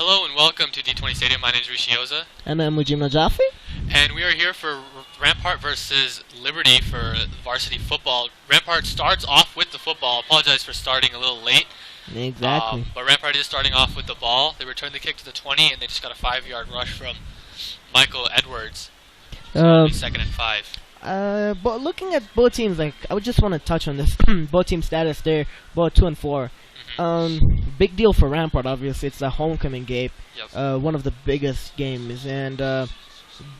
Hello and welcome to D20 Stadium. My name is Rishioza. And I'm Mujim Najafi. And we are here for Rampart versus Liberty for varsity football. Rampart starts off with the football. Apologize for starting a little late. Exactly. But Rampart is starting off with the ball. They return the kick to the 20 and they just got a 5-yard rush from Michael Edwards. So it'll be 2nd and 5. But looking at both teams, I would just want to touch on this. Both team status there, both 2 and 4. Big deal for Rampart, obviously. It's a homecoming game. Yep. One of the biggest games. And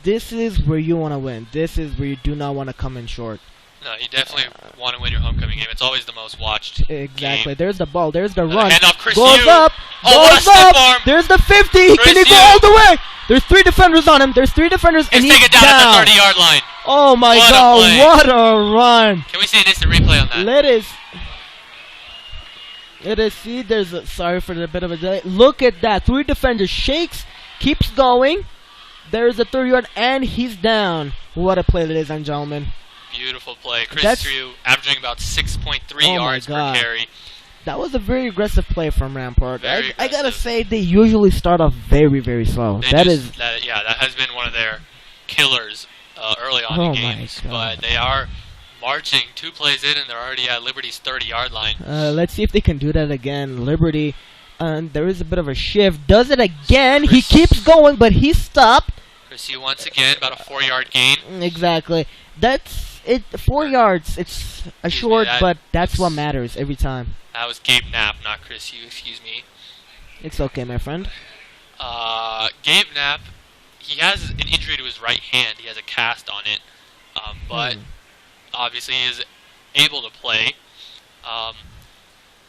this is where you want to win. This is where you do not want to come in short. No, you definitely want to win your homecoming game. It's always the most watched Exactly. game. There's the ball. There's the run. Handoff, Chris Goes Yu. up. Oh, Goes what a up. stiff arm. There's the 50. Can he go all the way? There's 3 defenders on him. There's 3 defenders, and He's he's taken down at the 30-yard line. Oh my What a God! play. What a run! Can we see an instant replay on that? Let us see. There's a, sorry for the bit of a delay. Look at that. 3 defenders. Shakes. Keeps going. There's a 30-yard, and he's down. What a play, ladies and gentlemen. Beautiful play. Chris Yu averaging about 6.3 yards per carry. That was a very aggressive play from Rampart. I gotta say, they usually start off very, very slow. That has been one of their killers early on in games. But they are marching 2 plays in, and they're already at Liberty's 30-yard line. Let's see if they can do that again. Liberty, there is a bit of a shift. Does it again. He keeps going, but he's stopped. Chris Yu once again, about a 4-yard gain. Exactly. That's it. 4 yards. It's a short, but that's what matters every time. That was Gabe Knapp, not Chris Yu. Excuse me. It's okay, my friend. Gabe Knapp, he has an injury to his right hand. He has a cast on it, but obviously he is able to play.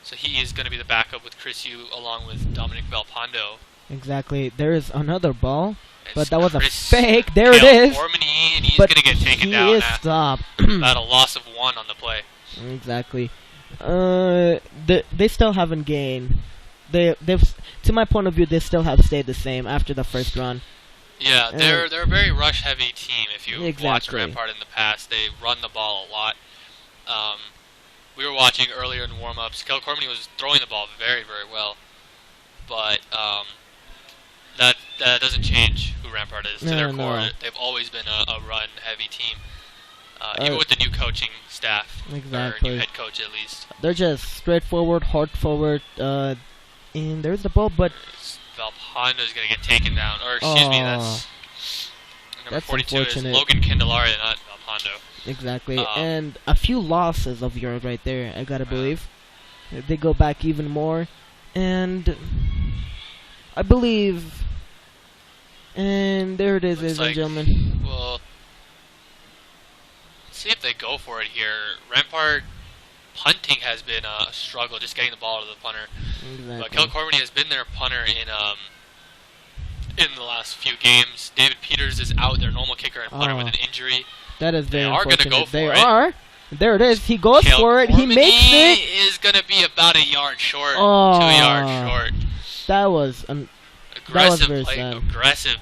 So he is going to be the backup with Chris Yu along with Dominic Belpondo. Exactly. There is another ball, but that was a fake. There it is. Ormany, and he's going to get taken down. He is stopped. About a loss of 1 on the play. Exactly. They still haven't gained. They've, to my point of view, they still have stayed the same after the first run. Yeah, they're a very rush-heavy team. If you watched Rampart in the past, they run the ball a lot. We were watching earlier in warm-ups. Kel Cormany was throwing the ball very, very well, but that doesn't change who Rampart is to their core. They've always been a run-heavy team. Even with the new coaching staff, or new head coach at least. They're just straightforward, hard forward, and there's the ball, but Belpondo is going to get taken down. Or, excuse me, that's number 42 is Logan Candelaria, not Belpondo. Exactly, and a few losses of yours right there, I gotta believe. They go back even more, and I believe, and there it is, ladies and gentlemen. Well, see if they go for it here. Rampart punting has been a struggle, just getting the ball to the punter. Exactly. But Kel Cormany has been their punter in the last few games. David Peters is out, their normal kicker and punter with an injury. That is very unfortunate. They are going to go for it. There it is. He goes for it. He makes it. Is going to be about a yard short, 2 yards short. That was aggressive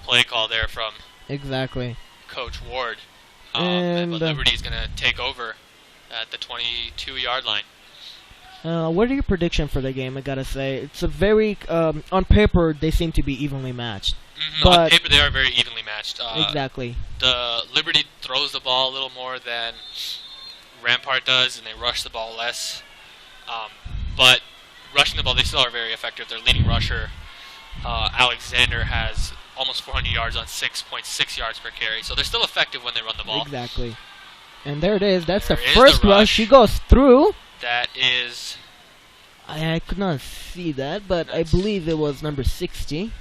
play call there from Coach Ward. But Liberty's going to take over at the 22-yard line. What are your predictions for the game? I gotta say, it's a very on paper they seem to be evenly matched. But on paper they are very evenly matched. Exactly. The Liberty throws the ball a little more than Rampart does, and they rush the ball less. But rushing the ball, they still are very effective. Their leading rusher, Alexander, has almost 400 yards on 6.6 yards per carry. So they're still effective when they run the ball. Exactly. And there it is. That's the first rush. He goes through. That is... I could not see that, but I believe it was number 60.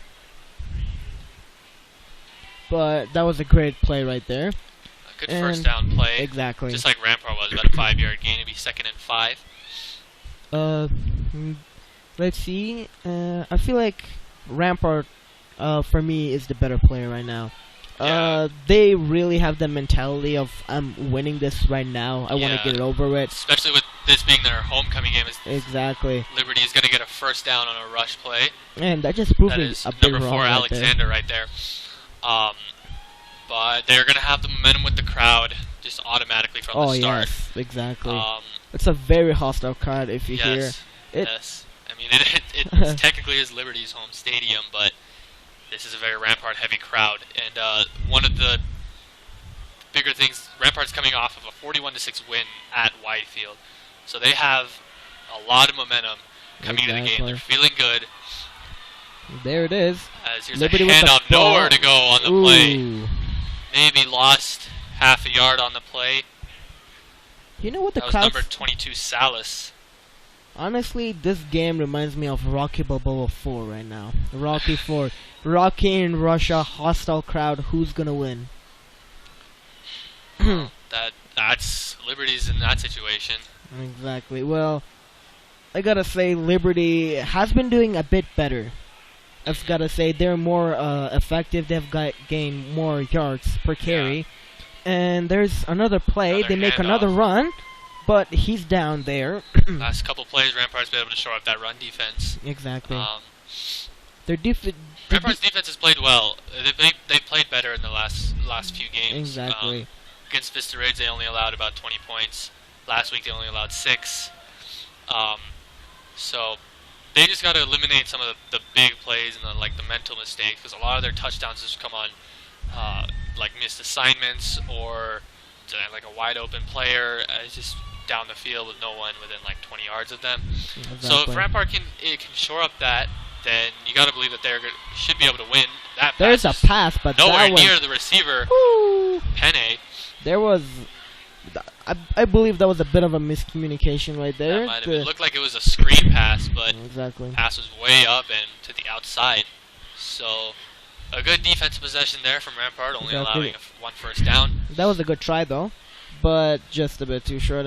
But that was a great play right there. A good first down play. Exactly. Just like Rampart was, about a 5-yard gain. It'd be 2nd and 5. Let's see. I feel like Rampart, for me, is the better player right now. Yeah. They really have the mentality of I'm winning this right now. I want to get it over with. Especially with this being their homecoming game. Exactly. Liberty is going to get a first down on a rush play. And that just proved a bit number 4 Alexander right there. But they're going to have the momentum with the crowd just automatically from the start. Yes, exactly. It's a very hostile crowd if you hear. Yes. I mean, it's technically is Liberty's home stadium, but this is a very Rampart-heavy crowd. And one of the bigger things, Rampart's coming off of a 41-6 win at Whitefield. So they have a lot of momentum coming into the game. They're feeling good. There it is. As here's Liberty a handoff, nowhere to go on the play. Maybe lost half a yard on the play. You know what the crowd? That was number 22, Salas. Honestly, this game reminds me of Rocky Balboa 4 right now. Rocky 4. Rocky in Russia, hostile crowd. Who's gonna win? That's Liberty's in that situation. Exactly. Well, I gotta say Liberty has been doing a bit better. I've gotta say they're more effective. They've gained more yards per carry. Yeah. And there's another play. They make another run, but he's down there. Last couple plays, Rampart's been able to shore up that run defense. Exactly. Rampart's defense has played well. They played better in the last few games. Exactly. Against Vista Raids, they only allowed about 20 points. Last week, they only allowed 6. So they just got to eliminate some of the big plays and the mental mistakes, because a lot of their touchdowns just come on missed assignments or a wide open player just down the field with no one within 20 yards of them. Exactly. So if Rampart can shore up that, then you got to believe that they should be able to win. There's a pass, but nowhere near the receiver. Penne. There was, I believe that was a bit of a miscommunication right there. It looked like it was a screen pass, but exactly. The pass was way up and to the outside. So a good defensive possession there from Rampart, only allowing one first down. That was a good try though, but just a bit too short.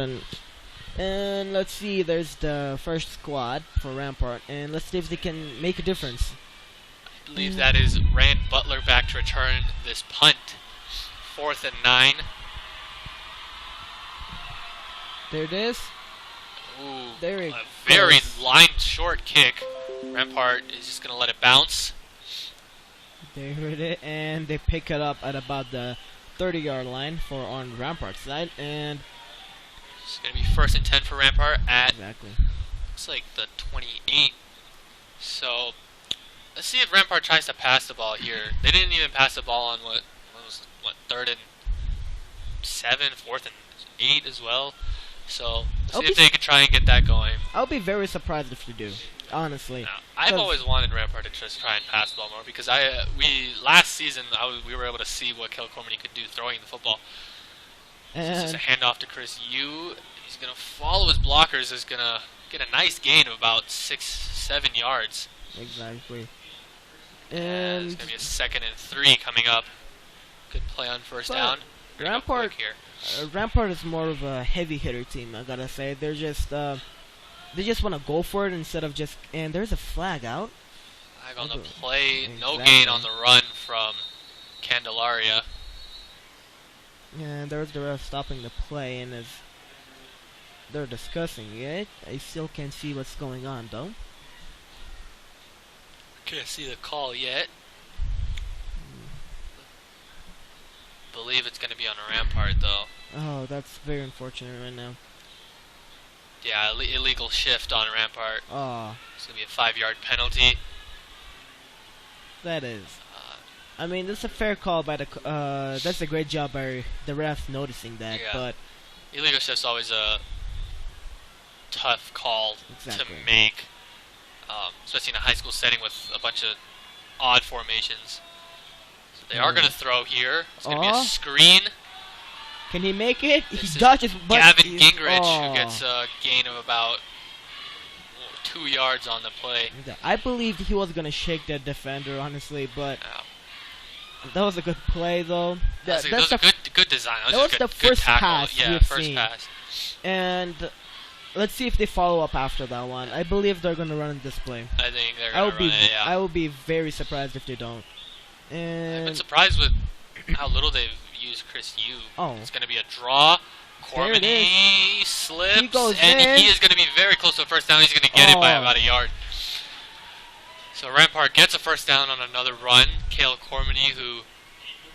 And let's see, there's the first squad for Rampart, and let's see if they can make a difference. I believe that is Rand Butler back to return this punt. 4th and 9. There it is. Ooh, there it a very line short kick. Rampart is just going to let it bounce. There it is, and they pick it up at about the 30-yard line on Rampart's side, and it's going to be 1st and 10 for Rampart at looks like the 28. So let's see if Rampart tries to pass the ball here. They didn't even pass the ball on what was 3rd and 7, 4th and 8 as well. So see if they can try and get that going. I'll be very surprised if you do, honestly. No, I've always wanted Rampart to just try and pass the ball more, because last season we were able to see what Kilcormany could do throwing the football. So it's just a handoff to Chris Yu. He's going to follow his blockers. He's going to get a nice gain of about 6-7 yards. Exactly. And it's going to be a 2nd and 3 coming up. Good play on first down. Rampart is more of a heavy hitter team, I gotta say. They just want to go for it instead of just. And there's a flag out. Flag on the play. Exactly. No gain on the run from Candelaria. And there's the ref stopping the play, and as they're discussing it, I still can't see what's going on though. Can't see the call yet. Believe it's going to be on a Rampart though. Oh, that's very unfortunate right now. Yeah, illegal shift on Rampart. Oh. It's going to be a 5-yard penalty. That is. I mean, that's a fair call by the. That's a great job by the ref noticing that. Yeah. But illegal shift's always a tough call to make, especially in a high school setting with a bunch of odd formations. So they are going to throw here. It's going to be a screen. Can he make it? He dodges. Gavin Gingrich, who gets a gain of about 2 yards on the play. I believed he was going to shake that defender, honestly, but. That was a good play, though. That was a good design. That was the first pass we've seen. Pass. And let's see if they follow up after that one. I believe they're going to run this play. I think they're going to run it, yeah. I will be very surprised if they don't. And I've been surprised with how little they've used Chris Yu. Oh. It's going to be a draw. Cormany slips, he goes and in. he is going to be very close to a first down. He's going to get it by about a yard. So Rampart gets a first down on another run. Cale Cormany, who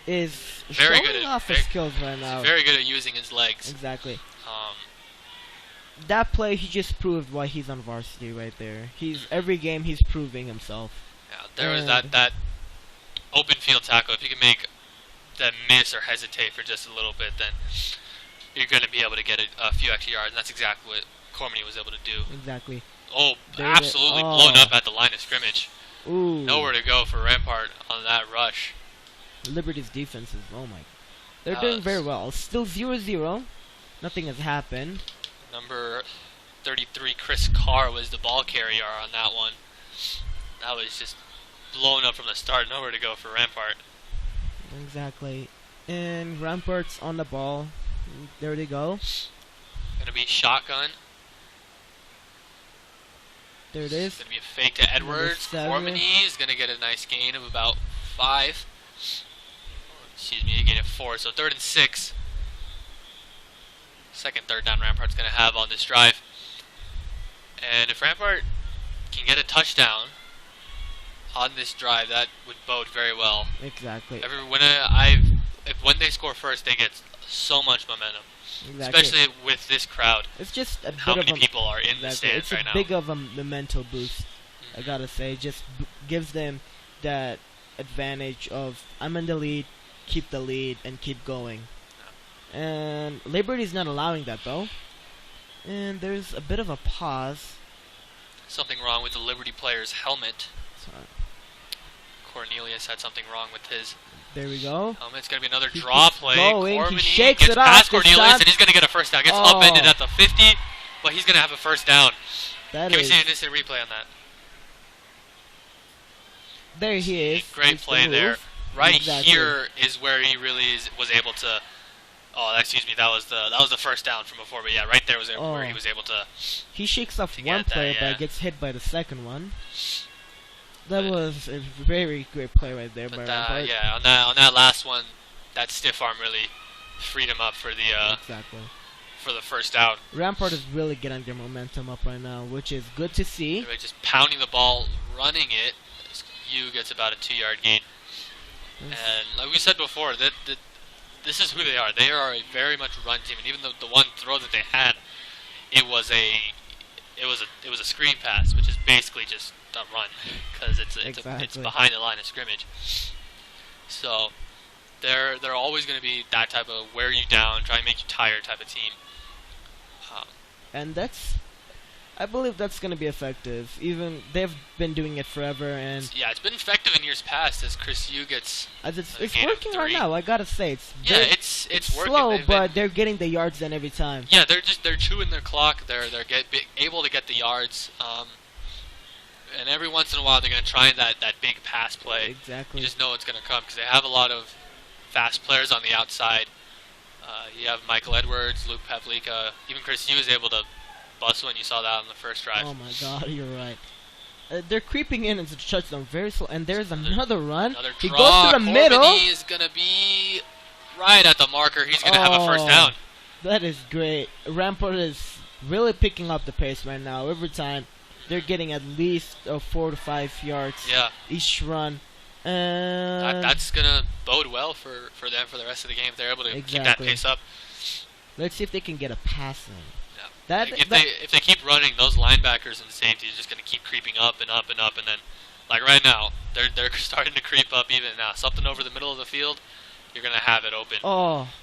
is very showing good off his skills right now. Very good at using his legs. Exactly. that play, he just proved why he's on varsity right there. Every game he's proving himself. Yeah, there was that open field tackle. If you can make that miss or hesitate for just a little bit, then you're going to be able to get a few extra yards. And that's exactly what Cormany was able to do. Exactly. Oh, absolutely blown up at the line of scrimmage. Ooh. Nowhere to go for Rampart on that rush. Liberty's defense is, oh my. They're doing very well. Still 0-0. Nothing has happened. Number 33, Chris Carr, was the ball carrier on that one. That was just blown up from the start. Nowhere to go for Rampart. Exactly. And Rampart's on the ball. There they go. Gonna be shotgun. There it is. Gonna be a fake to Edwards. Cormany is gonna get a nice gain of about 5. Excuse me, a gain of 4. So 3rd and 6. Second third down Rampart's gonna have on this drive. And if Rampart can get a touchdown on this drive, that would bode very well. Exactly. When they score first, they get so much momentum. Exactly. Especially with this crowd. It's just how many people are in the stands right now. It's a big of a mental boost, I gotta say. Just gives them that advantage of, I'm in the lead, keep the lead, and keep going. Yeah. And Liberty's not allowing that, though. And there's a bit of a pause. Something wrong with the Liberty player's helmet. Cornelius had something wrong with his. There we go. It's going to be another draw play. He shakes it off. Past Cornelius, and he's going to get a first down. Gets upended at the 50, but he's going to have a first down. Can we see an instant replay on that? There he is. Great play there. Right here is where he really was able to. Oh, excuse me. That was the first down from before. But yeah, right there was where he was able to. He shakes off one player, but gets hit by the second one. That was a very great play right there by Rampart. Yeah, on that last one, that stiff arm really freed him up for the for the first down. Rampart is really getting their momentum up right now, which is good to see. They're just pounding the ball, running it. Yu gets about a 2-yard gain. And like we said before, this is who they are. They are a very much run team, and even though the one throw that they had, it was a screen pass, which is basically just a run because it's behind the line of scrimmage. So they're always going to be that type of wear you down, try and make you tired type of team. And I believe that's going to be effective. Even they've been doing it forever, and it's been effective in years past as Chris Yu gets. It's working right now. I gotta say it's working. Slow, but they're getting the yards in every time. Yeah, they're chewing their clock. They're able to get the yards. And every once in a while they're gonna try that big pass play. Exactly. You just know it's gonna come because they have a lot of fast players on the outside. You have Michael Edwards, Luke Pavlika, even Chris Yu is able to bust one. You saw that on the first drive. Oh my God, you're right. They're creeping in into the touchdown very slow, and there's another run. He goes to the middle. He is gonna be right at the marker. He's gonna have a first down. That is great. Rampart is really picking up the pace right now. Every time they're getting at least 4 to 5 yards each run. That's gonna bode well for them for the rest of the game if they're able to keep that pace up. Let's see if they can get a pass in. If they keep running, those linebackers and safeties are just going to keep creeping up and up and up, and then, like right now, they're starting to creep up even now. Something over the middle of the field, you're going to have it open.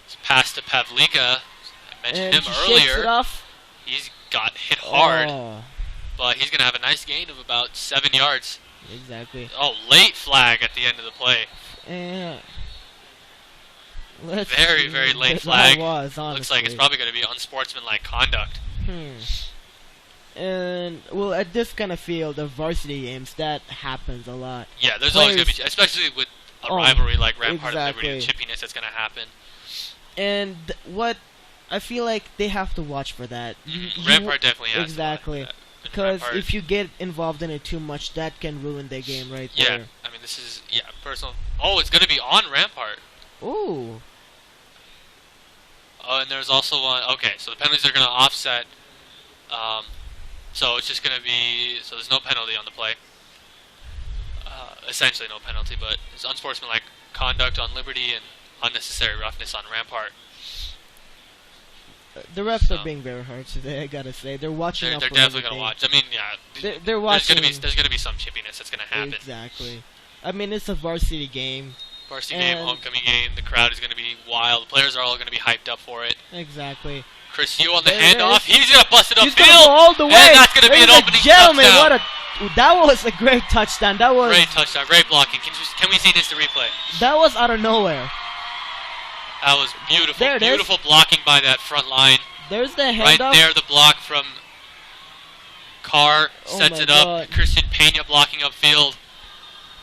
It's pass to Pavlika. I mentioned him earlier. Shakes it off. He's got hit hard, but he's going to have a nice gain of about 7 yards. Exactly. Late flag at the end of the play. Very, very late flag. Looks like it's probably going to be unsportsmanlike conduct. And at this kind of field of varsity games, that happens a lot. Yeah, there's always going to be, especially with a rivalry like Rampart and Liberty, the chippiness that's going to happen. And I feel like they have to watch for that. Rampart definitely has. Exactly. Because if you get involved in it too much, that can ruin their game right there. Yeah, I mean, this is personal. It's going to be on Rampart. Ooh. And there's also one. Okay, so the penalties are going to offset. So it's just going to be. So there's no penalty on the play. Essentially no penalty, but it's unsportsmanlike conduct on Liberty and unnecessary roughness on Rampart. The refs are being very hard today. I gotta say, they're watching. They're definitely gonna watch. I mean, yeah, they're watching. There's gonna be some chippiness that's gonna happen. Exactly. I mean, it's a varsity game. Varsity game, homecoming game. The crowd is gonna be wild. The players are all gonna be hyped up for it. Exactly. Chris Yu on the handoff. He's gonna bust it upfield. He's gonna go all the way. And that's gonna be an opening touchdown. That was a great touchdown. That was great touchdown. Great blocking. Can we see this to replay? That was out of nowhere. That was beautiful. Beautiful blocking by that front line. There's the handoff. Right there, the block from Carr sets it up. Christian Pena blocking upfield.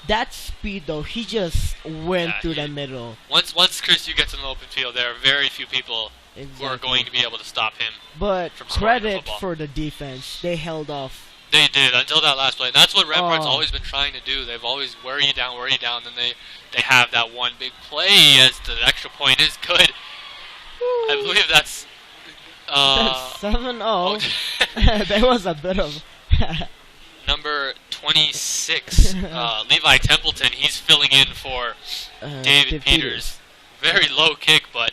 That speed, though, he just went through the middle. Once Chris Yu gets in the open field, there are very few people who are going to be able to stop him. But credit for the defense. They held off. They did until that last play. And that's what Rampart's always been trying to do. They've always wear you down. Then they have that one big play as the extra point is good. Woo. I believe that's 7-0. There was a bit of number 26, Levi Templeton. He's filling in for David Peters. Very low kick, but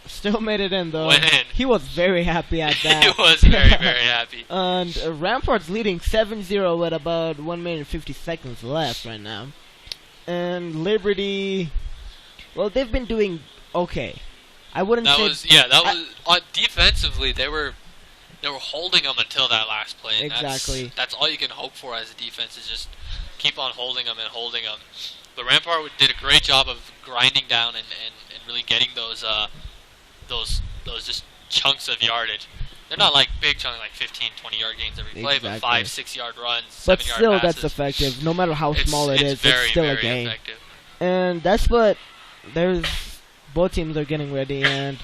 still made it in, though. Went in. He was very happy at that. He was very, very happy. And Rampart's leading 7-0 with about 1 minute and 50 seconds left right now. And Liberty, well, they've been doing okay. I wouldn't say... That was defensively, they were holding them until that last play. And exactly. That's all you can hope for as a defense is just keep on holding them and holding them. But Rampart did a great job of grinding down and really getting those just chunks of yardage. They're not like big chunks, like 15, 20-yard gains every play, but 5-6 yard runs, 7-yard passes. But still, that's effective. No matter how small it is, very, it's still very a gain. Effective. And that's what both teams are getting ready, and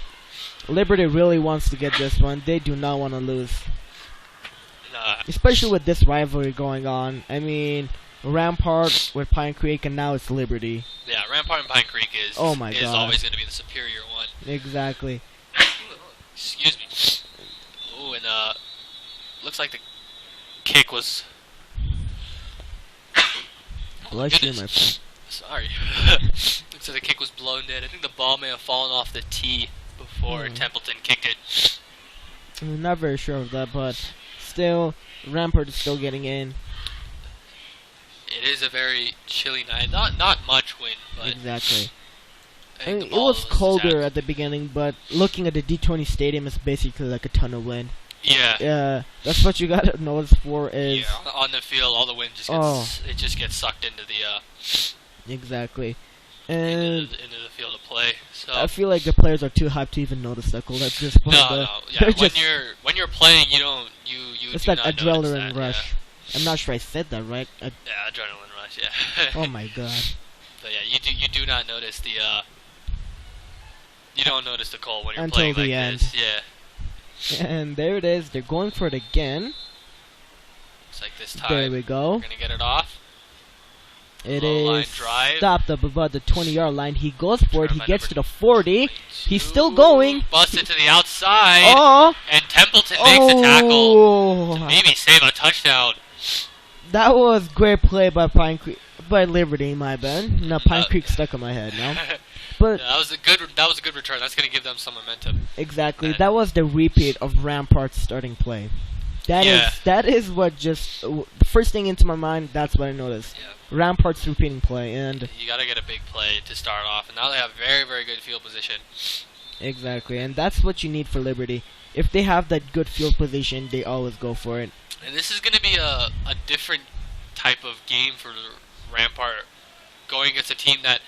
Liberty really wants to get this one. They do not want to lose. Especially with this rivalry going on. I mean, Rampart with Pine Creek, and now it's Liberty. Yeah, Rampart and Pine Creek is always going to be the superior one. Exactly. Excuse me. Ooh, and looks like the kick was... Bless you, my friend. Sorry. Looks like the kick was blown dead. I think the ball may have fallen off the tee before Templeton kicked it. I'm not very sure of that, but still, Rampart is still getting in. It is a very chilly night. Not much wind, but... Exactly. I mean, it was colder at the beginning, but looking at the D20 Stadium, it's basically like a ton of wind. Yeah. Yeah, that's what you gotta notice for is... Yeah, on the field, all the wind just gets sucked into the... Exactly. And into the field of play. So I feel like the players are too hyped to even notice that cold at this point. No. Yeah, when you're playing, you it's do that not adrenaline rush. Yeah. I'm not sure I said that right. Yeah, adrenaline rush. Yeah. Oh my god. But yeah, you do not notice the you don't notice the cold when you're until playing the like end. this. Yeah. And there it is. They're going for it again. Looks like this time. There we go. We're gonna get it off. It Low line is drive. stopped up above the 20-yard line. He goes for it. He gets to the 40. He's still going. Busts it to the outside. Oh! And Templeton makes a tackle to maybe save a touchdown. That was great play by by Liberty, my bad. Now Pine Creek stuck in my head now. But yeah, that was a good return. That's gonna give them some momentum. Exactly. That was the repeat of Rampart's starting play. That is what just the first thing into my mind. That's what I noticed. Yeah. Rampart's repeating play, and you gotta get a big play to start off, and now they have very, very good field position. Exactly, and that's what you need for Liberty. If they have that good field position, they always go for it. And this is gonna be a different type of game for Rampart, going against a team that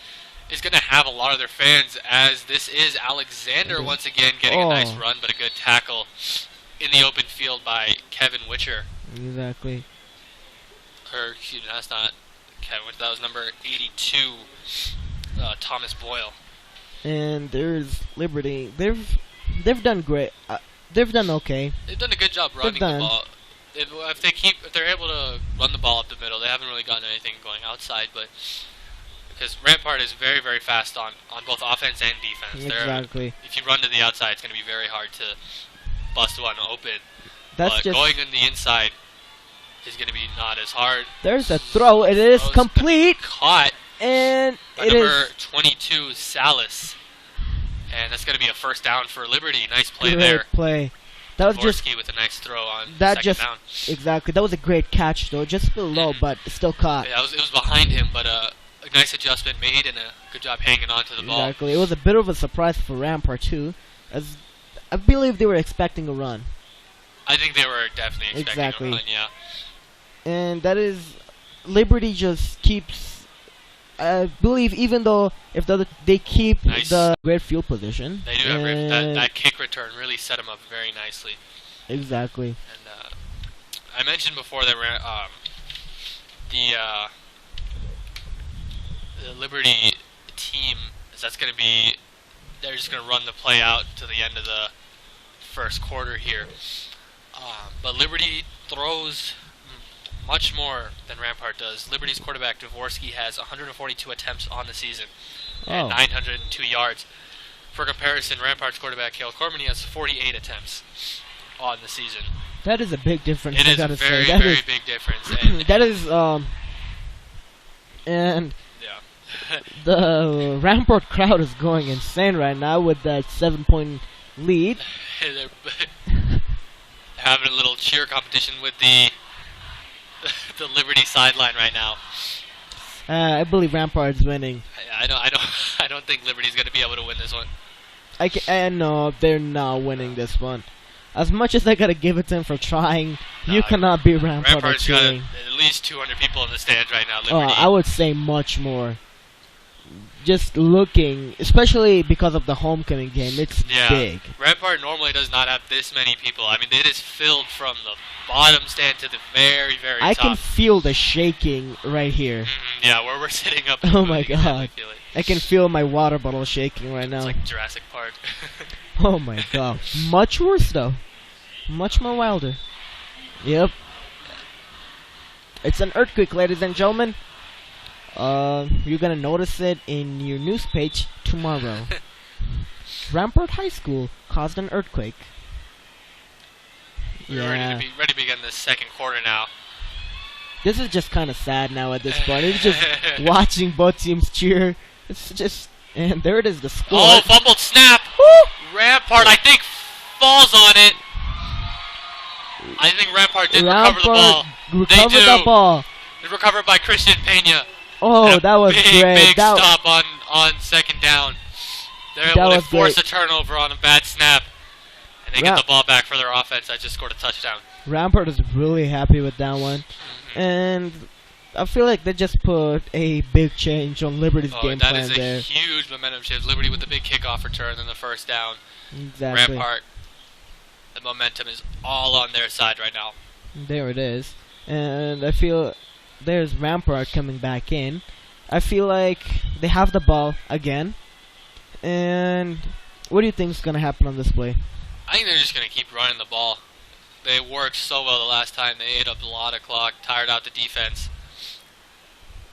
is gonna have a lot of their fans. As this is Alexander once again getting a nice run, but a good tackle in the open field by Kevin Witcher. Exactly. Or excuse me, that's not Kevin Witcher. That was number 82, Thomas Boyle. And there's Liberty. They've done great. They've done okay. They've done a good job running the ball. If they're able to run the ball up the middle, they haven't really gotten anything going outside, but because Rampart is very, very fast on both offense and defense. Exactly. If you run to the outside, it's going to be very hard to bust one open. But going in the inside is going to be not as hard. There's a throw. It is complete. Caught. And it number 22, Salas. And that's going to be a first down for Liberty. Nice play Great there. play. That was just Dvorsky with a nice throw on that second just down. exactly. That was a great catch though, just below, but still caught. Yeah, it was behind him, but a nice adjustment made and a good job hanging on to the ball. Exactly. It was a bit of a surprise for Rampart too, as I believe they were expecting a run. I think they were definitely expecting a run, yeah. And that is, Liberty just keeps. I believe even though if they keep the great field position. They do have that kick return really set them up very nicely. Exactly. And I mentioned before that the Liberty team that's going to be, they're just going to run the play out to the end of the first quarter here. But Liberty throws much more than Rampart does. Liberty's quarterback Dvorsky has 142 attempts on the season and 902 yards. For comparison, Rampart's quarterback Cale Cormany has 48 attempts on the season. That is a big difference. It is a very, very big difference. And that is and yeah. The Rampart crowd is going insane right now with that 7-point lead. They're having a little cheer competition with the Liberty sideline right now. I believe Rampart's winning. I don't think Liberty's going to be able to win this one. I know they're not winning this one. As much as I gotta give it to him for trying, you cannot beat Rampart. Rampart's got at least 200 people in the stands right now. Liberty. I would say much more. Just looking, especially because of the homecoming game, it's big. Rampart normally does not have this many people. I mean, it is filled from the bottom stand to the very, very top. I can feel the shaking right here. Yeah, where we're sitting up. Oh my god. I can feel my water bottle shaking right now. It's like Jurassic Park. Oh my god. Much worse though. Much more wilder. Yep. It's an earthquake, ladies and gentlemen. You're gonna notice it in your news page tomorrow. Rampart High School caused an earthquake. We're ready to begin the second quarter now. This is just kind of sad now at this point. It's just watching both teams cheer. It's just, and there it is, the score. Oh, fumbled snap! Woo! Rampart, I think, falls on it. I think Rampart didn't recover the ball. Recovered the ball. It's recovered by Christian Pena. Oh, that was great. Big stop on second down. They're able to force a turnover on a bad snap. And they get the ball back for their offense that just scored a touchdown. Rampart is really happy with that one. And I feel like they just put a big change on Liberty's game plan there. That is a huge momentum shift. Liberty with the big kickoff return and the first down. Exactly. Rampart, the momentum is all on their side right now. There it is. And I feel there's Rampart coming back in. I feel like they have the ball again. And what do you think is going to happen on this play? I think they're just going to keep running the ball. They worked so well the last time. They ate up a lot of clock, tired out the defense.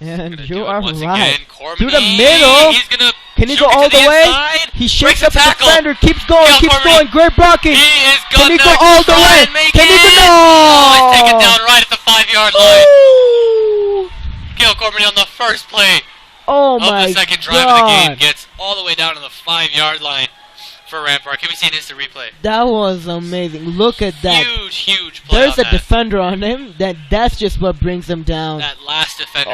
And you are right. Cormany, to the middle. He's gonna Can he go all the way? Inside. He shakes up the defender. Keeps going. Keeps going. Great blocking. He is Can he go all the way? Can he go? Oh, they take it down right at the 5-yard line. Cale Cormany on the first play of the second drive of the game gets all the way down to the 5-yard line for Rampart. Can we see an instant replay? That was amazing. Look at that. Huge play. There's a defender on him. That's just what brings him down. That last defender.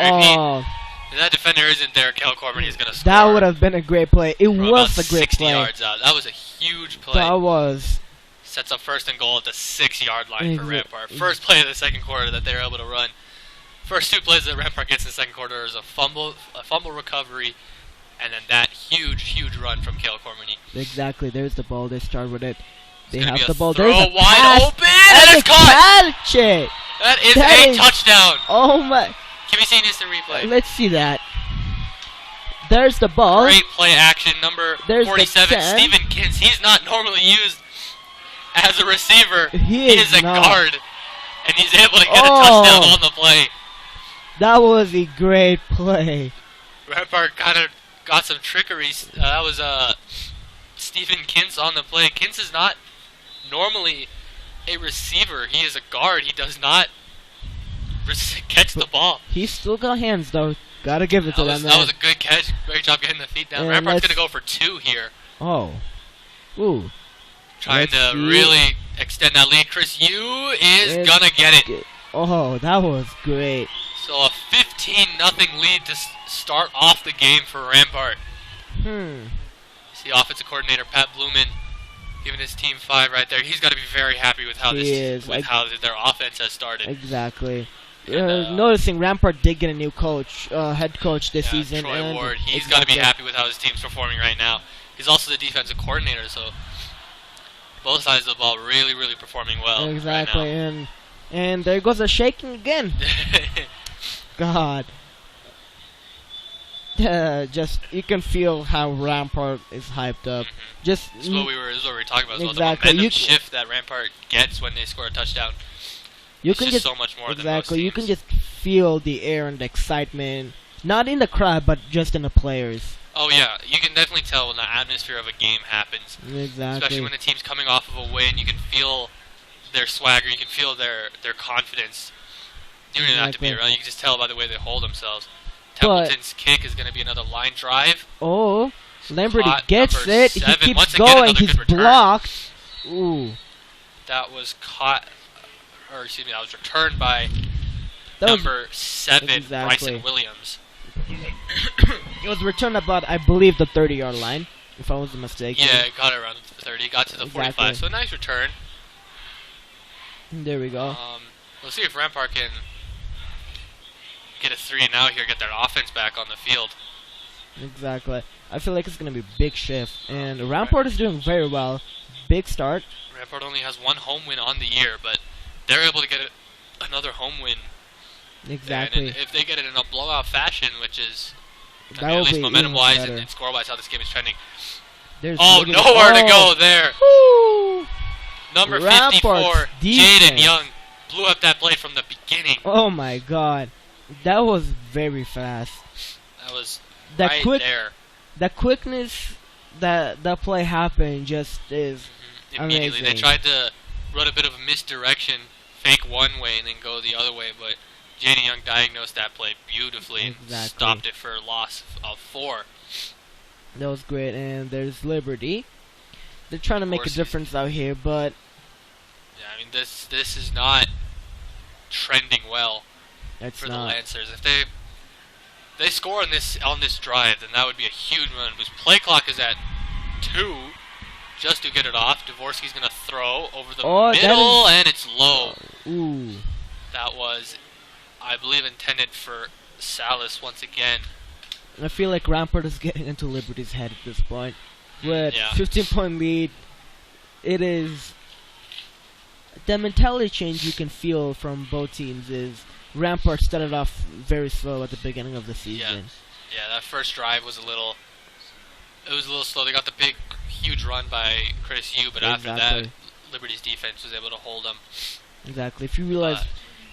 If that defender isn't there, Cale Cormany is going to score. That would have been a great play. It was a great 60 play. yards out. That was a huge play. That was. Sets up first and goal at the 6-yard line for Rampart. First play of the second quarter that they were able to run. First two plays that Rampart gets in the second quarter is a fumble recovery, and then that huge run from Cale Cormany. Exactly. There's the ball. They start with it. They have the ball. There's a wide open, and it's caught. That is a touchdown. Oh my! Can we see an instant replay? Let's see that. There's the ball. Great play action. Number 47, Stephen Kintz. He's not normally used as a receiver. He is a guard, and he's able to get a touchdown on the play. That was a great play. Rampart kind of got some trickery. That was Stephen Kintz on the play. Kintz is not normally a receiver. He is a guard. He does not catch the ball. He's still got hands, though. Gotta give it to them. That was a good catch. Great job getting the feet down. Rampart's going to go for 2 here. Oh. Ooh. Trying to really extend that lead. Chris Yu is gonna get it. Oh, that was great. So a 15-0 lead to start off the game for Rampart. See offensive coordinator Pat Blumen giving his team 5 right there. He's got to be very happy with how how their offense has started. Exactly. Noticing Rampart did get a new coach, head coach this season. Troy Ward. He's got to be happy with how his team's performing right now. He's also the defensive coordinator, so both sides of the ball really, really performing well. Exactly, right now. And there goes a shaking again. God. Just you can feel how Rampart is hyped up. This is what we were talking about. Exactly. The momentum shift that Rampart gets when they score a touchdown. You can just so much more than most teams. You can just feel the air and the excitement, not in the crowd, but just in the players. Oh yeah, you can definitely tell when the atmosphere of a game happens. Exactly. Especially when the team's coming off of a win, you can feel their swagger, you can feel their confidence. You don't even have to be around. You can just tell by the way they hold themselves. Templeton's kick is going to be another line drive. Oh, Lamberty gets it. He keeps going. He's blocked. Ooh. That was caught, or excuse me, that was returned by number 7, Bryson Williams. It was returned about, I believe, the 30-yard line, if I wasn't mistaken. Yeah, it got around the 30, got to the 45, so a nice return. There we go. We'll see if Rampart can get a 3 and out here, get their offense back on the field. Exactly. I feel like it's going to be a big shift, and Rampart is doing very well. Big start. Rampart only has 1 home win on the year, but they're able to get another home win. Exactly. And if they get it in a blowout fashion, which is at least momentum-wise and score-wise how this game is trending. Nowhere to go there. Woo! Number 54, Jaden Young, blew up that play from the beginning. Oh my God. That was very fast. That was there. The quickness that play happened just is immediately. Amazing. They tried to run a bit of a misdirection, fake one way and then go the other way, but Jaden Young diagnosed that play beautifully and stopped it for a loss of 4. That was great, and there's Liberty. They're trying to make a difference out here, but yeah, I mean this is not trending well for the Lancers. If they score on this drive, then that would be a huge run. Because play clock is at 2, just to get it off. Dvorsky's gonna throw over the middle, and it's low. Ooh, that was, I believe, intended for Salas once again. I feel like Rampart is getting into Liberty's head at this point. With 15-point lead, it is the mentality change you can feel from both teams is Rampart started off very slow at the beginning of the season. Yeah, that first drive was a little slow. They got the big, huge run by Chris Yu, but after that, Liberty's defense was able to hold them. Exactly. If you realize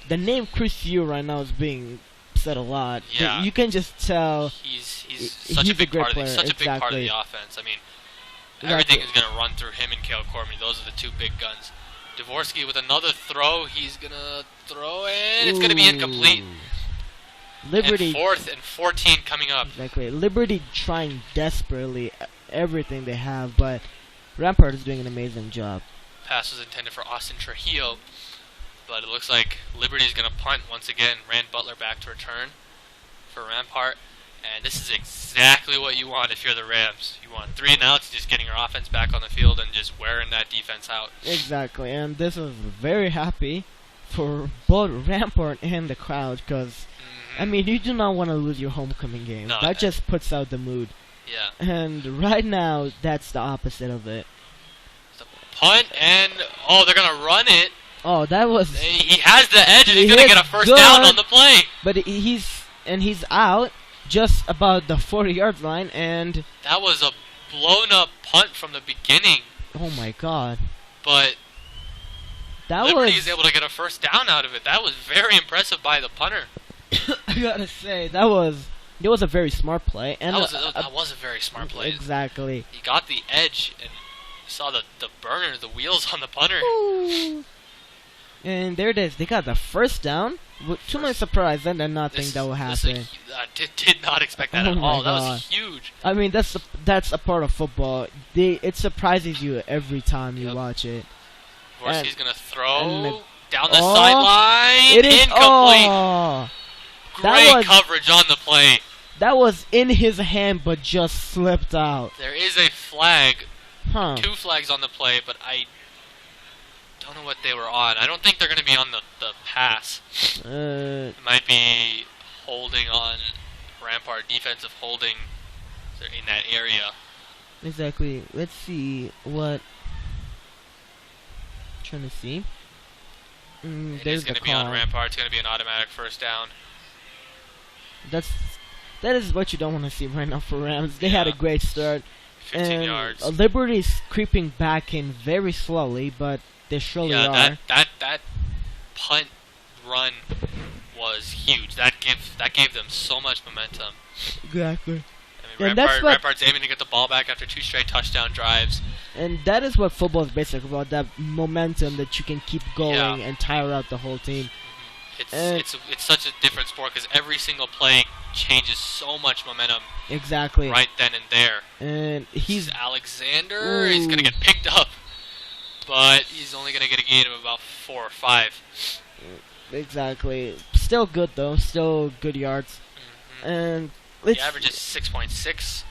the name Chris Yu right now is being said a lot. Yeah. You can just tell he's such a big part of the offense. I mean, everything is going to run through him and Kale Courtney. Those are the 2 big guns. Dvorsky with another throw. He's going to throw, and it's going to be incomplete. Liberty. And 4th and 14 coming up. Exactly. Liberty trying desperately everything they have, but Rampart is doing an amazing job. Pass was intended for Austin Trujillo, but it looks like Liberty is going to punt once again. Rand Butler back to return for Rampart. And this is exactly what you want if you're the Rams. You want 3 and outs, just getting your offense back on the field and just wearing that defense out. Exactly, and this is very happy for both Rampart and the crowd because, I mean, you do not want to lose your homecoming game. No, that just puts out the mood. Yeah. And right now, that's the opposite of it. It's a punt, and, they're going to run it. Oh, that was... He has the edge, and he's going to get a first down on the play. But he's out. Just about the 40-yard line, and that was a blown-up punt from the beginning. Oh my God! But Liberty is able to get a first down out of it. That was very impressive by the punter. I gotta say it was a very smart play, and that was a very smart play. Exactly. He got the edge, and you saw the burner, the wheels on the punter. Ooh. And there it is. They got the first down. To my surprise, I did not think that would happen. I did not expect that at all. That was huge. I mean, that's a part of football. It surprises you every time you watch it. Of course, he's gonna throw down the sideline. It is incomplete. Great coverage on the play. That was in his hand, but just slipped out. There is a flag. Huh. 2 flags on the play, but I don't know what they were on. I don't think they're going to be on the pass. It might be holding on Rampart, defensive holding in that area. Exactly. Let's see what. Trying to see. It's going to be on Rampart. It's going to be an automatic first down. That is what you don't want to see right now for Rams. They had a great start. 15 yards. Liberty's creeping back in very slowly, but they surely are. That punt run was huge. That gave them so much momentum. Exactly. I mean, Rampart's aiming to get the ball back after 2 straight touchdown drives. And that is what football is basically about, that momentum that you can keep going and tire out the whole team. It's such a different sport because every single play changes so much momentum. Exactly. Right then and there. And he's Alexander. He's gonna get picked up, but he's only gonna get a gain of about 4 or 5. Exactly. Still good though. Still good yards. And the average is 6.6.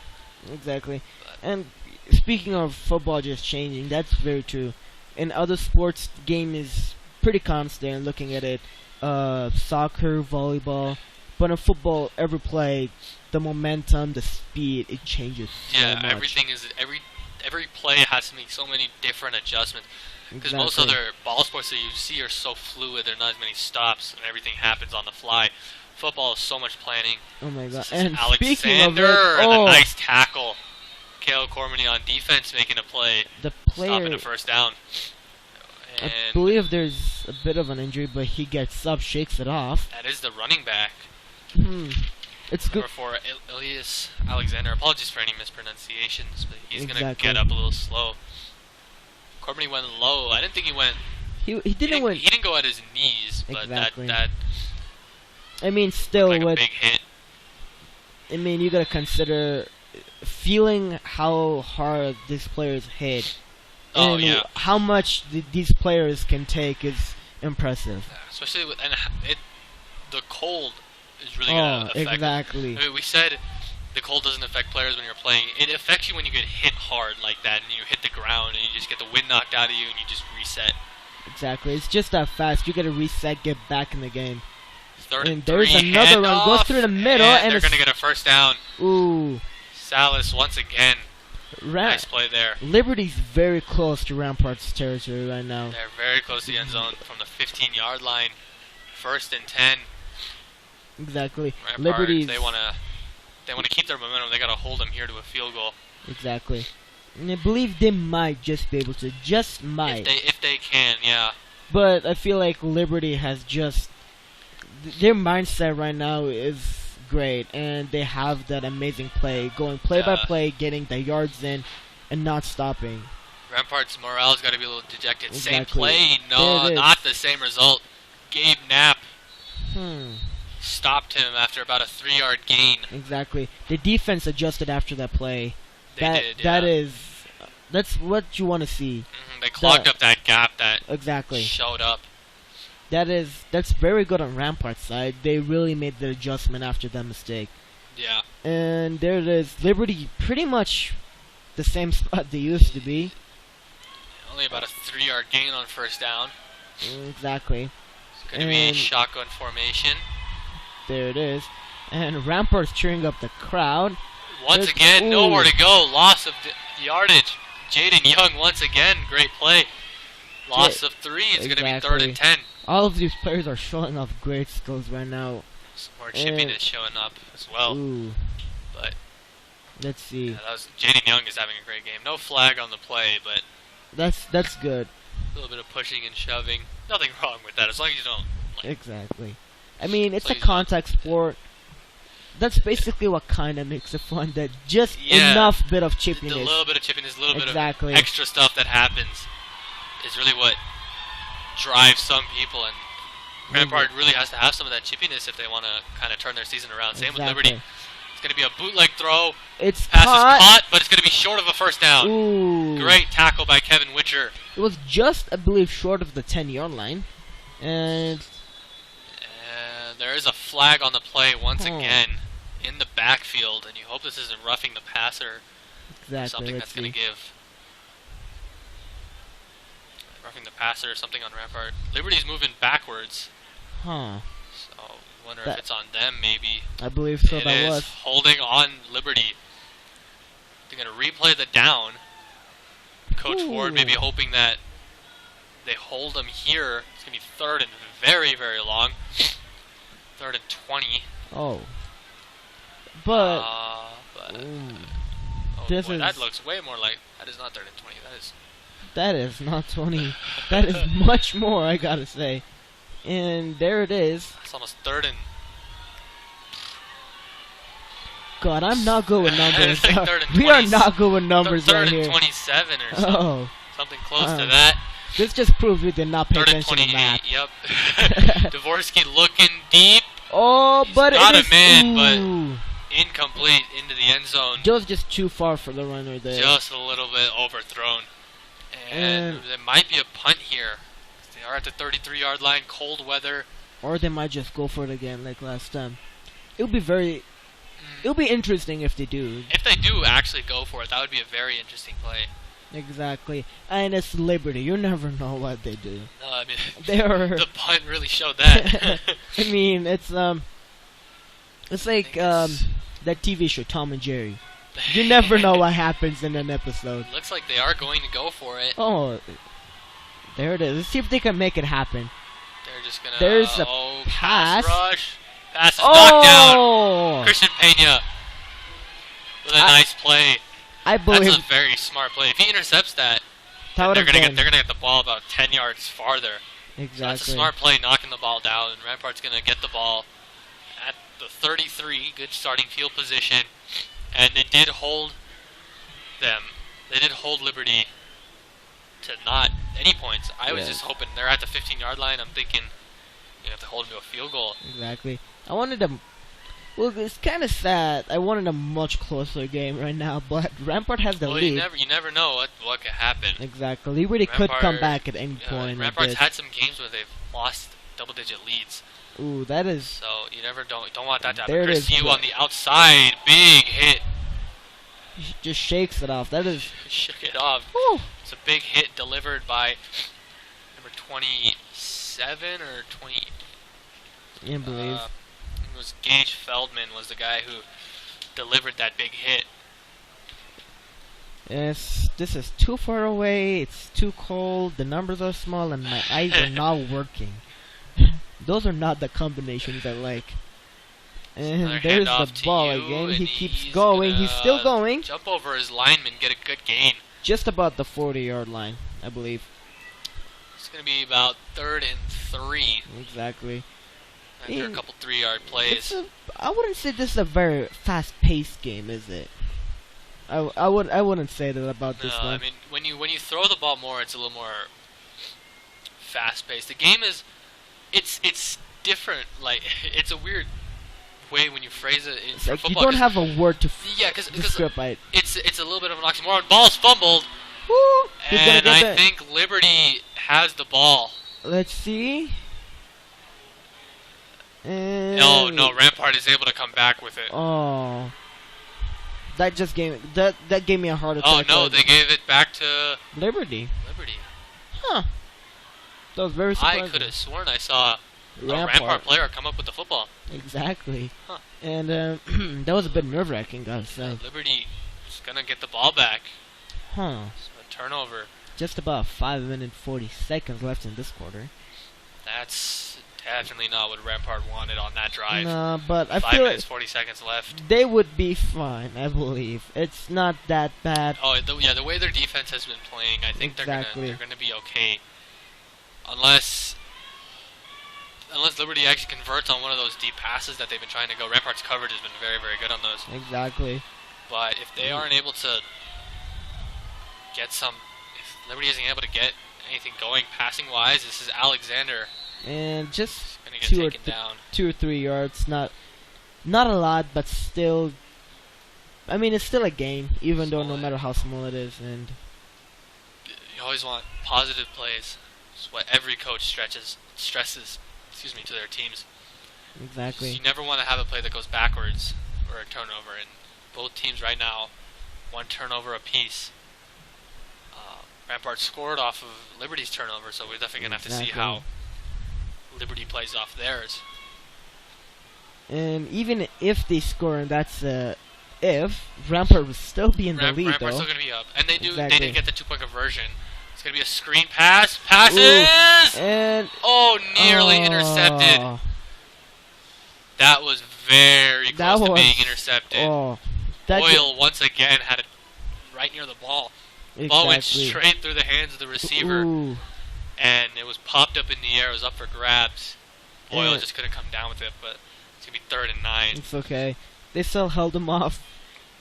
Exactly. And speaking of football just changing, that's very true. In other sports, the game is pretty constant. Looking at it. Soccer, volleyball, but in football, every play, the momentum, the speed, it changes so much. Everything is every play has to make so many different adjustments. Because most other ball sports that you see are so fluid, there are not as many stops, and everything happens on the fly. Football is so much planning. Oh my god! And Alexander, speaking of it, and a nice tackle. Kale Cormany on defense making a play, stopping a first down. I believe there's a bit of an injury, but he gets up, shakes it off. That is the running back. It's good for Elias Alexander. Apologies for any mispronunciations, but he's gonna get up a little slow. Cormany went low. I didn't think he went. He didn't go at his knees, but that. I mean, still like a big hit. I mean, you gotta consider feeling how hard these players hit. And how much these players can take is impressive. Especially with the cold is really gonna affect. Exactly. I mean, we said the cold doesn't affect players when you're playing. It affects you when you get hit hard like that, and you hit the ground, and you just get the wind knocked out of you, and you just reset. Exactly. It's just that fast. You gotta reset, get back in the game. And there's another one. Goes through the middle, and they're gonna get a first down. Ooh. Salas once again. Nice play there. Liberty's very close to Rampart's territory right now. They're very close to the end zone from the 15-yard line. 1st and 10. Exactly. Rampart, Liberty's they wanna keep their momentum. They gotta hold them here to a field goal. Exactly. And I believe they might just be able to. Just might. If they can, yeah. But I feel like Liberty has just their mindset right now is great, and they have that amazing play, going play by play, getting the yards in, and not stopping. Rampart's morale's got to be a little dejected. Exactly. Same play, no, not the same result. Gabe Knapp stopped him after about a 3-yard gain. Exactly. The defense adjusted after that play. They did. That's what you want to see. They clogged up that gap that showed up. That's very good on Rampart's side. They really made the adjustment after that mistake. Yeah. And there it is. Liberty pretty much the same spot they used to be. Only about a 3-yard gain on first down. Exactly. It's going to be shotgun formation. There it is. And Rampart's cheering up the crowd. Once again, nowhere to go. Loss of yardage. Jaden Young once again. Great play. Loss of 3. It's going to be 3rd and 10. All of these players are showing off great skills right now. Some more chipping is showing up as well. But let's see. Jaden Young is having a great game. No flag on the play, but that's good. A little bit of pushing and shoving. Nothing wrong with that as long as you don't. Exactly. I mean, it's a contact sport. That's basically what kind of makes it fun. That just enough bit of chippiness. A little bit of chippiness, a little bit of extra stuff that happens is really what drive some people, and Rampart really has to have some of that chippiness if they want to kind of turn their season around. Same with Liberty. It's going to be a bootleg throw. It's Pass is caught, but it's going to be short of a first down. Ooh. Great tackle by Kevin Witcher. It was just, I believe, short of the 10-yard line. And there is a flag on the play once again in the backfield, and you hope this isn't roughing the passer. Exactly. Something that's going to give roughing the passer or something on Rampart. Liberty's moving backwards. Huh. So I wonder if it's on them maybe. I believe so. It that is was holding on Liberty. They're going to replay the down. Coach Ford maybe hoping that they hold them here. It's going to be 3rd and very, very long. 3rd and 20. Oh. But that looks way more like that is not 3rd and 20. That is not 20. That is much more, I gotta say. And there it is. It's almost 3rd and. God, I'm not good with numbers. Like 3rd and we are not good with numbers 3rd right and here. 27 or something. Oh. Something close to that. This just proves we did not pay 3rd and attention to 28. math. Yep. Dvorsky looking deep. Oh, He's but got it is a man, but incomplete into the end zone. Joe's just too far for the runner there. Just a little bit overthrown. And there might be a punt here. They are at the 33-yard line, cold weather. Or they might just go for it again like last time. It'll be interesting if they do. If they do actually go for it, that would be a very interesting play. Exactly. And it's Liberty. You never know what they do. No, I mean, the punt really showed that. I mean, it's like that TV show Tom and Jerry. You never know what happens in an episode. Looks like they are going to go for it. Oh, there it is. Let's see if they can make it happen. They're just gonna. There's a pass rush. Pass is knocked down. Christian Pena with a nice play. I believe that's a very smart play. If he intercepts that, they're gonna get the ball about 10 yards farther. Exactly. So that's a smart play, knocking the ball down, and Rampart's gonna get the ball at the 33. Good starting field position, and they did hold them. They did hold Liberty to not any points. I was just hoping they're at the 15-yard line. I'm thinking you have to hold them to a field goal. Exactly. I wanted them. Well, it's kind of sad. I wanted a much closer game right now, but Rampart has the lead. You never know what could happen. Exactly. Liberty could come back at any point. Rampart's had some games where they've lost double-digit leads. Ooh, that is. So you never don't want that to happen. There it Chris is. Yu on the outside, big hit. Just shakes it off. That is. Shook it off. Woo. It's a big hit delivered by number 27 or 20. I believe. It was Gage Feldman was the guy who delivered that big hit. Yes, this is too far away. It's too cold. The numbers are small, and my eyes are not working. Those are not the combinations I like. And there's the ball again. He keeps going. He's still going. Jump over his lineman, get a good gain. Just about the 40-yard line, I believe. It's going to be about 3rd and 3. Exactly. After a couple 3-yard plays. I wouldn't say this is a very fast-paced game, is it? I wouldn't say that about this one. I mean, when you throw the ball more, it's a little more fast-paced. The game is, it's different. Like it's a weird way when you phrase it. It's like football, you don't have a word to describe it. It's a little bit of an oxymoron. Ball's fumbled. Woo! And I think Liberty has the ball. Let's see. No, Rampart is able to come back with it. Oh. That just gave me a heart attack. Oh no, they gave it back to Liberty. Huh. That was very surprising. I could have sworn I saw a Rampart player come up with the football. Exactly. Huh. And that was a bit nerve-wracking, gotta say. Liberty is gonna get the ball back. Huh. So a turnover. Just about 5 minutes 40 seconds left in this quarter. That's definitely not what Rampart wanted on that drive. No, but I 5 feel minutes 40 seconds left. They would be fine, I believe. It's not that bad. Oh, the way their defense has been playing, I think they're gonna be okay. Unless Liberty actually converts on one of those deep passes that they've been trying to go. Rampart's coverage has been very, very good on those. Exactly. But if they aren't able to get some, if Liberty isn't able to get anything going passing-wise. This is Alexander. And just gonna get taken down. 2 or 3 yards. Not a lot, but still. I mean, it's still a gain, even though no matter how small it is. And you always want positive plays. It's what every coach stresses to their teams. Exactly. So you never want to have a play that goes backwards or a turnover. And both teams right now, 1 turnover apiece. Rampart scored off of Liberty's turnover, so we're definitely going to have to see how Liberty plays off theirs. And even if they score, and that's if, Rampart would still be in the lead, Rampart's though. still going to be up. And they Exactly. did get the 2-point conversion. It's going to be a screen pass. Passes! Ooh, and nearly intercepted. That was very close to being intercepted. Boyle once again had it right near the ball. The ball went straight through the hands of the receiver. Ooh. And it was popped up in the air. It was up for grabs. Boyle just couldn't come down with it, but it's going to be 3rd and 9. It's okay. They still held them off.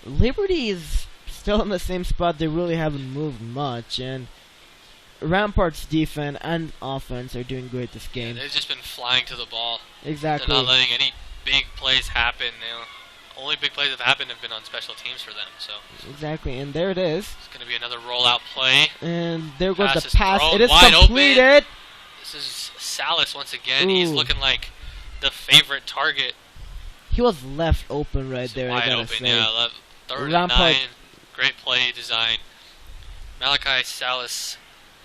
Liberty is still in the same spot. They really haven't moved much. And Rampart's defense and offense are doing great this game. Yeah, they've just been flying to the ball. Exactly. They're not letting any big plays happen. Only big plays that have happened have been on special teams for them. So exactly, and there it is. It's going to be another rollout play. And there goes the pass. It is wide completed. Open. This is Salas once again. Ooh. He's looking like the favorite target. He was left open right there. Wide I gotta open, say. yeah. 3rd and 9. Great play design. Malachi Salas.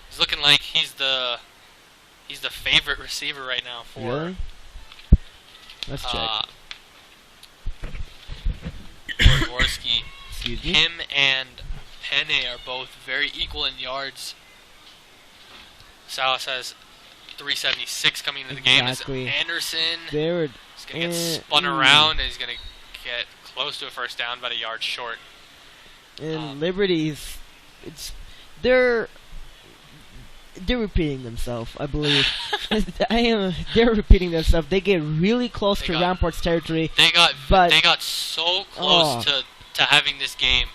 He's looking like he's the favorite receiver right now for. Really? Let's check. Dvorsky. Excuse me? Him and Penne are both very equal in yards. Salas has 376 coming into the game. Exactly. Anderson. There. He's going to get spun around, and he's going to get close to a first down, about a yard short. And Liberty's, they're repeating themselves, I believe. They're repeating themselves. They get really close to Rampart's territory. They got so close to having this game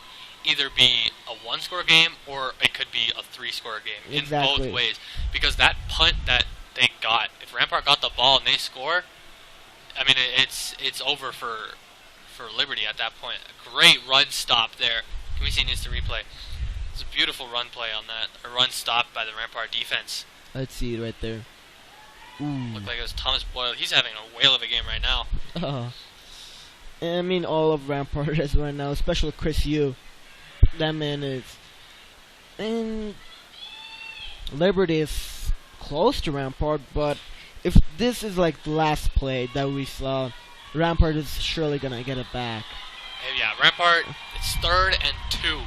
either be a 1-score game or it could be a 3-score game in both ways. Because that punt that they got, if Rampart got the ball and they score, I mean it's over for Liberty at that point. A great run stop there. Can we see an instant replay? It's a beautiful run play on that. A run stop by the Rampart defense. Let's see it right there. Ooh. Looked like it was Thomas Boyle. He's having a whale of a game right now. I mean, all of Rampart is right now, especially Chris Yu. That man is. And Liberty is close to Rampart, but if this is like the last play that we saw, Rampart is surely gonna get it back. Yeah, Rampart, it's 3rd and 2.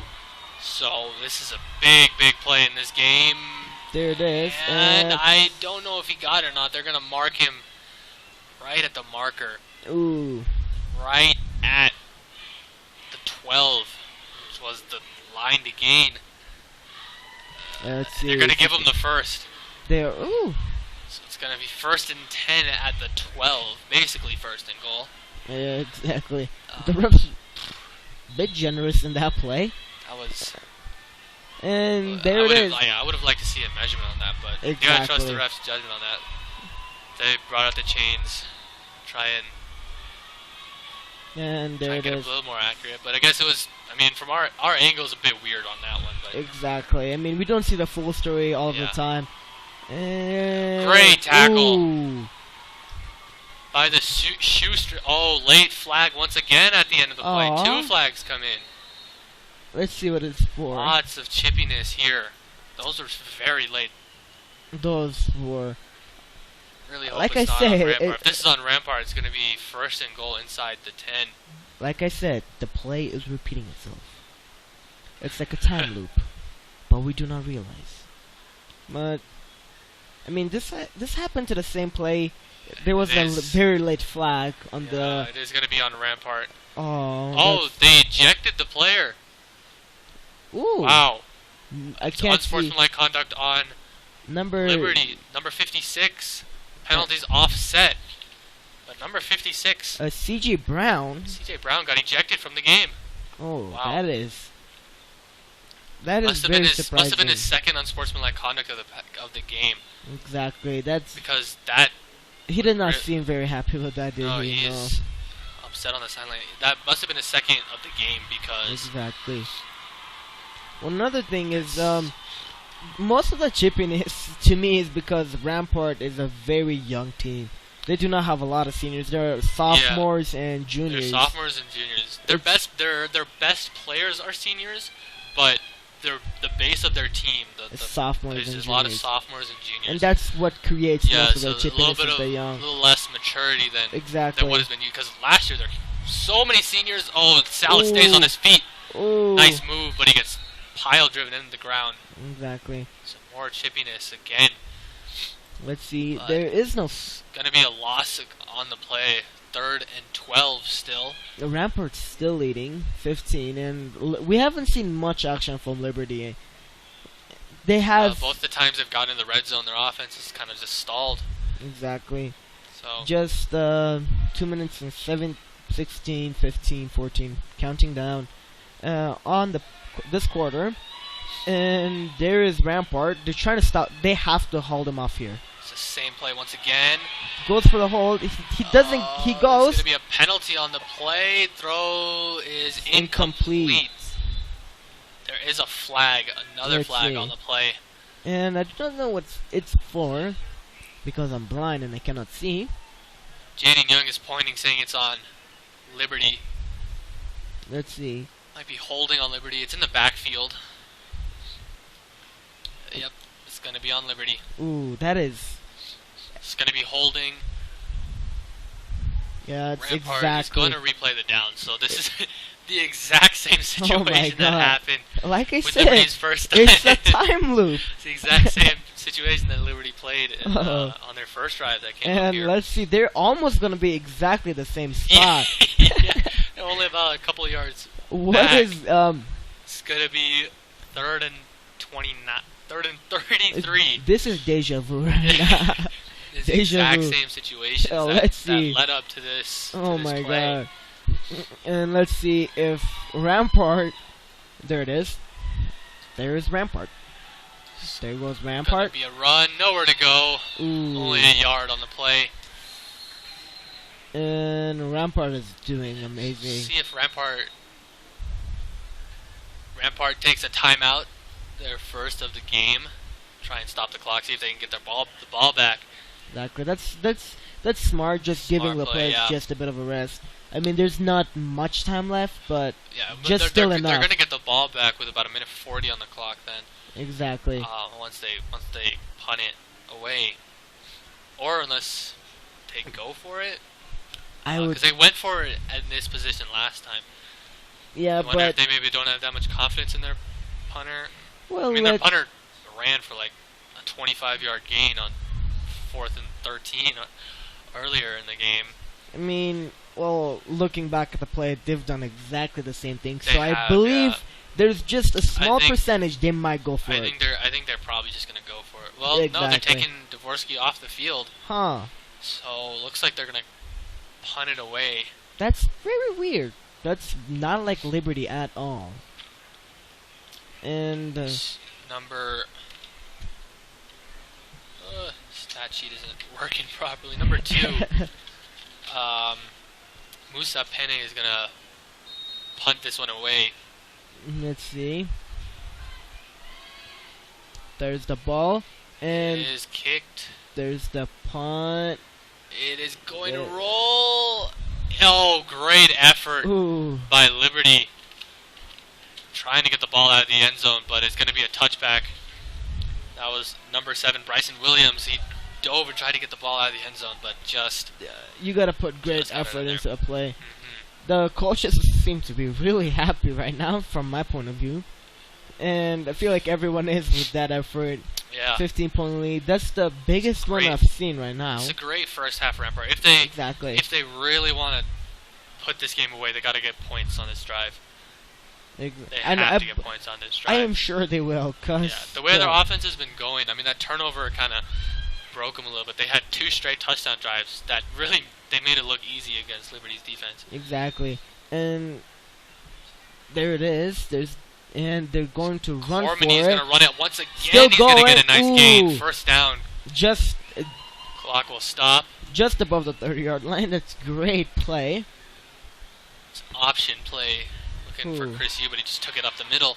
So this is a big play in this game. There it is. And I don't know if he got it or not. They're going to mark him right at the marker. Ooh. Right at the 12, which was the line to gain. Let's see. They're going to give him the first. Ooh. So it's going to be 1st and 10 at the 12. Basically 1st and goal. Yeah, exactly. The refs a bit generous in that play. That was... And there it is. I would have liked to see a measurement on that, but you gotta trust the ref's judgment on that. They brought out the chains, try and there it get is. A little more accurate. But I guess it was. I mean, from our angle is a bit weird on that one. But exactly. I mean, we don't see the full story all the time. And great tackle ooh. by the Schuster. Oh, late flag once again at the end of the play. 2 flags come in. Let's see what it's for. Lots of chippiness here. Those are very late. Those were. Really hope like it's I not said, on Rampart. If this is on Rampart, it's going to be 1st and goal inside the 10. Like I said, the play is repeating itself. It's like a time loop, but we do not realize. But I mean, this happened to the same play. There was a very late flag on the. It is going to be on Rampart. Oh, they ejected the player. Ooh. Wow. I can't unsportsmanlike conduct on Liberty. Number 56. Penalties offset. But number 56. C.J. Brown. C.J. Brown got ejected from the game. Oh, wow. that is. That is very surprising. Must have been his second unsportsmanlike conduct of the game. Exactly. That's because that he did not seem very happy with that, did he? He's upset on the sideline. That must have been his second of the game because exactly. Well, another thing is most of the chippiness to me is because Rampart is a very young team. They do not have a lot of seniors. They're sophomores and juniors. They're sophomores and juniors. Their best players are seniors, but the base of their team, sophomores and there's juniors. a lot of sophomores and juniors. And that's what creates most of the chippiness a little less maturity than what has been used. Because last year there were so many seniors. Oh, Salad stays on his feet. Ooh. Nice move, but he gets pile driven into the ground. Exactly. Some more chippiness again. Let's see. There is no. Gonna be a loss on the play. 3rd and 12 still. The Rampart's still leading, 15, and we haven't seen much action from Liberty. They have both the times they've gotten in the red zone, their offense is kind of just stalled. Exactly. So just 2 minutes and 16, 15, 14, counting down on this quarter. And there is Rampart. They're trying to stop. They have to hold him off here. It's the same play once again. Goes for the hold. He doesn't. He goes. There's going to be a penalty on the play. Throw is incomplete. There is a flag. Another flag on the play. And I don't know what it's for because I'm blind and I cannot see. Jaden Young is pointing, saying it's on Liberty. Let's see. Might be holding on Liberty. It's in the backfield. Yep, it's going to be on Liberty. Ooh, that is. It's going to be holding. Yeah, it's Rampart exactly. is going to replay the down. So this is the exact same situation that happened. Like I with said, Liberty's first time. It's a time loop. It's the exact same situation that Liberty played on their first drive that came up here. And let's see, they're almost going to be exactly the same spot. Yeah, only about a couple of yards. What back. is It's going to be 3rd and 29. 3rd and 33. This is deja vu right now. It's the exact same situation that led up to this. Oh this my play. god. And let's see if Rampart. There it is. There is Rampart. There goes Rampart. Gonna be a run. Nowhere to go. Ooh. Only a yard on the play. And Rampart is doing amazing. See if Rampart takes a timeout. Their first of the game. Try and stop the clock. See if they can get the ball back. Exactly. That's smart. Just giving the players just a bit of a rest. I mean, there's not much time left, but just still enough. They're gonna get the ball back with about 1:40 on the clock then. Exactly. Once they punt it away, or unless they go for it. Because they went for it in this position last time. Yeah, I wonder if they maybe don't have that much confidence in their punter. Well, I mean, their punter ran for like a 25-yard gain on 4th and 13 earlier in the game. I mean, well, looking back at the play, they've done exactly the same thing. So I believe there's just a small percentage they might go for it. I think they're probably just gonna go for it. Well, no, they're taking Dvorsky off the field. Huh. So looks like they're gonna punt it away. That's very weird. That's not like Liberty at all. And number stat sheet isn't working properly. Number 2, Musa Penne is gonna punt this one away. Let's see. There's the ball, and it is kicked. There's the punt. It is going to roll. Oh, great effort by Liberty. Trying to get the ball out of the end zone, but it's going to be a touchback. That was number 7, Bryson Williams. He dove and tried to get the ball out of the end zone, but just... you got to put great effort into a play. The coaches seem to be really happy right now, from my point of view. And I feel like everyone is with that effort. Yeah. 15-point lead. That's the biggest one I've seen right now. It's a great first half Rampart. If they really want to put this game away, they got to get points on this drive. They have to get points on this drive. I am sure they will. The way their offense has been going, I mean, that turnover kind of broke them a little bit. They had 2 straight touchdown drives that really they made it look easy against Liberty's defense. Exactly. And there it is. There's And they're going to run for it. Cormany's going to run it once again. Still He's going. going to get a nice gain. First down. Just Clock will stop. Just above the 30-yard line. That's great play. It's option play. Looking for Chris Yu, but he just took it up the middle.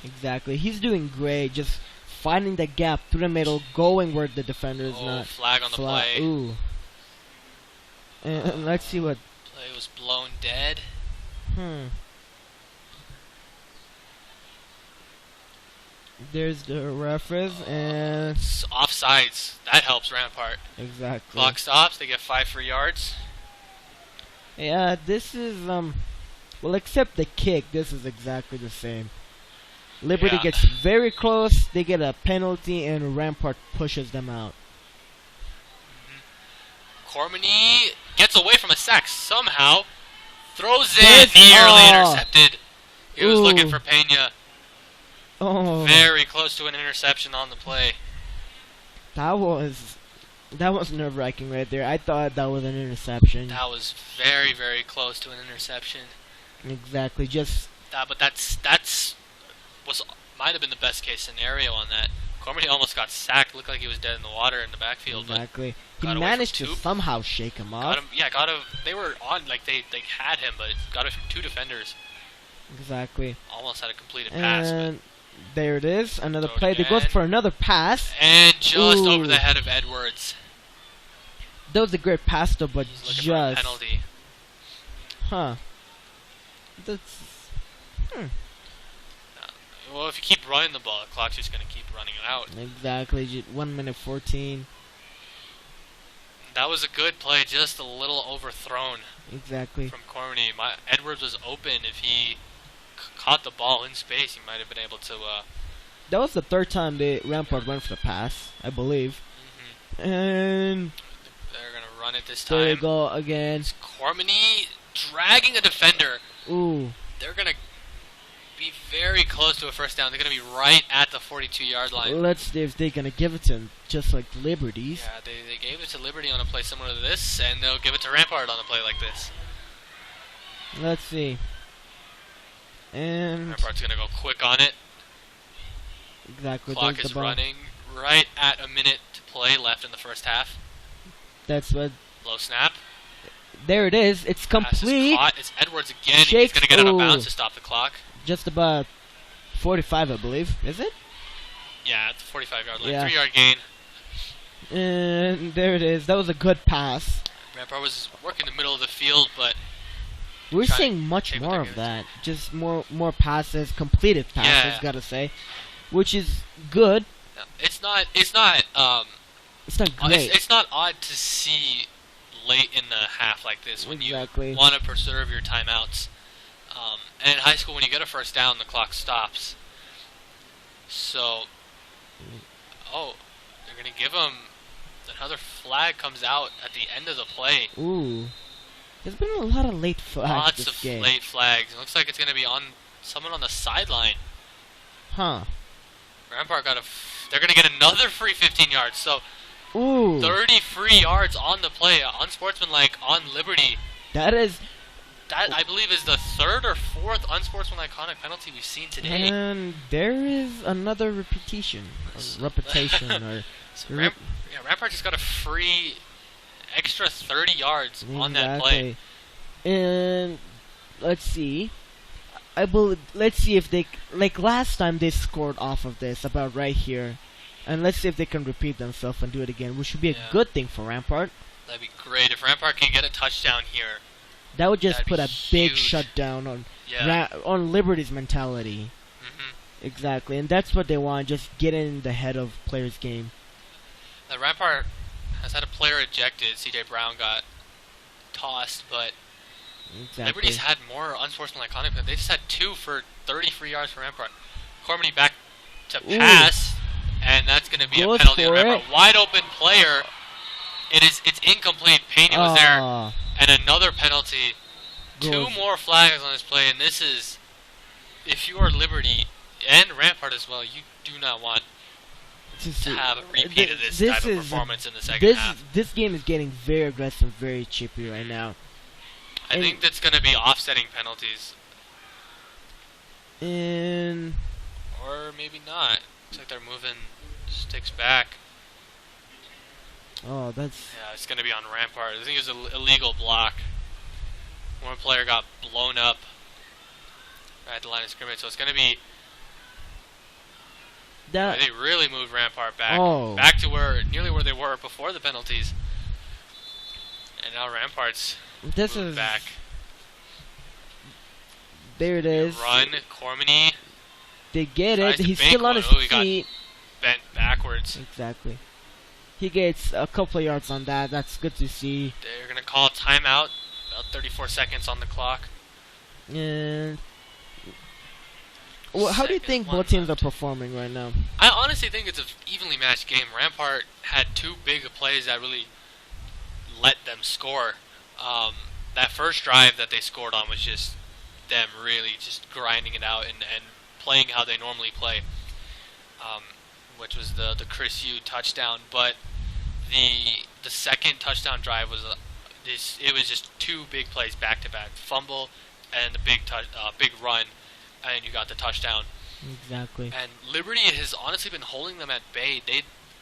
Exactly. He's doing great. Just finding the gap through the middle, going where the defender is not. Flag on the play. Ooh. And let's see what. Play was blown dead. There's the referees and it's offsides. That helps Rampart. Exactly. Clock stops. They get 5 free yards. Yeah, this is well, except the kick, this is exactly the same. Liberty gets very close. They get a penalty, and Rampart pushes them out. Cormany gets away from a sack somehow. Throws it. Nearly intercepted. He was looking for Pena. Very close to an interception on the play. That was nerve-wracking right there. I thought that was an interception. That was very, very close to an interception. Exactly. But that's might have been the best case scenario on that. Cormany almost got sacked. Looked like he was dead in the water in the backfield. Exactly. He managed to somehow shake him off. They were on, like they had him, but got it from 2 defenders. Exactly. Almost had a completed pass. And there it is. Another play. They goes for another pass. And just over the head of Edwards. That was a great pass though, but just for a penalty. That's well, if you keep running the ball, the clock's just going to keep running out. Exactly. 1 minute 14. That was a good play, just a little overthrown. Exactly. From Cormany. Edwards was open. If he caught the ball in space, he might have been able to. That was the 3rd time the Rampart went for the pass, I believe. And they're going to run it this time. There you go again. It's Cormany dragging a defender. They're going to be very close to a first down. They're going to be right at the 42-yard line. Let's see if they're going to give it to him, just like Liberty's. Yeah, they gave it to Liberty on a play similar to this, and they'll give it to Rampart on a play like this. Let's see. And Rampart's going to go quick on it. Exactly. Clock is running right at a minute to play left in the first half. That's what. Low snap. There it is. It's complete. It's Edwards again. He's going to get out of bounds to stop the clock. Just about 45, I believe. Is it? Yeah, at the 45-yard line. 3-yard gain. And there it is. That was a good pass. Rampart was working the middle of the field, but we're seeing much more of that. Just more passes, completed passes, gotta say, which is good. No, it's not great. It's not odd to see late in the half like this when you want to preserve your timeouts. And in high school, when you get a first down, the clock stops. So, they're going to give him another flag comes out at the end of the play. There's been a lot of late flags Lots of late flags. It looks like it's going to be on someone on the sideline. Rampart they're going to get another free 15 yards. So, 30 free yards on the play, unsportsmanlike on Liberty. That, I believe, is the 3rd or 4th unsportsmanlike conduct penalty we've seen today. And there is another repetition. Rampart just got a free extra 30 yards on that play. And let's see. Let's see if they, like last time they scored off of this, about right here. And let's see if they can repeat themselves and do it again, which would be a good thing for Rampart. That'd be great. If Rampart can get a touchdown here, that would just put a big shutdown on Liberty's mentality. Exactly, and that's what they want, just get in the head of players' game. The Rampart has had a player ejected. CJ Brown got tossed, but Liberty's had more unsportsmanlike conduct. They just had 2 for 30 free yards for Rampart. Cormany back to pass, and that's going to be a penalty on Rampart. Wide open player. It's incomplete. Pena was there. And another penalty. 2 more flags on this play, and this is, if you are Liberty and Rampart as well, you do not want to have a repeat of this type of performance in the second half. This game is getting very aggressive, very chippy right now. I think that's going to be offsetting penalties. And or maybe not. Looks like they're moving sticks back. oh, that's Yeah, it's gonna be on Rampart. I think it was an illegal block. One player got blown up right at the line of scrimmage, so it's gonna be. that. They really moved Rampart back, Oh. back to nearly where they were before the penalties. And now Rampart's This moved is back. There it is. Run, Cormany They get tries it. to He's bank still on one. his Oh, he got feet. bent backwards. Exactly. He gets a couple of yards on that. That's good to see. They're gonna call a timeout. About 34 seconds on the clock. And well, how do you think Second, one both teams left. are performing right now? I honestly think it's an evenly matched game. Rampart had two big plays that really let them score. That first drive that they scored on was just them really just grinding it out and playing how they normally play, which was the Chris Yu touchdown. But the second touchdown drive was it was just two big plays back to back, fumble and the big run, and you got the touchdown. Exactly. And Liberty has honestly been holding them at bay.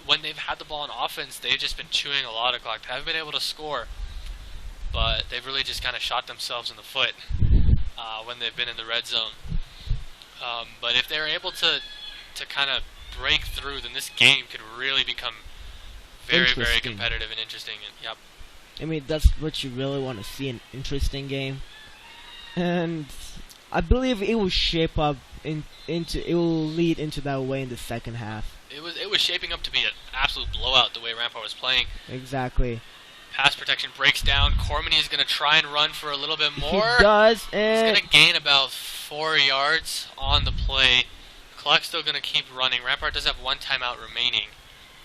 When they've had the ball on offense, they've just been chewing a lot of clock. They haven't been able to score, but they've really just kind of shot themselves in the foot when they've been in the red zone. But if they're able to kind of break through, then this game could really become very, very Interesting. competitive and interesting. And, yep. I mean, that's what you really want to see, an interesting game. And I believe it will shape up it will lead into that way in the second half. It was shaping up to be an absolute blowout the way Rampart was playing. Exactly. Pass protection breaks down. Cormany is going to try and run for a little bit more. He does, He's and going to gain about 4 yards on the play. Clock's still going to keep running. Rampart does have one timeout remaining.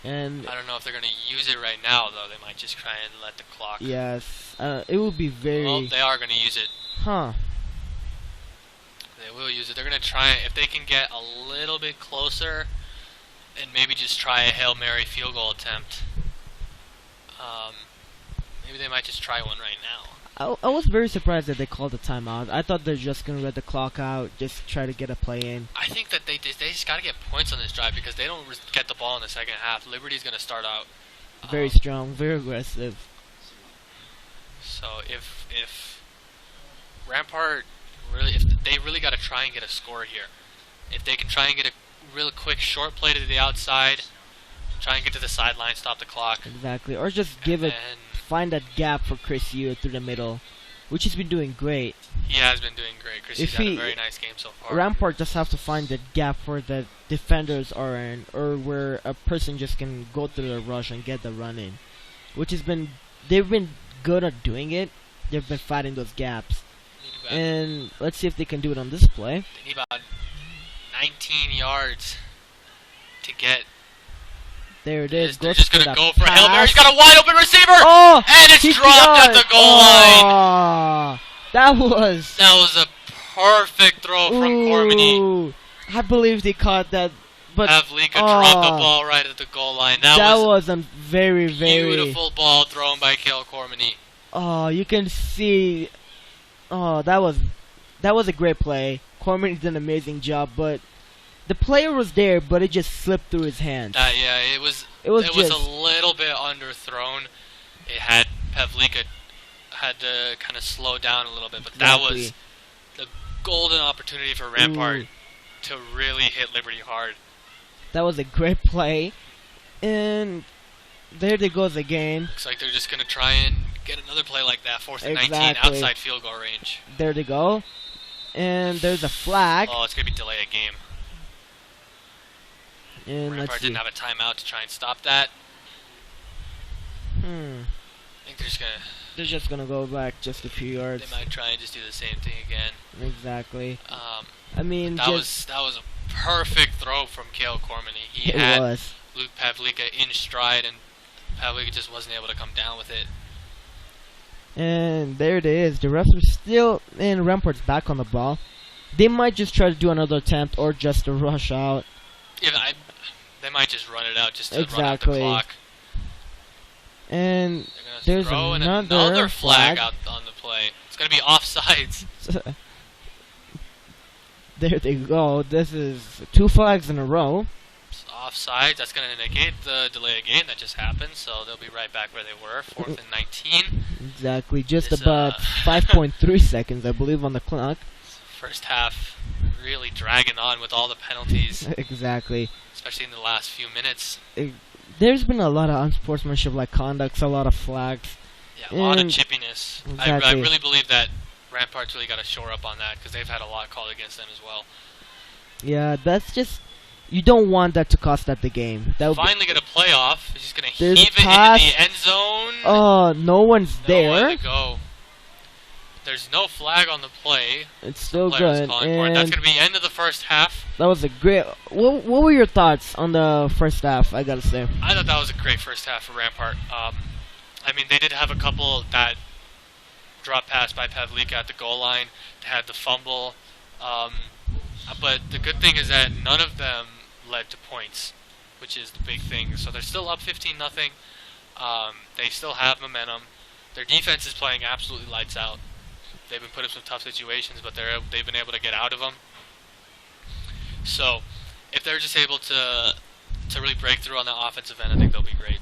and I don't know if they're going to use it right now, though. They might just try and let the clock. yes, it will be very. Well, they are going to use it. Huh. They will use it. They're going to try, if they can get a little bit closer, and maybe just try a Hail Mary field goal attempt. Maybe they might just try one right now. I was very surprised that they called the timeout. I thought they're just gonna let the clock out, just try to get a play in. I think that they just got to get points on this drive because they don't get the ball in the second half. Liberty's going to start out Very strong, very aggressive. So if Rampart if they really got to try and get a score here. If they can try and get a real quick short play to the outside, try and get to the sideline, stop the clock. Exactly, or just give it, And find that gap for Chris Yu through the middle, which he's been doing great. he has been doing great. Chrissy's If had a he- very nice game so far. Rampart just have to find that gap where the defenders are in, or where a person just can go through the rush and get the run in, which has been, they've been good at doing it. They've been fighting those gaps, and let's see if they can do it on this play. They need about 19 yards to get. There it is. They're Goes just for going to that go for a Hail Mary. He's pass. got a wide open receiver! Oh, And it's he dropped at does. the goal line. Oh, that was. That was a perfect throw from Cormany. Ooh, I believe they caught that, but Pavlika dropped the ball right at the goal line. That was a very, very beautiful ball thrown by Kale Cormany. Oh, you can see. Oh, that was a great play. Cormany did an amazing job, but the player was there, but it just slipped through his hands. Yeah, it was It was a just little bit underthrown. It had Pavlika had to kind of slow down a little bit, but that was Exactly. the golden opportunity for Rampart Ooh. to really hit Liberty hard. That was a great play, and there they goes again. Looks like they're just gonna try and get another play like that, 4th and 19 Exactly. outside field goal range. There they go, and there's a flag. Oh, it's gonna be delay a game. And let's Rampart see. didn't have a timeout to try and stop that. I think they're just gonna. They're just gonna go back just a few yards. They might try and just do the same thing again. Exactly. Um, I mean, that was a perfect throw from Kale Cormany. He it had was. Luke Pavlika in stride, and Pavlika just wasn't able to come down with it. And there it is. The refs are still in. Rampart's back on the ball. They might just try to do another attempt or just a rush out. Yeah, they might just run it out just to run out the Exactly. clock. And They're there's gonna throw in another another flag flag. out on the play. It's gonna be offsides. There they go. This is 2 flags in a row. It's offside. That's going to negate the delay of game that just happened. So they'll be right back where they were. 4th and 19. Exactly. Just about 5.3 seconds, I believe, on the clock. First half really dragging on with all the penalties. Exactly. Especially in the last few minutes. There's been a lot of unsportsmanship-like conducts, a lot of flags. Yeah, a lot of chippiness. Exactly. I really believe that Rampart's really got to shore up on that because they've had a lot called against them as well. Yeah, that's just... You don't want that to cost that the game. That Finally get a playoff. He's just going to There's heave it into the end zone. Oh, no one's there. Nowhere to go. There's no flag on the play. It's still good. And that's going to be end of the first half. That was a great... What were your thoughts on the first half, I gotta say? I thought that was a great first half for Rampart. I mean, they did have a couple that drop pass by Pavlika at the goal line. They had the fumble. But the good thing is that none of them led to points, which is the big thing. So they're still up 15-0. They still have momentum. Their defense is playing absolutely lights out. They've been put in some tough situations, but they've been able to get out of them. So if they're just able to really break through on the offensive end, I think they'll be great.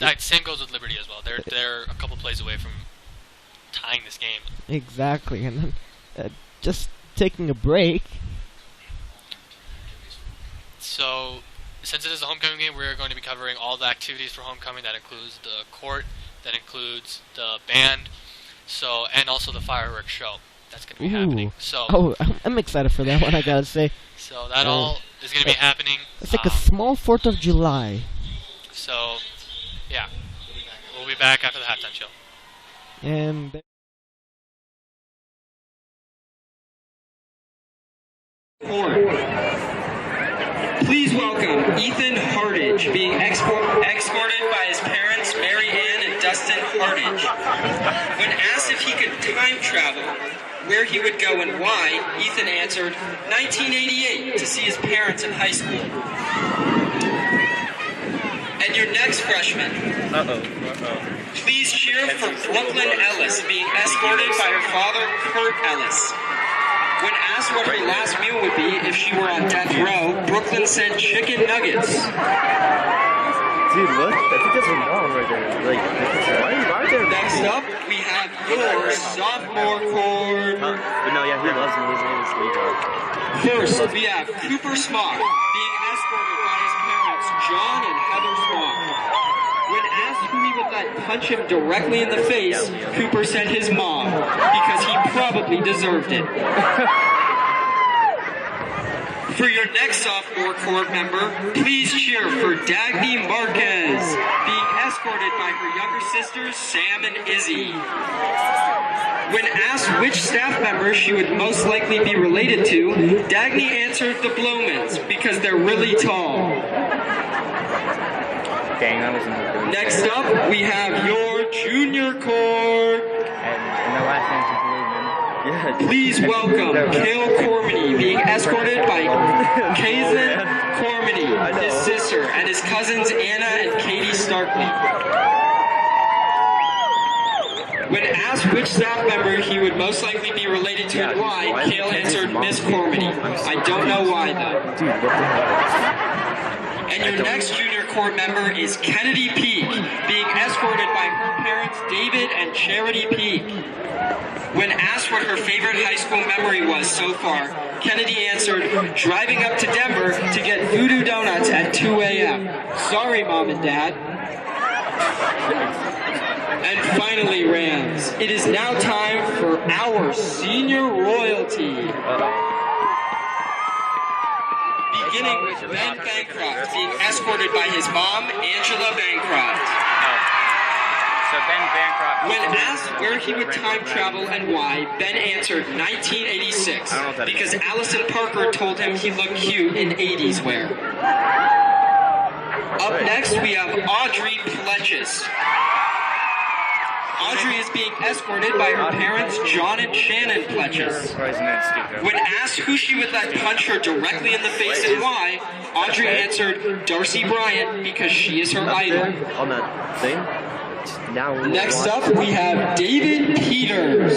That same goes with Liberty as well. They're a couple plays away from tying this game. Exactly, and then just taking a break. So since it is a homecoming game, we're going to be covering all the activities for homecoming. That includes the court, that includes the band, and also the fireworks show. That's going to be happening. So I'm excited for that one, I gotta say. So that all is going to be happening. It's like a small 4th of July. So, yeah. We'll be back after the halftime show. And... Please welcome Ethan Hardage, being escorted by his parents, Mary Ann and Dustin Hardage. When asked if he could time travel, where he would go and why, Ethan answered, 1988, to see his parents in high school. And your next freshman. Please cheer for Brooklyn Ellis, being escorted by her father, Kurt Ellis. When asked what her last meal would be if she were on death row, Brooklyn said chicken nuggets. Dude, what? I think that's wrong right there. Like, why are there? Next up, we have your sophomore chord. But no, yeah, he loves me. His name is Leo. First, we have Cooper Smock, being escorted by his parents, John and Heather Smock. When asked who he would let punch him directly in the face, Cooper said his mom, because he probably deserved it. For your next sophomore court member, please cheer for Dagny Marquez, being escorted by her younger sisters, Sam and Izzy. When asked which staff member she would most likely be related to, Dagny answered the Blowmans, because they're really tall. Dang, that was in the Next up, we have your junior court. And the last name's Blowman. Yeah. Please welcome Kale Cormany, being escorted by Kazan Cormany, his sister, and his cousins Anna and Katie Starkley. When asked which staff member he would most likely be related to and why, Kale answered Miss Cormany. I don't know why, though. Dude, what the hell? And your next junior court member is Kennedy Peak, being escorted by her parents David and Charity Peak. When asked what her favorite high school memory was so far, Kennedy answered, driving up to Denver to get Voodoo Donuts at 2 a.m. Sorry, Mom and Dad. And finally, Rams, it is now time for our senior royalty. Beginning with Ben Bancroft, being escorted by his mom, Angela Bancroft. So Ben Bancroft. When asked where he would time travel and why, Ben answered 1986, because Allison Parker told him he looked cute in 80s wear. Up next, we have Audrey Pletches. Audrey is being escorted by her parents, John and Shannon Pletches. When asked who she would let punch her directly in the face and why, Audrey answered Darcy Bryant because she is her idol. On that thing? Next up, we have David Peters.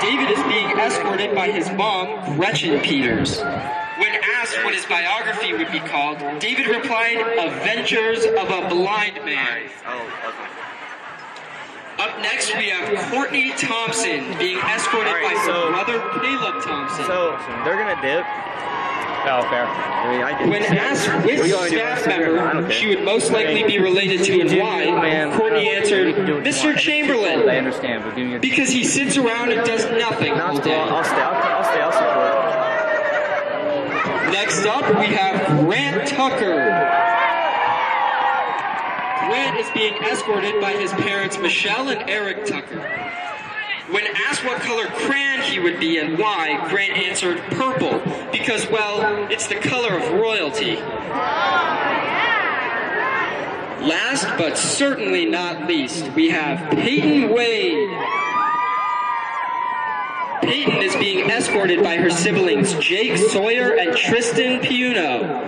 David is being escorted by his mom, Gretchen Peters. When asked what his biography would be called, David replied, Adventures of a Blind Man. Up next, we have Courtney Thompson being escorted by her brother, Caleb Thompson. So, they're gonna dip. Oh, fair. I mean, I did. When asked which staff member she would most likely be related to and why, Courtney answered, Mr. Chamberlain. I understand, but doing it because he sits around and does nothing all day. I'll support. Next up, we have Grant Tucker. Grant is being escorted by his parents, Michelle and Eric Tucker. When asked what color crayon he would be and why, Grant answered purple, because, well, it's the color of royalty. Last but certainly not least, we have Peyton Wade. Peyton is being escorted by her siblings, Jake Sawyer and Tristan Piuno.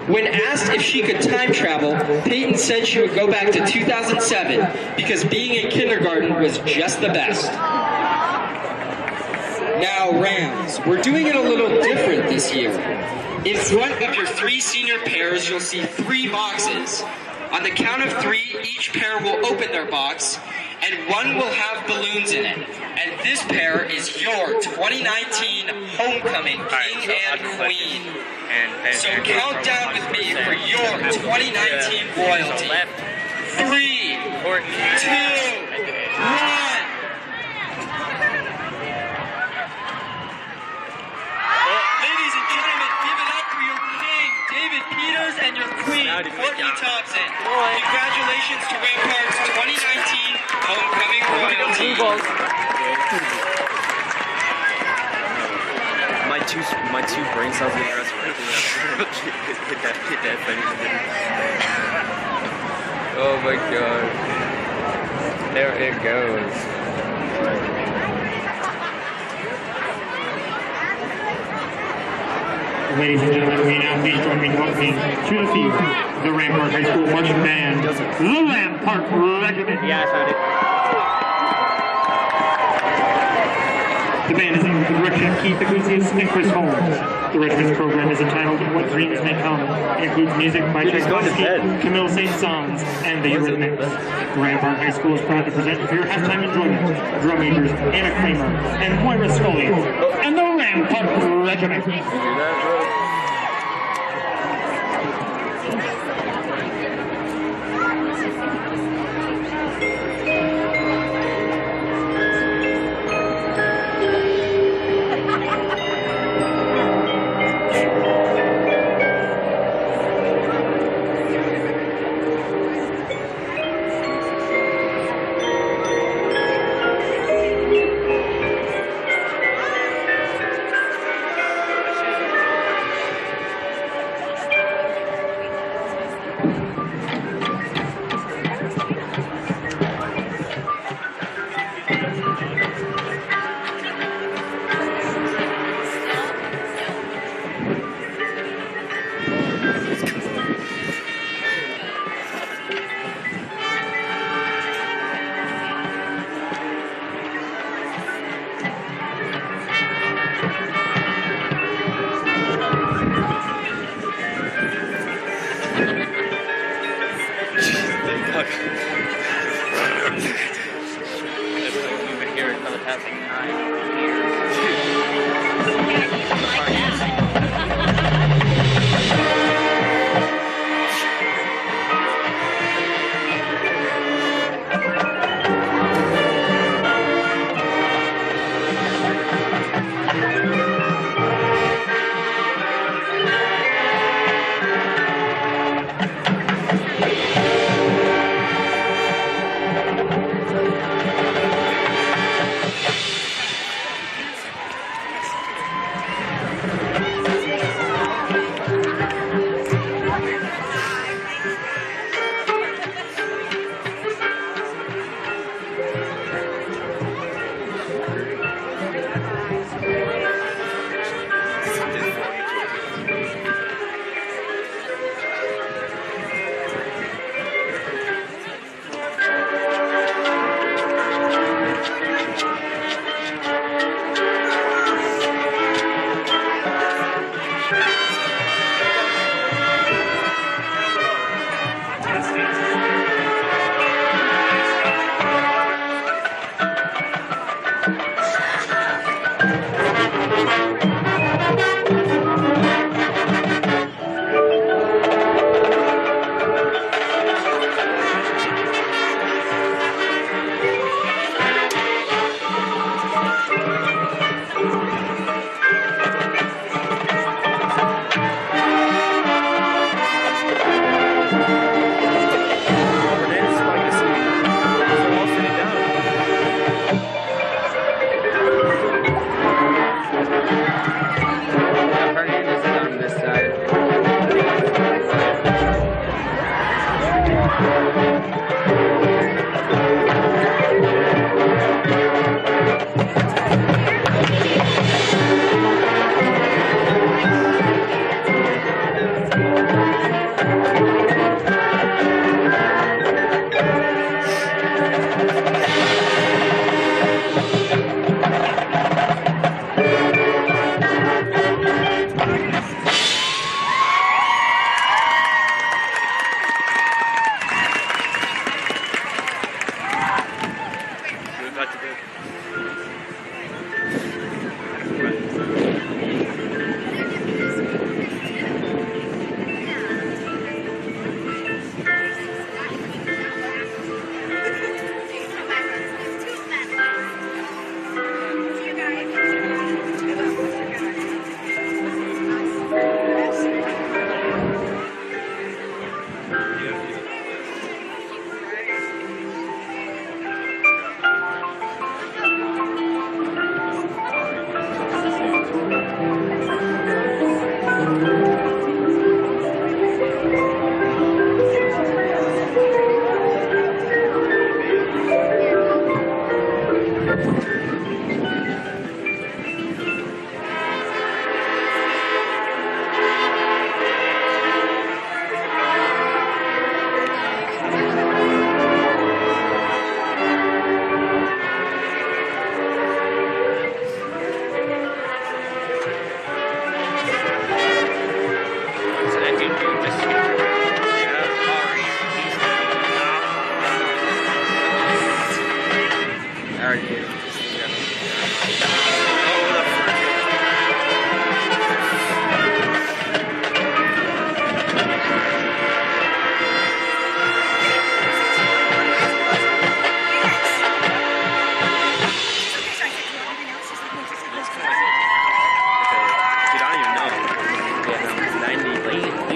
When asked if she could time travel, Peyton said she would go back to 2007 because being in kindergarten was just the best. Now, Rams, we're doing it a little different this year. In front of your 3 senior pairs, you'll see 3 boxes. On the count of 3, each pair will open their box, and one will have balloons in it. And this pair is your 2019 homecoming king and queen. So count down with me for your 2019 royalty. 3, 2, 1. Ladies and gentlemen, give it up for your king, David Peters, and your queen, Courtney Thompson. Congratulations to Rampart's 2019 homecoming royalty. My two brain cells are resurrected. Hit that thing. Oh my god. There it goes. Ladies and gentlemen, we now please join me in welcoming to the field the Rampart High School marching band, the Rampart Regiment. Yeah, I found it. The band is under the direction of Keith Agusius and Chris Holmes. The regiment's program is entitled What Dreams May Come. It includes music by Tchaikovsky, Camille Saint-Saëns, and the Eurythmics. Rampart High School is proud to present for your halftime enjoyment drum majors Anna Kramer and Moira Scully and the Rampart Regiment.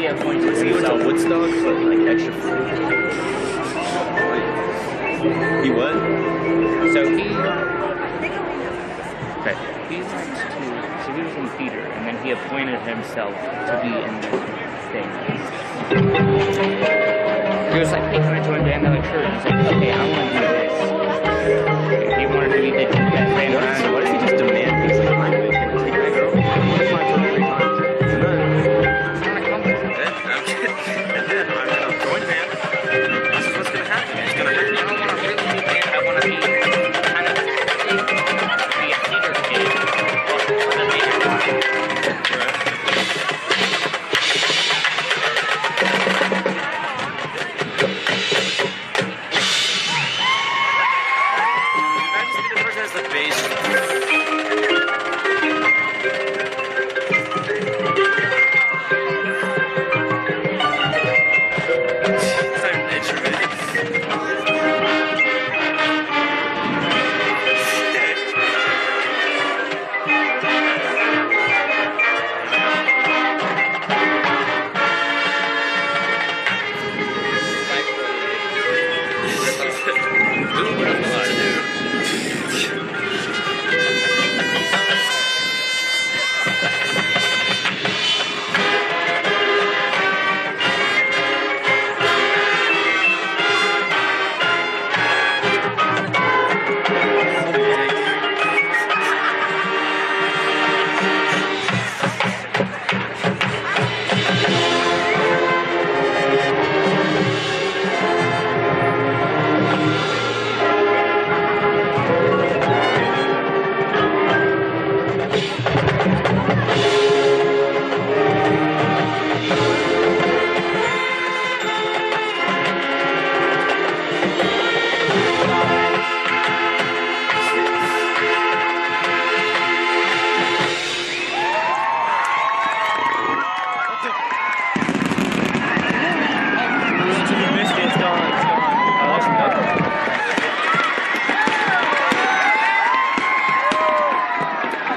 he appointed He went to himself. Woodstock, but like extra food. He what? So he was in theater, and then he appointed himself to be in the thing. He was like, hey, can I join band another church? He's like, okay, I want to do this. He wanted to be the band. What if he just demand things like, I'm going to take my girl? What's my girl 3 times? And then I'm going to join band. This is what's going to happen. It's going to hurt me. I don't want to really do band. I want to be kind of be a theater kid. Well, the major one.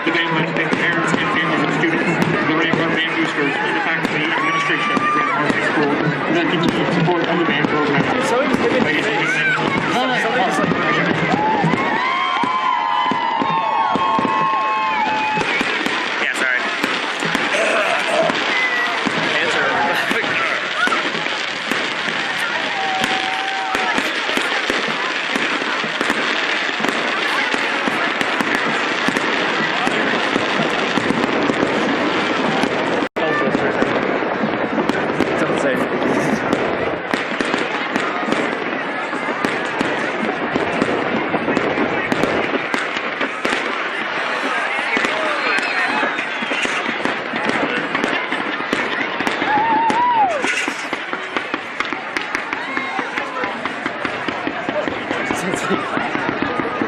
The band would like to thank the parents and families of students, the Rampart band boosters, and the faculty and administration of Rampart High School for their continued support of the band program. By issuing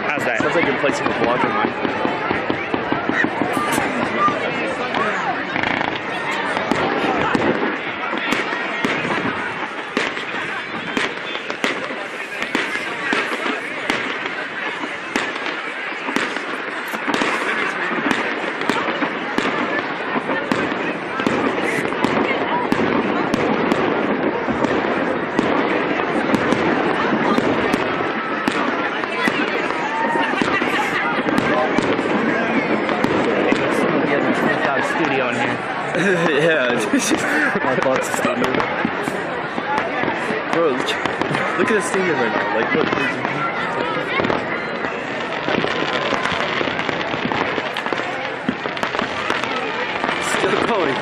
How's that? Sounds like you're placing a block in Minecraft. Studio in here. Yeah, my thoughts stadium. Bro, look at the stadium right now. Like, look. Still going.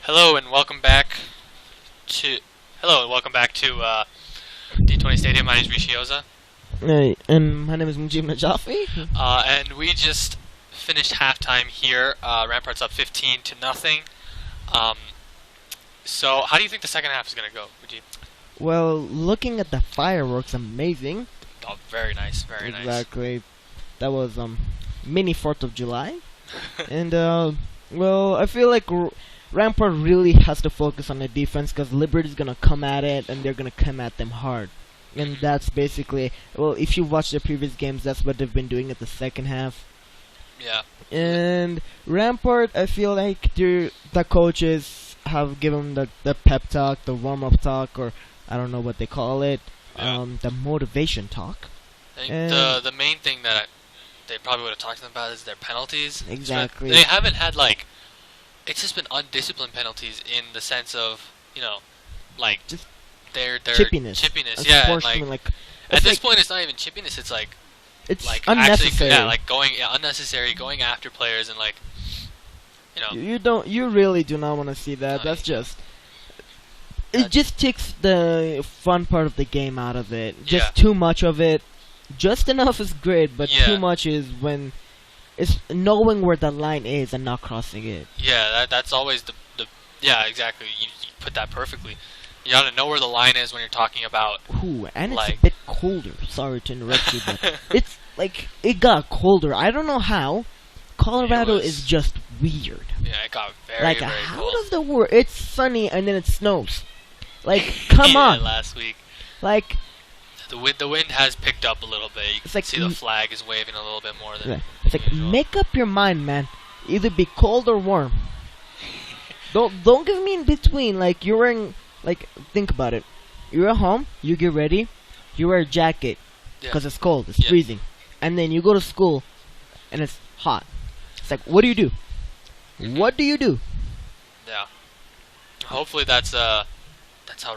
Hello and welcome back to D20 Stadium. My name is Rishioza. And my name is Mujib Najafi. And we just finished halftime here. Rampart's up 15-0. So how do you think the second half is going to go, Mujib? Well, looking at the fireworks, amazing. Oh, very nice, very nice. Exactly. That was mini 4th of July. And well, I feel like Rampart really has to focus on the defense because Liberty's gonna come at it and they're gonna come at them hard. And that's basically, well, if you watch the previous games, that's what they've been doing at the second half. Yeah. And Rampart, I feel like the coaches have given the pep talk, the warm-up talk, or I don't know what they call it, the motivation talk. I think the main thing that they probably would have talked to them about is their penalties. Exactly. They haven't had, like, it's just been undisciplined penalties in the sense of, you know, like, just their chippiness. Yeah, and like at this point it's not even chippiness, it's like unnecessary. Actually, like unnecessary, going after players and, like, you know. You really do not want to see that. That's just, it just takes the fun part of the game out of it. Just too much of it. Just enough is great, but too much is when it's knowing where the line is and not crossing it. Yeah, that's always the yeah, exactly. You put that perfectly. You gotta know where the line is when you're talking about. Ooh, and like, it's a bit colder. Sorry to interrupt you, but it's like it got colder. I don't know how. Colorado is just weird. Yeah, it got very, like, very how cold. does the word? It's sunny and then it snows. Like, come on. Last week. Like, the wind has picked up a little bit. You can like see the flag is waving a little bit more than. It's like, make up your mind, man. Either be cold or warm. Don't give me in between. Like, you're wearing. Like, think about it. You're at home. You get ready. You wear a jacket because it's cold. It's freezing. And then you go to school, and it's hot. It's like, what do you do? What do you do? Yeah. Hopefully that's how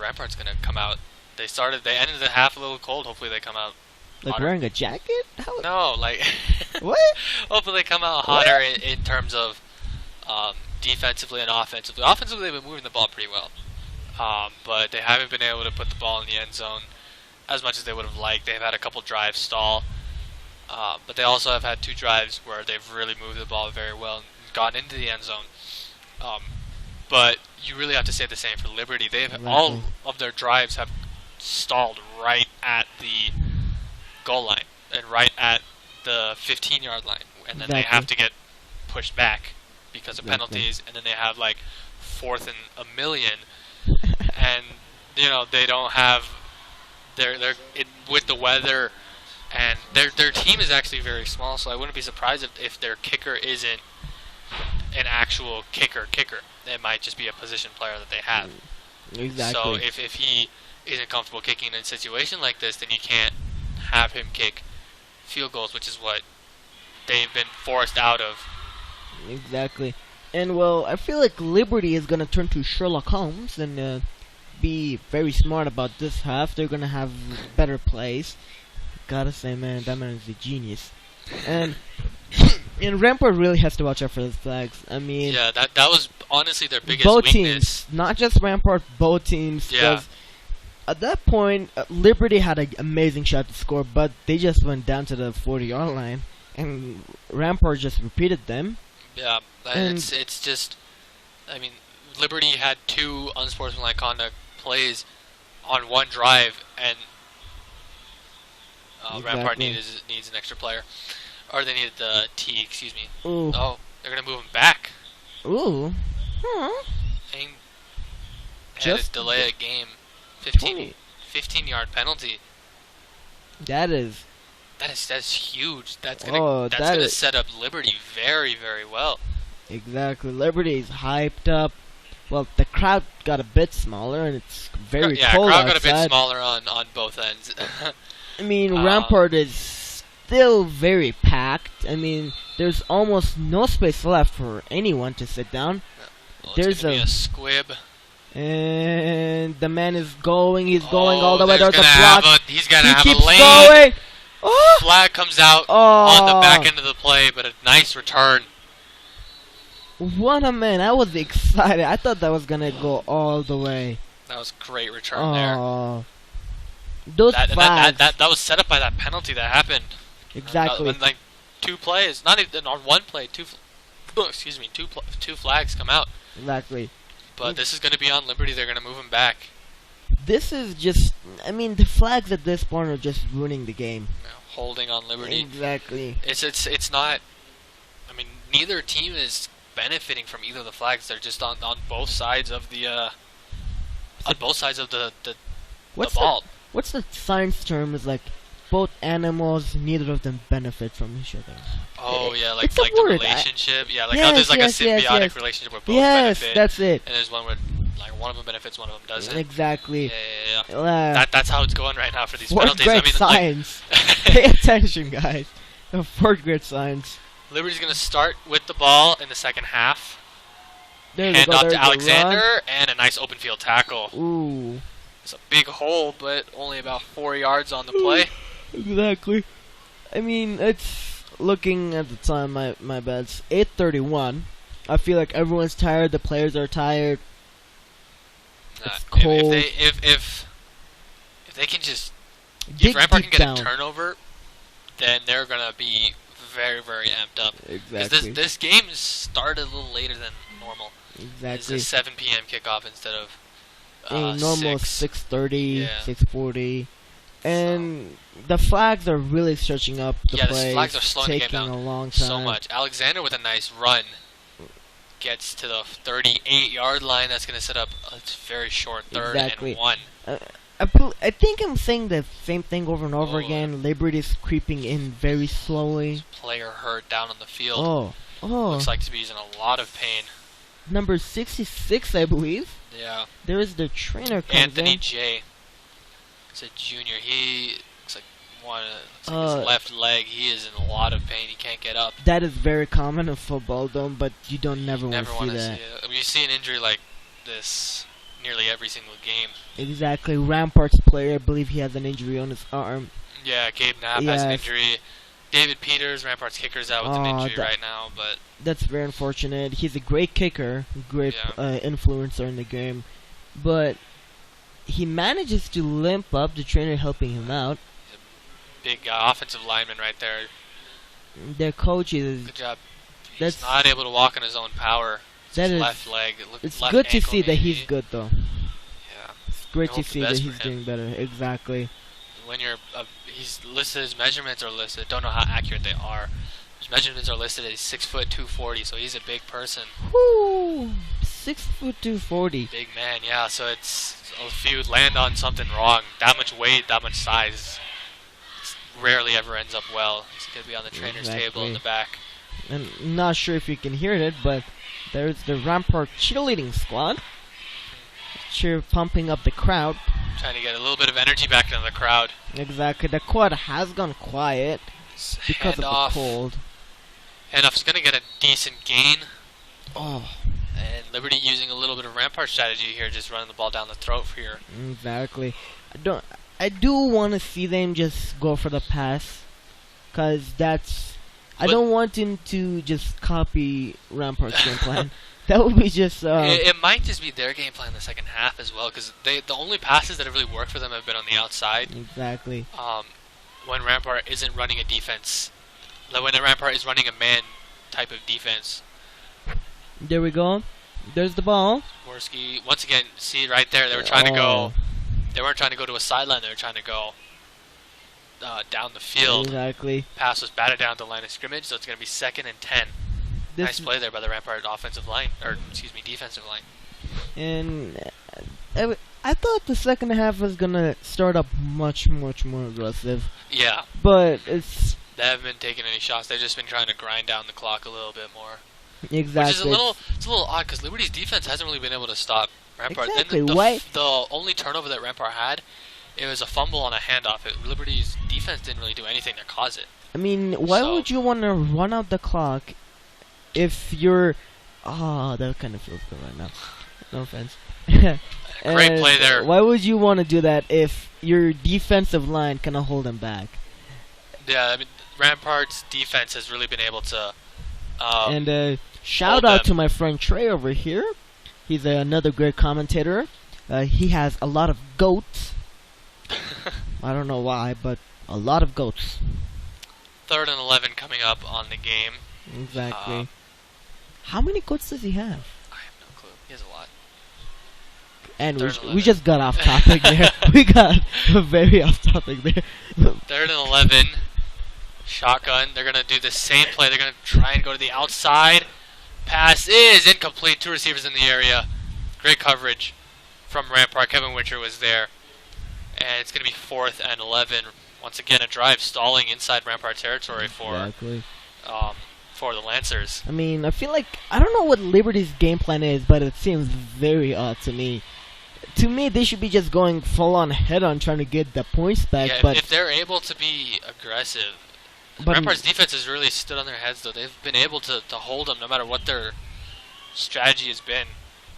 Rampart's gonna come out. They ended the half a little cold. Hopefully they come out like hotter. Wearing a jacket? How? No, like what? Hopefully they come out hotter in terms of defensively and offensively. Offensively, they've been moving the ball pretty well, but they haven't been able to put the ball in the end zone as much as they would have liked. They've had a couple drives stall, but they also have had 2 drives where they've really moved the ball very well and gotten into the end zone. But you really have to say the same for Liberty. All of their drives have stalled right at the goal line and right at the 15-yard line, and then they have to get pushed back because of penalties, and then they have like 4th and a million, and they don't have with the weather, and their team is actually very small, so I wouldn't be surprised if their kicker isn't an actual kicker. It might just be a position player that they have. Exactly. So if he isn't comfortable kicking in a situation like this, then you can't have him kick field goals, which is what they've been forced out of. Exactly. And, well, I feel like Liberty is going to turn to Sherlock Holmes and be very smart about this half. They're going to have better plays. Gotta say, man, that man is a genius. And Rampart really has to watch out for those flags. I mean, yeah, that was honestly their biggest both weakness. Teams, not just Rampart, both teams. Yeah. At that point, Liberty had an amazing shot to score, but they just went down to the 40-yard line, and Rampart just repeated them. Yeah, and it's just, I mean, Liberty had 2 unsportsmanlike conduct plays on one drive, and Rampart needs an extra player. Or they needed the T, excuse me. Ooh. Oh, they're going to move him back. Ooh. And Just delay a game. 15-yard penalty. That's huge. That's gonna set up Liberty very, very well. Exactly. Liberty's hyped up. Well, the crowd got a bit smaller, and it's very cold crowd outside. got a bit smaller on both ends. I mean, Rampart is still very packed. I mean, there's almost no space left for anyone to sit down. Well, There's gonna be a squib. And the man is going. He's going all the way towards the block. He's gonna he have keeps a lane. Going. Oh. Flag comes out on the back end of the play, but a nice return. What a man! I was excited. I thought that was gonna go all the way. That was great return there. Those flags. That was set up by that penalty that happened. Exactly. When like 2 plays, not even on 1 play, two flags come out. Exactly. But this is going to be on Liberty. They're going to move him back. This is just, I mean, the flags at this point are just ruining the game. Holding on Liberty. Exactly. It's not. I mean, neither team is benefiting from either of the flags. They're just on both sides of the ball. What's the science term? Is like both animals, neither of them benefit from each other. Oh yeah, like it's the word. relationship. Yeah, like how there's like a symbiotic relationship where both benefit. Yes, that's it. And there's one where like one of them benefits, one of them doesn't. Exactly. Yeah. That's how it's going right now for these fourth penalties. grade I mean, science. Pay attention, guys. Fourth grade science. Liberty's gonna start with the ball in the second half. Hand off to Alexander and a nice open field tackle. Ooh. It's a big hole, but only about 4 yards on the play. Exactly. I mean, it's looking at the time. My bad. It's 8:31. I feel like everyone's tired. The players are tired. It's cold. If they can just if Rampart can get a turnover, then they're gonna be very, very amped up. Exactly. Because this game started a little later than normal. Exactly. It's a 7 p.m. kickoff instead of normal 6:30, yeah. 6:40. And the flags are really stretching up the plays. Yeah, the flags are slowing the game taking down a long time. so much. Alexander with a nice run gets to the 38-yard line. That's going to set up a very short 3rd and 1. I think I'm saying the same thing over and over again. Liberty's creeping in very slowly. Player hurt down on the field. Looks like to be in a lot of pain. Number 66, I believe. Yeah. There is the trainer comes Anthony in. J. It's a junior. He looks like his left leg. He is in a lot of pain. He can't get up. That is very common in football, though, but you don't never want to see that. I mean, you see an injury like this nearly every single game. Exactly. Rampart's player, I believe he has an injury on his arm. Yeah, Gabe Knapp has an injury. David Peters, Rampart's kicker's out with an injury right now, but that's very unfortunate. He's a great kicker, great influencer in the game, but he manages to limp up. The trainer helping him out. He's a big offensive lineman right there. Their coach is good job. He's not able to walk on his own power. His left leg. It's good to see that he's good, though. Yeah. It's great to see that he's doing better. Exactly. When you're he's listed, his measurements are listed. Don't know how accurate they are. His measurements are listed at 6 foot 240, so he's a big person. Whoo! 6 foot 240. Big man, yeah. So if you land on something wrong, that much weight, that much size, rarely ever ends up well. He's gonna be on the trainer's table in the back. And not sure if you can hear it, but there's the Rampart cheerleading squad. Cheer pumping up the crowd. Trying to get a little bit of energy back into the crowd. Exactly. The quad has gone quiet because of the cold. Handoff's going to get a decent gain. Oh. And Liberty using a little bit of Rampart strategy here, just running the ball down the throat here. Exactly. I do want to see them just go for the pass, because I don't want him to just copy Rampart's game plan. That would be just... It might just be their game plan in the second half as well, because the only passes that have really worked for them have been on the outside. Exactly. When Rampart isn't running a defense. Like when Rampart is running a man type of defense. There we go. There's the ball. Worski, once again, see right there, they were trying to go... They weren't trying to go to a sideline, they were trying to go down the field. Exactly. Pass was batted down the line of scrimmage, so it's going to be 2nd and 10. Nice play there by the Rampart defensive line. And I thought the second half was going to start up much more aggressive. Yeah. But they haven't been taking any shots. They've just been trying to grind down the clock a little bit more. Exactly. Which is it's a little odd, because Liberty's defense hasn't really been able to stop Rampart. Exactly. And Why? The only turnover that Rampart had, it was a fumble on a handoff. Liberty's defense didn't really do anything to cause it. I mean, why would you want to run out the clock if you're... that kind of feels good right now. No offense. Great play there. Why would you want to do that if your defensive line cannot hold them back? Yeah, I mean, Rampart's defense has really been able to... Shout out to my friend Trey over here. He's another great commentator. He has a lot of goats. I don't know why, but a lot of goats. 3rd and 11 coming up on the game. Exactly. How many goats does he have? I have no clue. He has a lot. And we just got off topic there. We got very off topic there. 3rd and 11. Shotgun. They're going to do the same play. They're going to try and go to the outside. Pass is incomplete. 2 receivers in the area. Great coverage from Rampart. Kevin Witcher was there. And it's going to be 4th and 11. Once again, a drive stalling inside Rampart territory for the Lancers. I mean, I feel like, I don't know what Liberty's game plan is, but it seems very odd to me. To me, they should be just going full-on head-on trying to get the points back. Yeah, but if they're able to be aggressive. Rampart's defense has really stood on their heads, though. They've been able to hold them no matter what their strategy has been.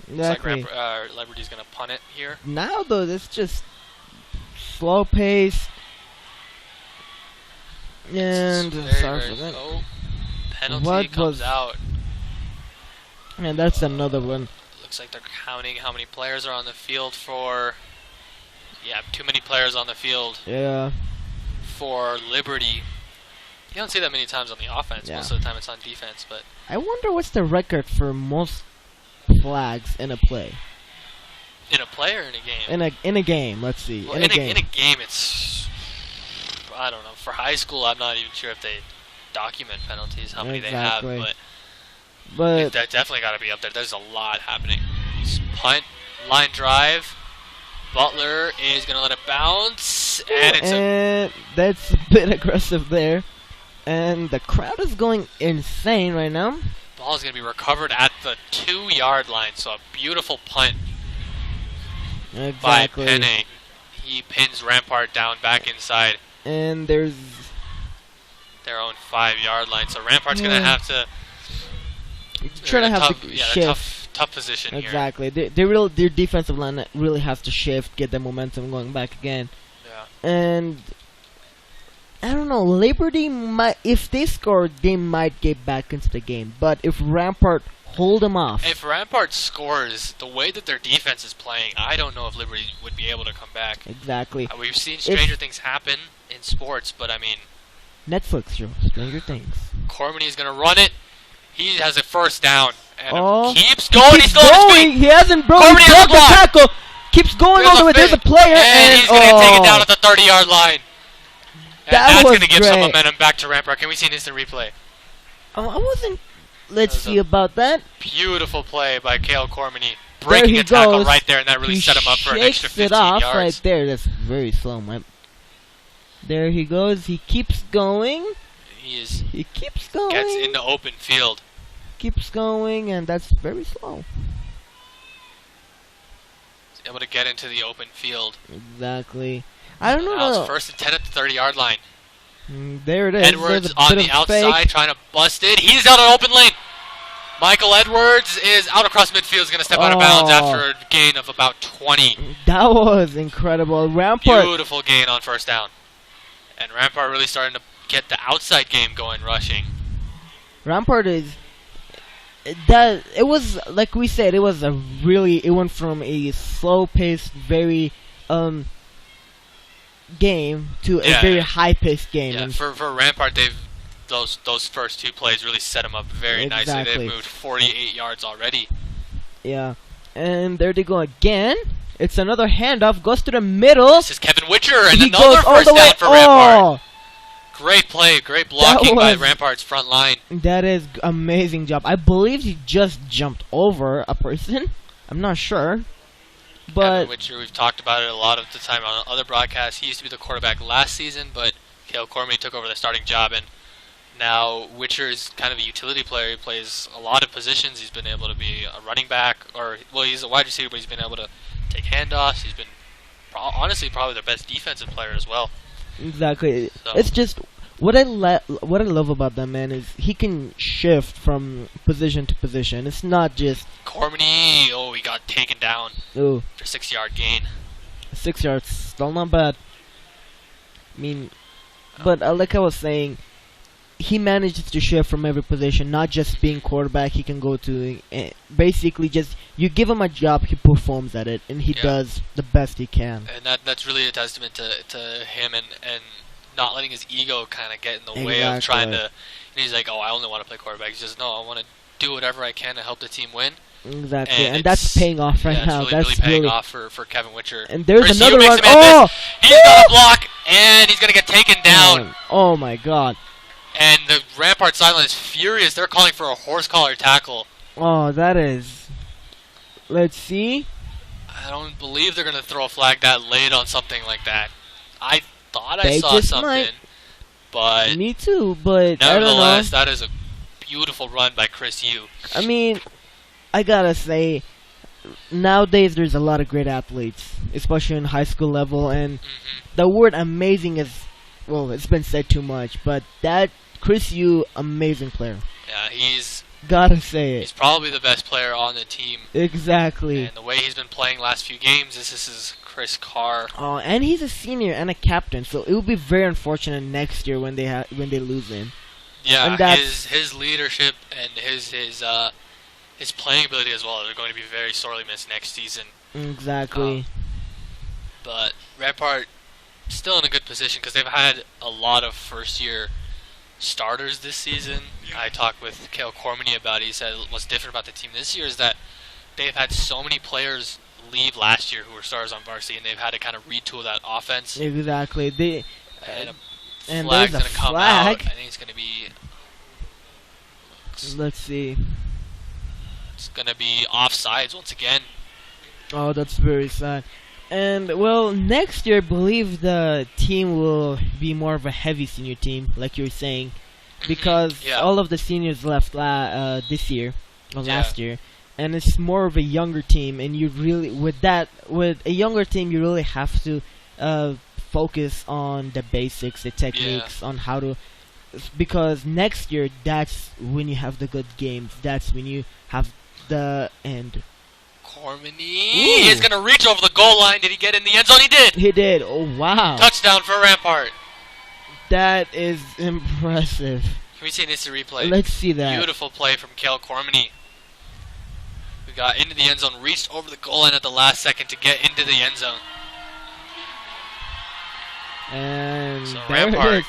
Exactly. Looks like Liberty's going to punt it here. Now, though, it's just slow pace. And penalty comes out. And that's another one. Looks like they're counting how many players are on the field for. Yeah, too many players on the field. Yeah. For Liberty. You don't see that many times on the offense. Yeah. Most of the time it's on defense, but I wonder what's the record for most flags in a play. In a play or in a game? In a game, let's see. Well, in a game, it's, I don't know. For high school, I'm not even sure if they document penalties, how many they have, but that definitely got to be up there. There's a lot happening. Punt, line drive. Butler is going to let it bounce, and that's a bit aggressive there. And the crowd is going insane right now. Ball is going to be recovered at the 2-yard line, so a beautiful punt by Penne. He pins Rampart down back inside. And there's their own 5-yard line, so Rampart's going to have to try to have to shift. Tough position here. Exactly. Their defensive line really has to shift, get the momentum going back again. Yeah. And I don't know, Liberty might, if they score, they might get back into the game. But if Rampart hold them off. If Rampart scores, the way that their defense is playing, I don't know if Liberty would be able to come back. Exactly. We've seen stranger things happen in sports, but I mean... Netflix show, Stranger Things. Cormany is going to run it. He has a first down. And keeps going. He's going. He hasn't broken the tackle. Keeps going all the way. There's a player. And he's going to take it down at the 30-yard line. And that's going to give some momentum back to Rampart. Can we see an instant replay? I wasn't... Let's see about that. Beautiful play by Cale Cormany. Breaking a tackle right there, and that really set him up for an extra 15 yards. Right there. That's very slow, man. There he goes. He keeps going. He keeps going. Gets into open field. Keeps going, and that's very slow. He's able to get into the open field. Exactly. I don't know. Now it's 1st and 10 at the 30-yard line. There it is. Edwards on the outside trying to bust it. He's out of open lane. Michael Edwards is out across midfield. He's going to step out of bounds after a gain of about 20. That was incredible. Rampart. Beautiful gain on first down. And Rampart really starting to get the outside game going, rushing. Rampart is... It was, like we said, it was a really... It went from a slow-paced, very... game to a very high-paced game. Yeah, for Rampart, those first 2 plays really set them up very nicely. They've moved 48 yards already. Yeah, and there they go again. It's another handoff, goes to the middle. This is Kevin Witcher, and another first down for Rampart. Great play, great blocking by Rampart's front line. That is amazing job. I believe he just jumped over a person. I'm not sure. But Kevin Witcher, we've talked about it a lot of the time on other broadcasts. He used to be the quarterback last season, but Cale Cormany took over the starting job, and now Witcher is kind of a utility player. He plays a lot of positions. He's been able to be a running back, he's a wide receiver, but he's been able to take handoffs. He's been honestly probably their best defensive player as well. Exactly. So. It's just what I love about that man is he can shift from position to position. It's not just Cormany. He got taken down. Oh, for 6-yard gain. 6 yards, still not bad. I mean, but like I was saying, he manages to shift from every position, not just being quarterback. He can go to basically just you give him a job, he performs at it, and he does the best he can. And that's really a testament to him and not letting his ego kind of get in the way of trying to. And he's like, oh, I only want to play quarterback. He says, no, I want to do whatever I can to help the team win. Exactly, and that's paying off right now. That's really paying off for Kevin Witcher. And there's Chris another one. Oh! He's got a block, and he's going to get taken down. Oh my god. And the Rampart sideline is furious. They're calling for a horse collar tackle. Oh, that is... Let's see. I don't believe they're going to throw a flag that late on something like that. I thought I saw something, but... Me too, but nevertheless, that is a beautiful run by Chris Yu. I mean, I gotta say, nowadays there's a lot of great athletes, especially in high school level, and the word amazing is, well, it's been said too much, but that Chris Yu, amazing player. Yeah, he's... Gotta say it. He's probably the best player on the team. Exactly. And the way he's been playing last few games, this is Chris Carr. Oh, and he's a senior and a captain, so it will be very unfortunate next year when they lose him. Yeah, his leadership and his playing ability as well are going to be very sorely missed next season. Exactly. But Rampart still in a good position because they've had a lot of first-year starters this season. I talked with Kale Cormany about it. He said what's different about the team this year is that they've had so many players leave last year who were stars on varsity, and they've had to kind of retool that offense. Exactly. And flag's going to come out. I think it's going to be... Let's see. It's going to be offsides once again. Oh, that's very sad. And, well, next year, I believe the team will be more of a heavy senior team, like you were saying. Because all of the seniors left this year, or last year. And it's more of a younger team. And you really, with a younger team, you really have to focus on the basics, the techniques, on how to... Because next year, that's when you have the good games. That's when you have the end. Cormany is going to reach over the goal line. Did he get in the end zone? He did! He did. Oh, wow. Touchdown for Rampart. That is impressive. Can we see an instant replay? Let's see that. Beautiful play from Kale Cormany. We got into the end zone, reached over the goal line at the last second to get into the end zone. And so there Rampart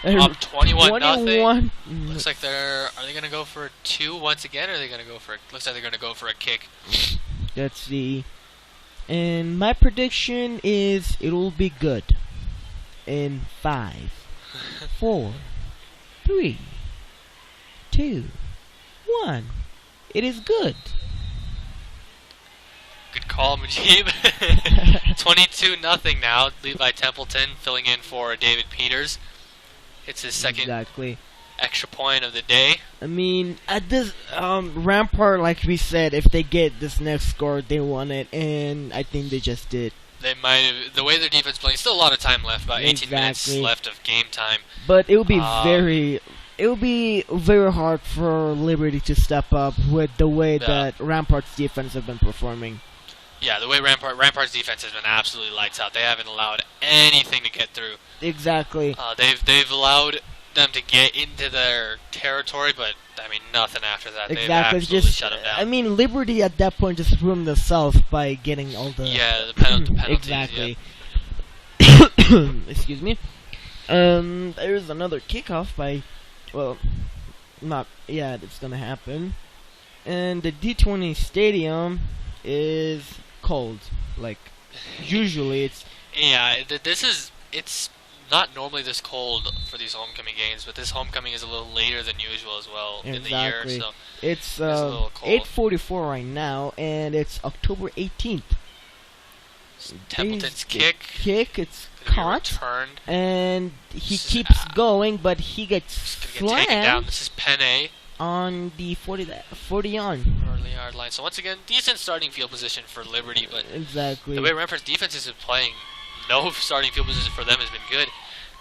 up 21-0. 21. Looks like are they going to go for a 2 once again, or are they going to go for looks like they're going to go for a kick. Let's see. And my prediction is it will be good. In 5, 4, 3, 2, 1. It is good. Good call, Mujib. 22-0 now. Levi Templeton filling in for David Peters. It's his second extra point of the day. I mean, at this Rampart, like we said, if they get this next score, they won it, and I think they just did. They might have, the way their defense is playing, still a lot of time left, about 18 minutes left of game time. But it will be very hard for Liberty to step up with the way that Rampart's defense have been performing. Yeah, the way Rampart's defense has been absolutely lights out. They haven't allowed anything to get through. Exactly. They've allowed them to get into their territory, but I mean nothing after that. Exactly. They've absolutely shut them down. I mean, Liberty at that point just ruined themselves by getting all the the penalties. Exactly. Excuse me. There's another kickoff by, well, not yet. It's gonna happen, and the D20 stadium is cold. Like usually, it's it's not normally this cold for these homecoming games, but this homecoming is a little later than usual as well in the year. So it's a little cold. 8:44 right now, and it's October 18th. Templeton's kick. It's caught, returned, and he keeps going, but he gets slammed. Taken down. This is Penne on the 40 early yard line. So once again, decent starting field position for Liberty, but the way Rampart's defense has been playing, no starting field position for them has been good.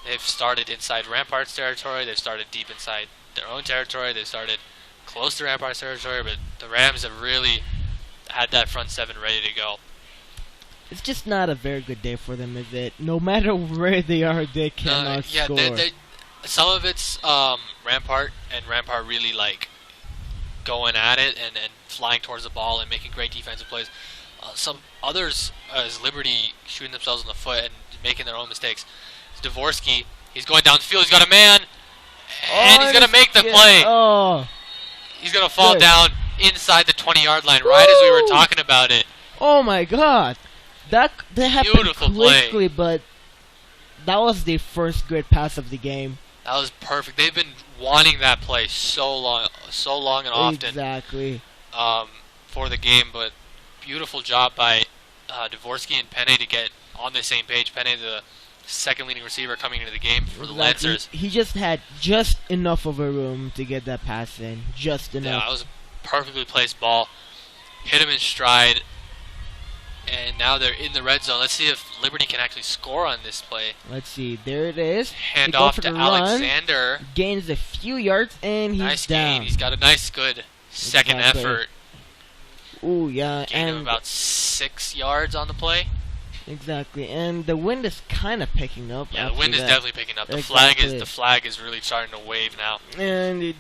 They've started inside Rampart's territory. They've started deep inside their own territory. They've started close to Rampart's territory, but the Rams have really had that front seven ready to go. It's just not a very good day for them, is it? No matter where they are, they cannot score. Some of it's Rampart, and Rampart really like going at it and flying towards the ball and making great defensive plays. Some others, as Liberty, shooting themselves in the foot and making their own mistakes. Dvorsky, he's going downfield, he's got a man, and he's going to make the play. Oh. He's going to fall down inside the 20-yard line, right as we were talking about it. Oh my god. That happened Beautiful quickly, play. but that was the first great pass of the game. That was perfect. They've been wanting that play so long and often. Exactly. For the game, but beautiful job by Dvorsky and Penne to get on the same page. Penne, the second leading receiver coming into the game for the Lancers. He just had just enough of a room to get that pass in. Just enough. Yeah, that was a perfectly placed ball. Hit him in stride. And now they're in the red zone. Let's see if Liberty can actually score on this play. Let's see. There it is. Hand off to Alexander. Gains a few yards, and he's nice down. gain. He's got a nice, good second effort. Ooh, yeah. Gain of about 6 yards on the play. Exactly. And the wind is kind of picking up. Yeah, the wind is definitely picking up. The flag is really starting to wave now. And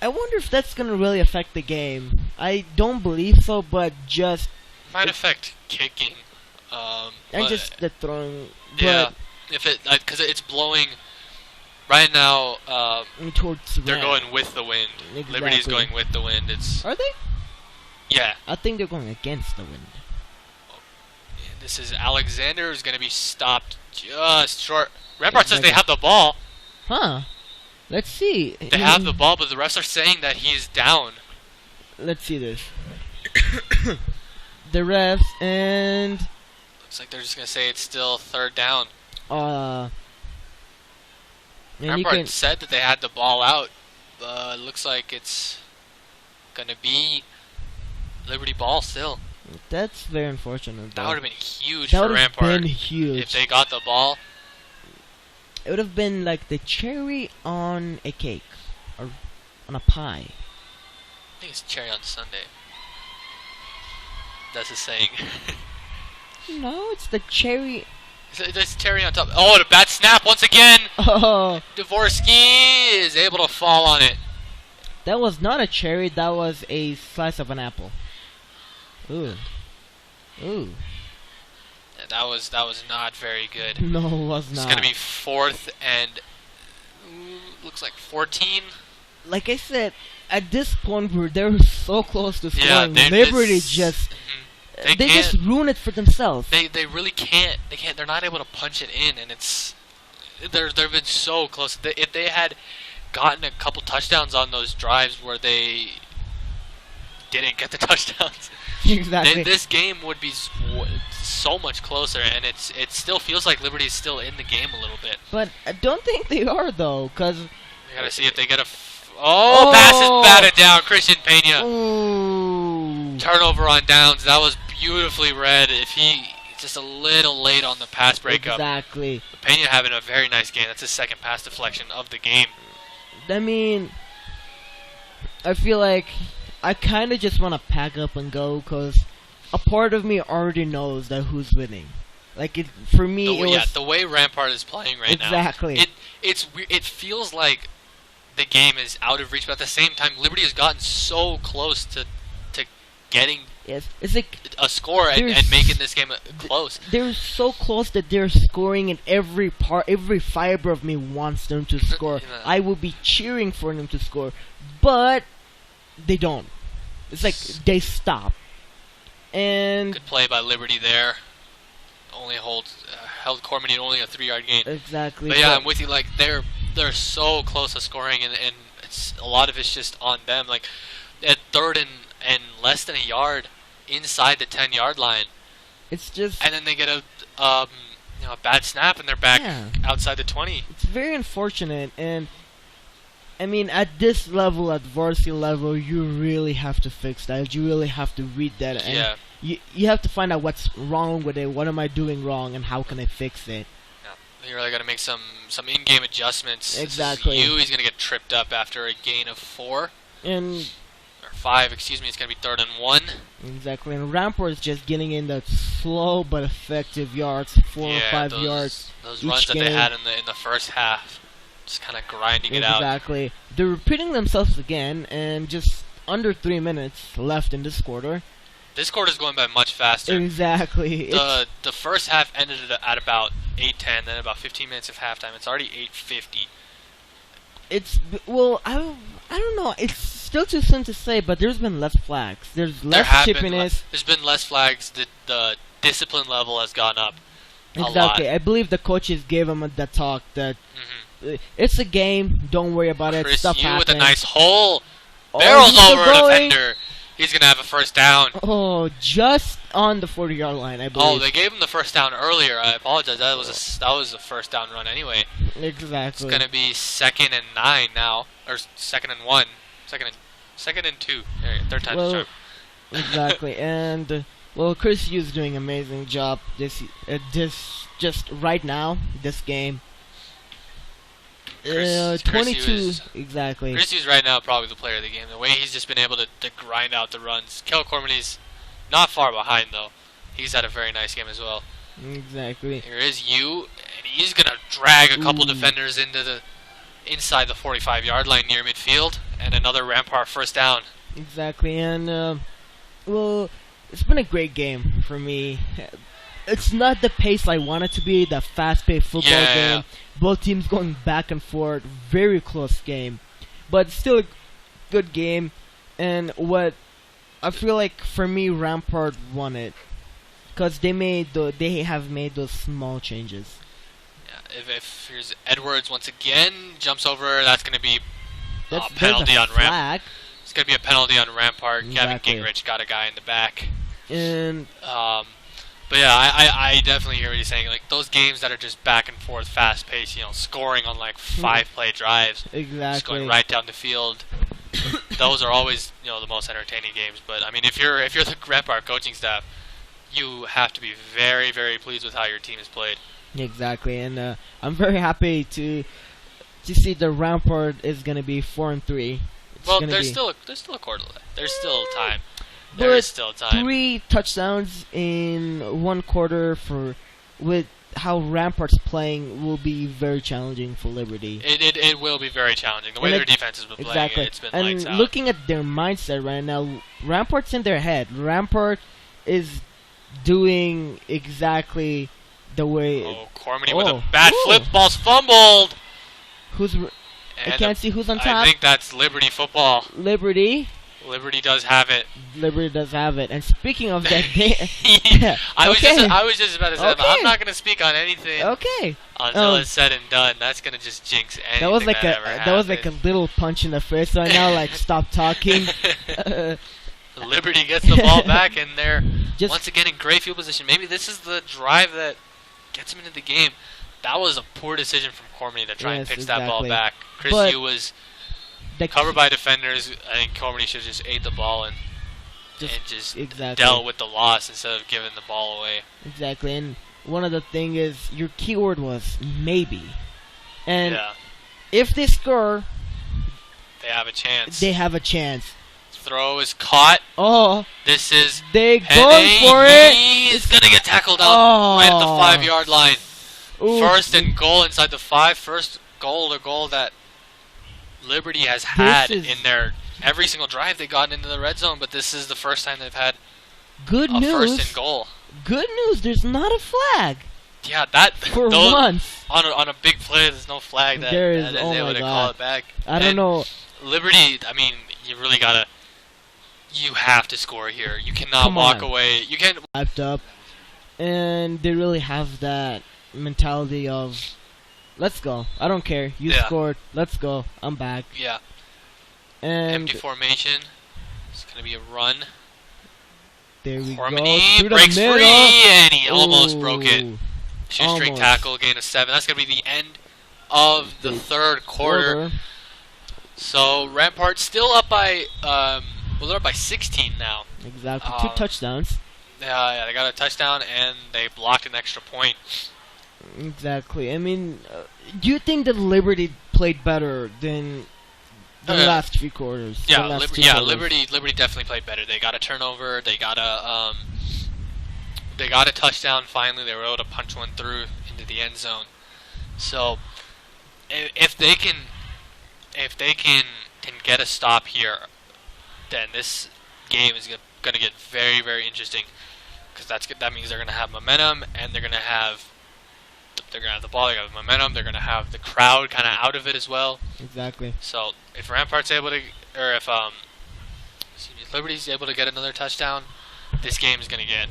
I wonder if that's going to really affect the game. I don't believe so, but just... Might affect kicking. And just the throwing. Yeah, if it because it's blowing right now. Towards they're going with the wind. Exactly. Liberty's going with the wind. Are they? Yeah. I think they're going against the wind. And this is Alexander who's going to be stopped just short. Rampart says they have the ball. Huh? Let's see. They have the ball, but the refs are saying that he's down. Let's see this. The refs and looks like they're just gonna say it's still third down. Rampart said that they had the ball out, but looks like it's gonna be Liberty ball still. That's very unfortunate. That would have been huge for Rampart. That would have been huge if they got the ball. It would have been like the cherry on a cake or on a pie. I think it's cherry on Sunday. That's the saying. No, it's the cherry. There's cherry on top. Oh, the bad snap once again. Oh. Dvorsky is able to fall on it. That was not a cherry. That was a slice of an apple. Ooh. Ooh. Yeah, that was not very good. No, it was not. It's gonna be 4th and looks like 14. Like I said, at this point they're so close to scoring. Yeah, Liberty just they just ruin it for themselves. They really can't. They can't. They're not able to punch it in, and it's they've been so close. If they had gotten a couple touchdowns on those drives where they didn't get the touchdowns, exactly, then this game would be so much closer. And it still feels like Liberty is still in the game a little bit. But I don't think they are though, because we gotta see if they get a. Pass is batted down. Christian Pena. Ooh. Turnover on downs. That was beautifully read. If he just a little late on the pass breakup. Exactly. Pena having a very nice game. That's his second pass deflection of the game. I mean, I feel like I kind of just want to pack up and go because a part of me already knows that who's winning. Like for me, the way Rampart is playing right now. Exactly. It feels like the game is out of reach, but at the same time, Liberty has gotten so close to getting it's like a score and making this game close. They're so close that they're scoring, and every fiber of me wants them to score. Yeah. I will be cheering for them to score, but they don't. It's like they stop. And good play by Liberty there. Only held Corman in only a 3-yard gain. Exactly. But yeah, I'm with you. Like they're so close to scoring, and it's a lot of it's just on them. Like at 3rd and less than a yard inside the 10-yard line. It's just, and then they get a bad snap and they're back outside the 20. It's very unfortunate, and I mean at this level, at varsity level, you really have to fix that. You really have to read that. And you have to find out what's wrong with it. What am I doing wrong, and how can I fix it? You really got to make some in-game adjustments. Exactly. He's going to get tripped up after a gain of 4. And 5, excuse me. It's going to be 3rd and 1. Exactly. And Rampart is just getting in that slow but effective yards, 4 or 5 yards. Those runs that they had in the first half. just kind of grinding it out. Exactly. They're repeating themselves again, and just under 3 minutes left in this quarter. This quarter's going by much faster. Exactly. The first half ended at about 8:10, then about 15 minutes of halftime. It's already 8:50. Well, I don't know. It's still too soon to say, but there's been less flags. There's less chippiness. There's been less flags. The discipline level has gone up a lot. Exactly. I believe the coaches gave him the talk that it's a game. Don't worry about it. Stuff happens. With a nice hole. Barrels over a defender. He's going to have a first down. Oh, just on the 40-yard line, I believe. Oh, they gave him the first down earlier. I apologize. That was a first down run anyway. Exactly. It's going to be 2nd and 9 now. Or 2nd and 1. 2nd and 2. There, third time's the charm. Exactly. And, well, Chris Yu's doing an amazing job just right now, this game. 22, exactly. Chris Yu's right now probably the player of the game. The way he's just been able to grind out the runs. Kel Cormany's not far behind, though. He's had a very nice game as well. Exactly. Here is Yu, and he's going to drag a couple defenders inside the 45-yard line near midfield, and another Rampart first down. Exactly, and, well, it's been a great game for me. It's not the pace I want it to be, the fast-paced football game. Both teams going back and forth, very close game. But still a good game, and what I feel like, for me, Rampart won it. Because they have made those small changes. Yeah, if here's Edwards once again, jumps over, that's going to be a penalty on Rampart. It's going to be a penalty on Rampart. Exactly. Kevin Gingrich got a guy in the back. And but yeah, I definitely hear what you're saying. Like those games that are just back and forth, fast paced, scoring on like 5-play drives, just going right down the field. Those are always the most entertaining games. But I mean, if you're the Rampart coaching staff, you have to be very, very pleased with how your team has played. Exactly, and I'm very happy to see the Rampart is going to be 4-3. Well, there's still a quarter left. There's still time. There is still time. 3 touchdowns in 1 quarter with how Rampart's playing will be very challenging for Liberty. It will be very challenging. The way their defense has been playing, it's been lights out. And looking at their mindset right now, Rampart's in their head. Rampart is doing exactly the way... Oh, Cormany with a bad flip. Ball's fumbled. I can't see who's on top. I think that's Liberty football. Liberty does have it. Liberty does have it. And speaking of that, I was just about to say, but I'm not going to speak on anything. Okay. Until it's said and done. That's going to just jinx anything that was like a little punch in the face right now. Like, stop talking. Liberty gets the ball back, and they're once again in great field position. Maybe this is the drive that gets them into the game. That was a poor decision from Cormany to try and pitch that ball back. Chris Yu was covered by defenders. I think Cormany should have just ate the ball and just dealt with the loss instead of giving the ball away. Exactly, and one of the thing is your keyword was maybe, and if they score, they have a chance. Throw is caught. Oh, they going for it. He's gonna get tackled out right at the 5-yard line. Ooh. 1st and goal inside the 5. First goal that Liberty has had in their every single drive they've gotten into the red zone, but this is the first time they've had a 1st and goal. Good news, there's not a flag. Yeah, that for once on a big play, there's no flag that is able to call it back. I don't know. Liberty, I mean, you have to score here. You cannot walk away. You can't. Hyped up, and they really have that mentality of, let's go. I don't care. You scored. Let's go. I'm back. Yeah. And empty formation. It's gonna be a run. There we go. Through breaks the middle. Free, and he almost broke it. Shoestring tackle, gain of 7. That's gonna be the end of the 3rd quarter. So Rampart still up by they're up by 16 now. Exactly. 2 touchdowns. Yeah, they got a touchdown and they blocked an extra point. Exactly. I mean, do you think that Liberty played better than the last 3 quarters? Yeah, Liberty definitely played better. They got a turnover. They got a touchdown. Finally, they were able to punch one through into the end zone. So if they can get a stop here, then this game is going to get very, very interesting, because that means they're going to have momentum, and they're going to have the ball, they're going to have momentum, they're going to have the crowd kind of out of it as well. Exactly. So if Rampart's able to, or if Liberty's able to get another touchdown, this game is going to get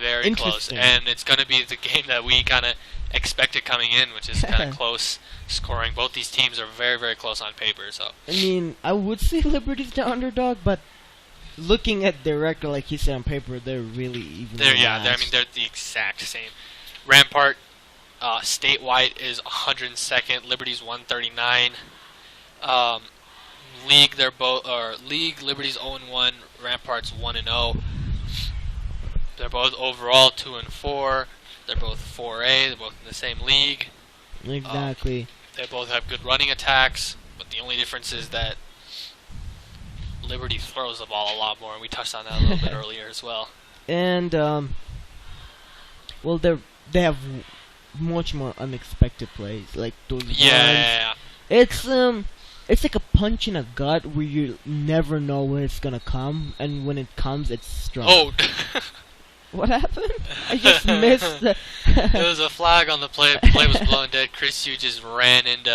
very close, and it's going to be the game that we kind of expected coming in, which is kind of close scoring. Both these teams are very, very close on paper. So I mean, I would say Liberty's the underdog, but looking at their record, like you said, on paper, they're really even. They're the exact same. Rampart statewide is 102nd. Liberty's 139. League, they're both league. Liberty's 0-1. Rampart's 1-0. They're both overall 2-4. They're both 4A. They're both in the same league. Exactly. They both have good running attacks, but the only difference is that Liberty throws the ball a lot more, and we touched on that a little bit earlier as well. And well, they have much more unexpected plays, like those runs. It's like a punch in a gut where you never know when it's gonna come, and when it comes, it's strong. Oh. What happened? I just missed. There was a flag on the play. The play was blown dead. Chris Yu just ran into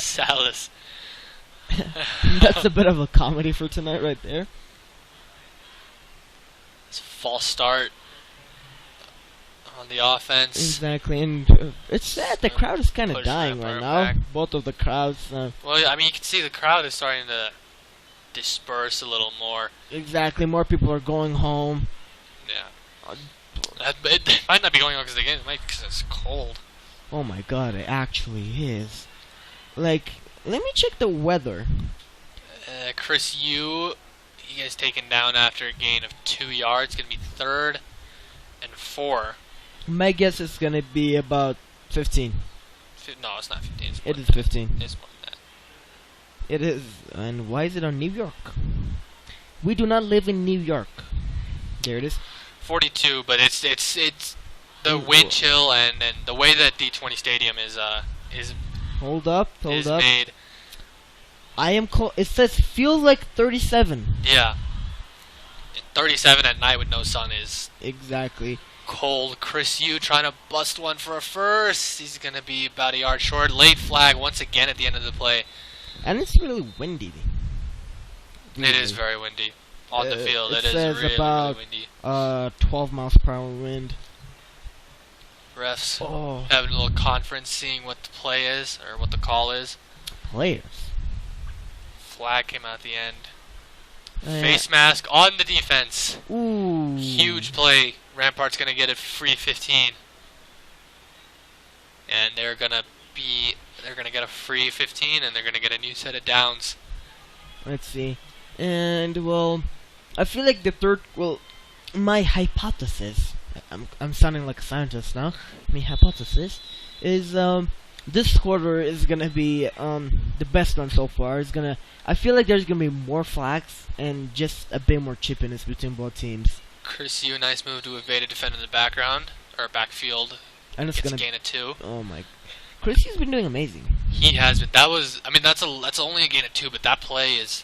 Salas. That's a bit of a comedy for tonight, right there. It's a false start on the offense. Exactly, and it's sad. The crowd is kind of dying right now. Back. Both of the crowds. Well, I mean, you can see the crowd is starting to disperse a little more. Exactly, more people are going home. Yeah. It might not be going on because it might because it's cold. Oh my god, it actually is. Like, let me check the weather. Chris Yu, he gets taken down after a gain of 2 yards. Going to be 3rd and 4. My guess is going to be about 15. No, it's not 15. It is 15. It's more than that. It is. And why is it on New York? We do not live in New York. There it is. 42, but it's the wind chill and the way that D20 Stadium is hold up. made. I am cold. It says feels like 37. Yeah. 37 at night with no sun is exactly cold. Chris Yu trying to bust one for a first. He's gonna be about a yard short. Late flag once again at the end of the play. And it's really windy. It is very windy. On the field, it is really, about, really windy. 12 miles per hour wind. Refs having a little conference, seeing what the play is, or what the call is. Players. Flag came out at the end. Face mask on the defense. Ooh. Huge play. Rampart's going to get a free 15. And they're going to get a free 15, and they're going to get a new set of downs. Let's see. And, well, I feel like my hypothesis, I'm sounding like a scientist now, my hypothesis is, this quarter is gonna be, the best one so far. I feel like there's gonna be more flags, and just a bit more chippiness between both teams. Chris Yu, nice move to evade a defender in the background, or backfield. And it's gonna gain a 2. Oh my, Chris Yu's been doing amazing. He has been. That's only a gain of 2, but that play is,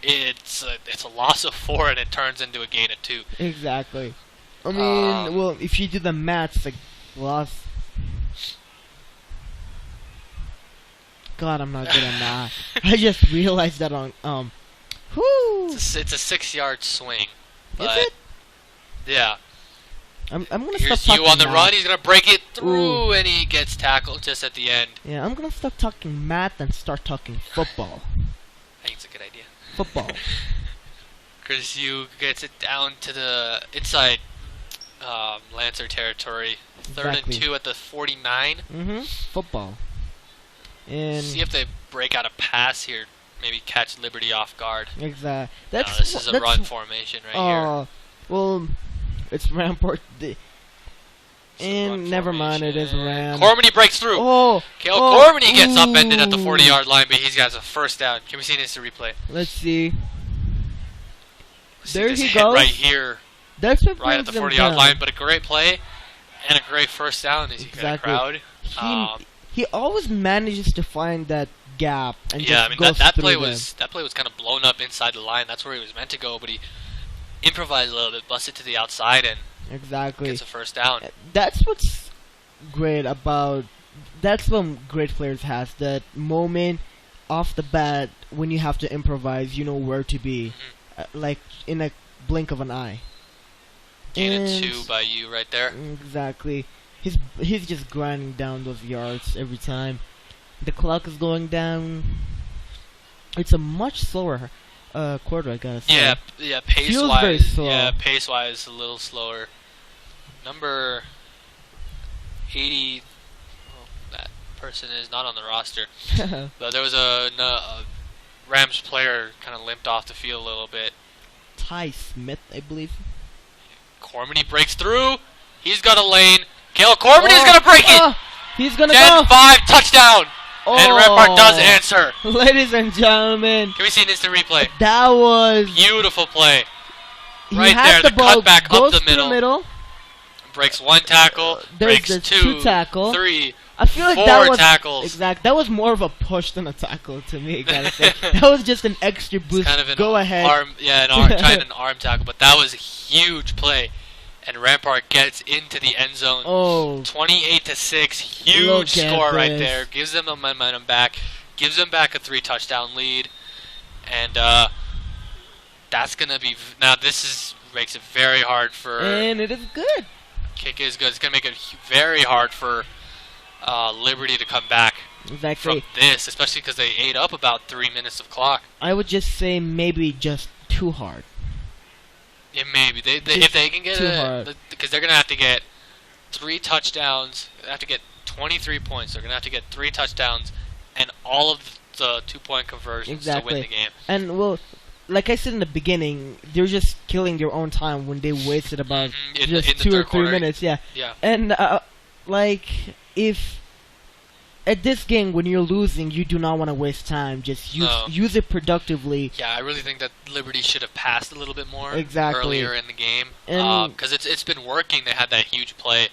it's a loss of 4 and it turns into a gain of 2. Exactly. I mean, well, if you do the math, it's like loss. God, I'm not good at math. I just realized that on whoo. It's a 6-yard swing. Is it? Yeah. I'm gonna Here's stop talking you on the math. run. He's gonna break it through, and he gets tackled just at the end. Yeah, I'm gonna stop talking math and start talking football. I think it's a good idea. Football. Chris Yu gets it down to the inside Lancer territory. 3rd and 2 at the 49. Football. And see if they break out a pass here. Maybe catch Liberty off guard. Exactly. This is a run formation right here. Well, it's Rampart. And never mind, it is Ram. Cormany breaks through. Cormany gets upended at the 40-yard line, but he's got a first down. Can we see this replay? Let's see. There he goes. Right here. That's what right at the 40-yard line, but a great play and a great first down as you got a crowd. he always manages to find that gap and Yeah, just I mean goes that through play them. was kind of blown up inside the line. That's where he was meant to go, but he improvised a little bit, busted to the outside, and Exactly. gets a first down. That's what's great about. That's what great players has. That moment off the bat when you have to improvise, you know where to be, like in a blink of an eye. Gaining And 2 by you right there. Exactly. He's just grinding down those yards every time. The clock is going down. It's a much slower quarter, I gotta say. Yeah, Feels very pace-wise. slow. Yeah, pace-wise, a little slower. Number 80. Well, that person is not on the roster. But there was a Rams player kind of limped off the field a little bit. Ty Smith, I believe. Cormany breaks through. He's got a lane. Kale Cormany is gonna break it. He's gonna 10-5 go. touchdown. And Rampart does answer. Ladies and gentlemen, Can we see an instant replay? that was Beautiful play. he Right had there, the ball, cutback up goes the to middle. Breaks 1 tackle. There's Breaks the 2 two tackle. 3. I feel like 4 that was tackles. exact. That was more of a push than a tackle to me. Gotta say that was just an extra boost. Kind of an Go ahead. Trying an arm tackle, but that was a huge play. And Rampart gets into the end zone. Oh, 28-6, huge Look score at right this. there. Gives them the momentum back. Gives them back a 3-touchdown lead. And that's gonna be now. Makes it very hard for. and it is good. Kick is good. It's gonna make it very hard for Liberty to come back Exactly. from this, especially because they ate up about 3 minutes of clock. I would just say maybe just too hard. Yeah, maybe if they can get too hard. because they're gonna have to get 3 touchdowns. They have to get 23 points. They're gonna have to get 3 touchdowns and all of the 2-point conversions to win the game. And well, like I said in the beginning, they're just killing their own time when they wasted about in just the 2 or third 3 quarter. minutes. Yeah. Yeah. And like if at this game when you're losing, you do not want to waste time. Just use it productively. Yeah, I really think that Liberty should have passed a little bit more Exactly. earlier in the game And because it's been working. They had that huge play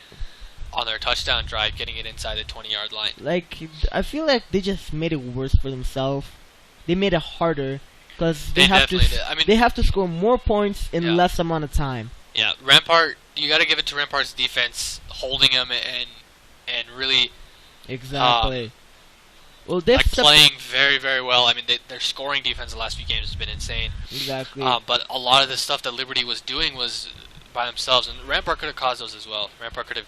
on their touchdown drive, getting it inside the 20-yard line. like I feel like they just made it worse for themselves. They made it harder because they have to. definitely did. I mean, they have to score more points in less amount of time. Yeah, Rampart. You got to give it to Rampart's defense, holding them and really Exactly. Well, they've playing very, very well. I mean, their scoring defense the last few games has been insane. Exactly. But a lot of the stuff that Liberty was doing was by themselves, and Rampart could have caused those as well. Rampart could have,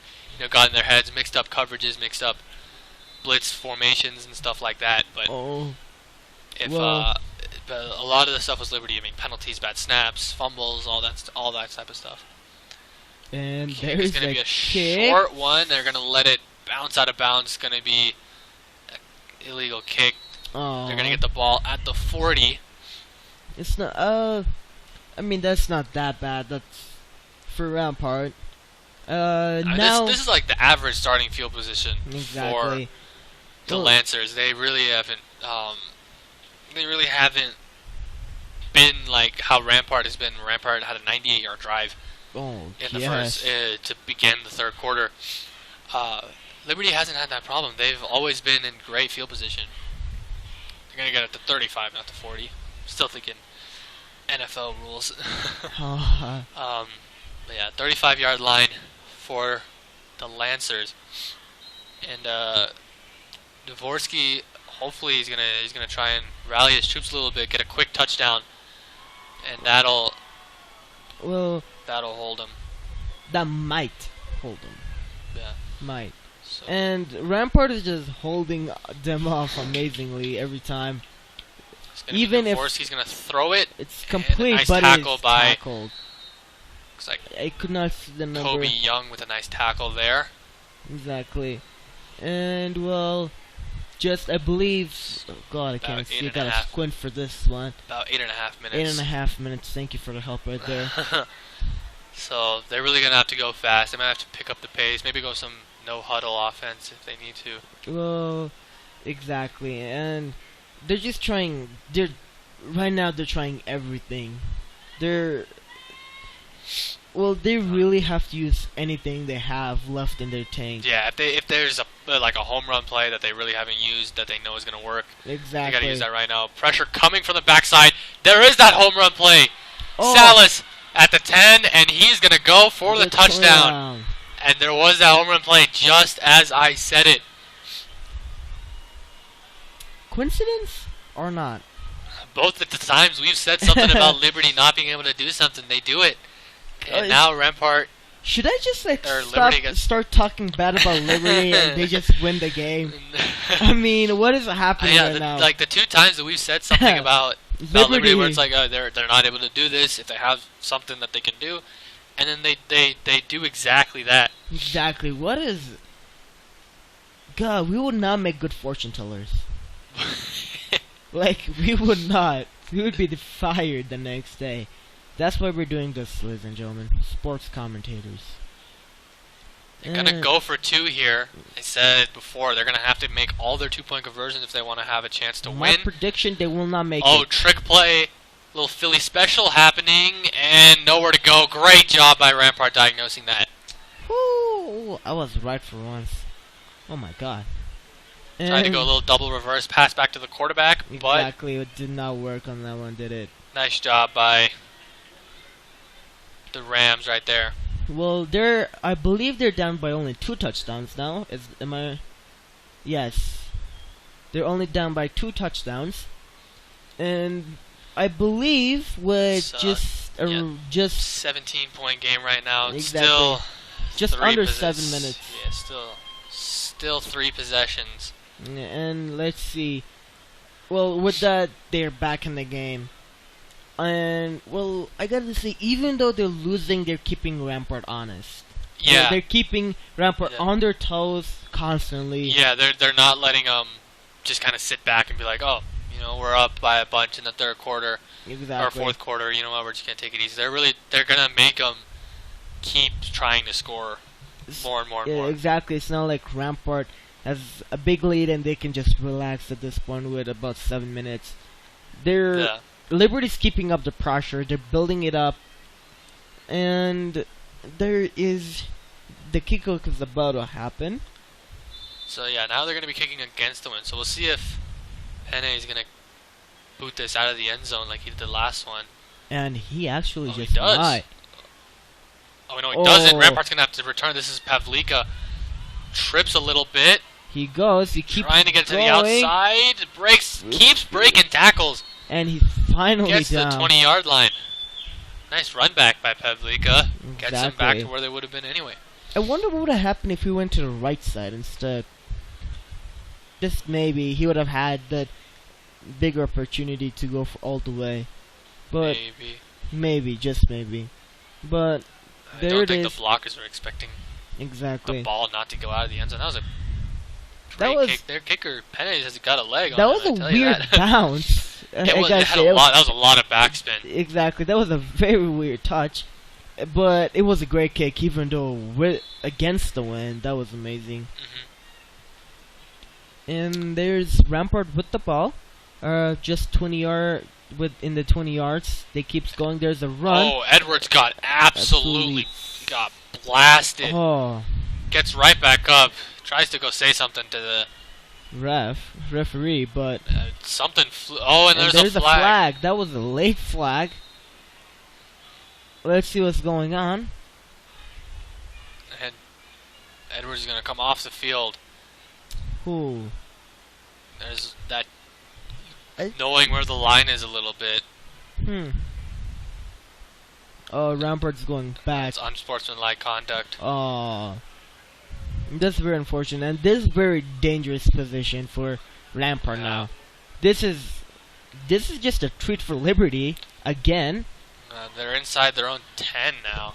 gotten in their heads, mixed up coverages, mixed up blitz formations and stuff like that. But but a lot of the stuff was Liberty. I mean, penalties, bad snaps, fumbles, all that type of stuff. And It's going to be a short one. They're going to let it bounce out of bounds. It's going to be an illegal kick. Oh. They're going to get the ball at the 40. It's not. I mean, that's not that bad. That's for Rampart. I mean, Now this is like the average starting field position exactly. for the Lancers. They really haven't. Been like how Rampart has been. Rampart had a 98-yard drive in the first to begin the third quarter. Liberty hasn't had that problem. They've always been in great field position. They're gonna get it to 35, not to 40. Still thinking NFL rules. But yeah, 35-yard line for the Lancers, and Dvorsky. Hopefully, he's gonna try and rally his troops a little bit, get a quick touchdown, and that'll hold him. That might hold him. Yeah. Might. So. And Rampart is just holding them off amazingly every time. Even if Dvorsky's gonna throw it, it's complete, nice but tackle it's by. tackled. Looks like I could not see the number. Kobe Young with a nice tackle there. Exactly. And well, just I believe. Oh God, I can't see. I gotta squint for this one. About 8.5 minutes. 8.5 minutes. Thank you for the help right there. So they're really gonna have to go fast. They might have to pick up the pace. Maybe go some no huddle offense if they need to. Well, exactly, and they're just trying. Right now they're trying everything. Well, they really have to use anything they have left in their tank. Yeah, if there's like a home run play that they really haven't used that they know is gonna work, Exactly. they gotta use that right now. Pressure coming from the backside. There is that home run play. Oh. Salas at the 10, and he's gonna go for the touchdown. Touchdown. And there was that home run play just as I said it. Coincidence or not? Both at the times we've said something about Liberty not being able to do something, they do it. And now Rampart. Should I just like Or start talking bad about Liberty and they just win the game? I mean, what is happening right now? Like the 2 times that we've said something about Liberty, where it's like they're not able to do this if they have something that they can do, and then they do exactly that. Exactly. What is? God, we would not make good fortune tellers. Like, we would not. We would be fired the next day. That's why we're doing this, ladies and gentlemen. Sports commentators. They're gonna go for 2 here. I said before, they're gonna have to make all their 2-point conversions if they want to have a chance to My win. prediction, they will not make it. Oh, trick play. Little Philly special happening, and nowhere to go. Great job by Rampart diagnosing that. Woo! I was right for once. Oh my god. Tried to go a little double reverse pass back to the quarterback, but exactly, it did not work on that one, did it? nice job by the Rams right there. Well, I believe they're down by only 2 touchdowns now. Am I? Yes. They're only down by 2 touchdowns. And I believe with just 17-point game right now. Exactly. Still just under 7 minutes. Yeah, still 3 possessions. And let's see. Well, with that, they're back in the game. And, well, I gotta say, even though they're losing, they're keeping Rampart honest. Yeah. They're keeping Rampart on their toes constantly. Yeah, they're not letting just kind of sit back and be like, oh, we're up by a bunch in the 3rd quarter. Exactly. Or 4th quarter, you know what, we're just gonna take it easy. They're gonna make them keep trying to score more and more and more. Exactly. It's not like Rampart has a big lead and they can just relax at this point with about 7 minutes. Liberty's keeping up the pressure. They're building it up, and there is the kickoff is about to happen. So yeah, now they're gonna be kicking against the wind. So we'll see if Penne is gonna boot this out of the end zone like he did the last one. And he actually just he does. might. Oh no, he doesn't. Rampart's gonna have to return. This is Pavlika. Trips a little bit. He goes. He keeps trying to get going. to the outside. Breaks. Keeps breaking tackles. And he's finally gets down. to the 20-yard line. Nice run back by Pavlika. Exactly. Gets him back to where they would have been anyway. I wonder what would have happened if he went to the right side instead. Just maybe he would have had that bigger opportunity to go all the way. But maybe, just maybe. But I don't think the blockers were expecting the ball not to go out of the end zone. That was a great kick. Their kicker, Penne, has got a leg on it. That was a weird bounce. That was a lot of backspin. Exactly. That was a very weird touch. But it was a great kick, even though against the wind. That was amazing. And there's Rampart with the ball. Just 20 yards within the 20 yards. They keeps going. There's a run. Oh, Edwards got absolutely got blasted. Oh. Gets right back up. Tries to go say something to the referee, but something flew. Oh, and there's a flag. That was a late flag. Let's see what's going on. And Edwards is gonna come off the field. Who? There's that knowing where the line is a little bit. Oh, Rampart's going back. It's unsportsmanlike conduct. Oh. That's very unfortunate, and this is very dangerous position for Rampart now. This is just a treat for Liberty again. They're inside their own 10 now.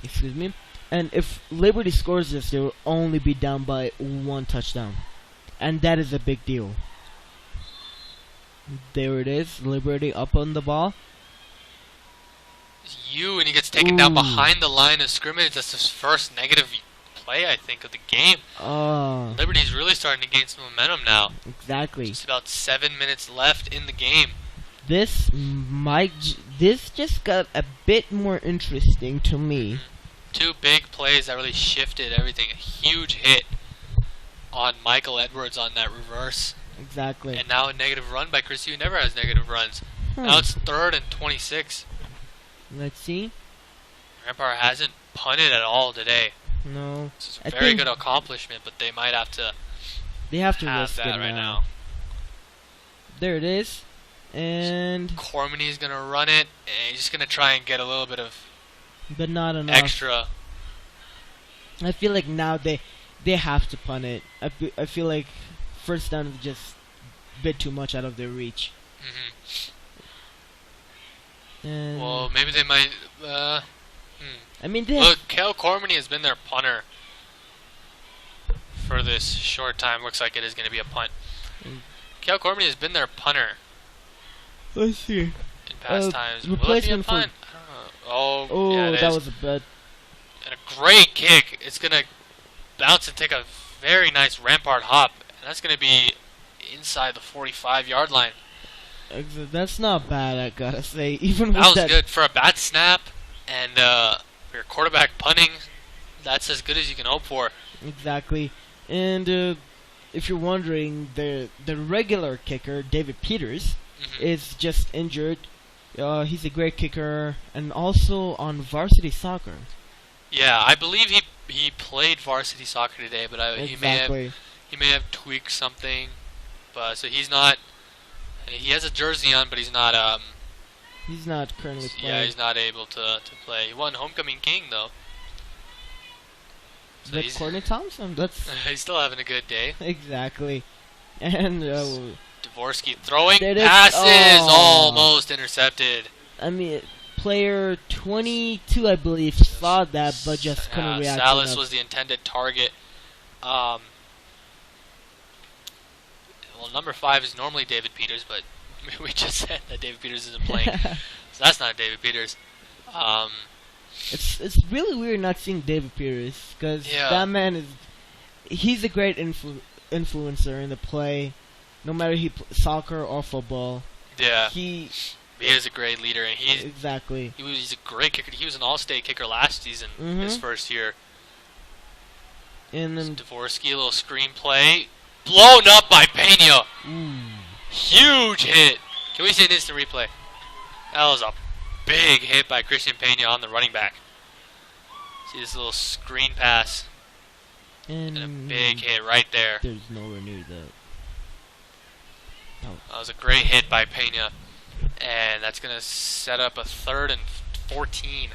Excuse me. And if Liberty scores this, they will only be down by 1 touchdown, and that is a big deal. There it is, Liberty up on the ball. And he gets taken down behind the line of scrimmage. That's his first negative play, I think, of the game. Oh. Liberty's really starting to gain some momentum now. Exactly. Just about 7 minutes left in the game. this just got a bit more interesting to me. Two big plays that really shifted everything. A huge hit on Michael Edwards on that reverse. Exactly. And now a negative run by Chris, who never has negative runs. Now it's 3rd and 26. Let's see. Rampart hasn't punted at all today. No. It's a very good accomplishment, but they might have to. They have to have risk that it right now. There it is, and Cormany's gonna run it, and he's just gonna try and get a little bit of. But not enough. Extra. I feel like now they have to punt it. I feel like first down is just a bit too much out of their reach. And Well, maybe they might. I mean, look, Kale Cormany has been their punter for this short time. Looks like it is going to be a punt. Kale Cormany has been their punter. Let's see. In past times. Will it be a Replacement punt? I don't know. Oh, yeah, that was a bad. And a great kick. It's going to bounce and take a very nice Rampart hop. And that's going to be inside the 45-yard line. That's not bad, I gotta say. Even that with was good for a bad snap, and for your quarterback punting. That's as good as you can hope for. Exactly. And if you're wondering, the regular kicker, David Peters, is just injured. He's a great kicker, and also on varsity soccer. Yeah, I believe he played varsity soccer today, but he may have tweaked something. But so he's not. He has a jersey on, but he's not. He's not currently playing. Yeah, he's not able to play. He won Homecoming King though. So But Courtney Thompson, that's he's still having a good day. Exactly. And Dvorsky throwing passes, almost intercepted. I mean, player 22, I believe, saw that, but just couldn't react. Salas was the intended target. Well, number 5 is normally David Peters, but we just said that David Peters isn't playing, so that's not David Peters. It's really weird not seeing David Peters, because that man he's a great influencer in the play, no matter soccer or football. Yeah, he is a great leader, and he's a great kicker. He was an All-State kicker last season, his first year. And then Dvorsky, a little screen play. Blown up by Pena. Huge hit. Can we see an instant replay? That was a big hit by Christian Pena on the running back. See this little screen pass. And a big hit right there. There's nowhere near that. That was a great hit by Pena. And that's going to set up a 3rd and 14.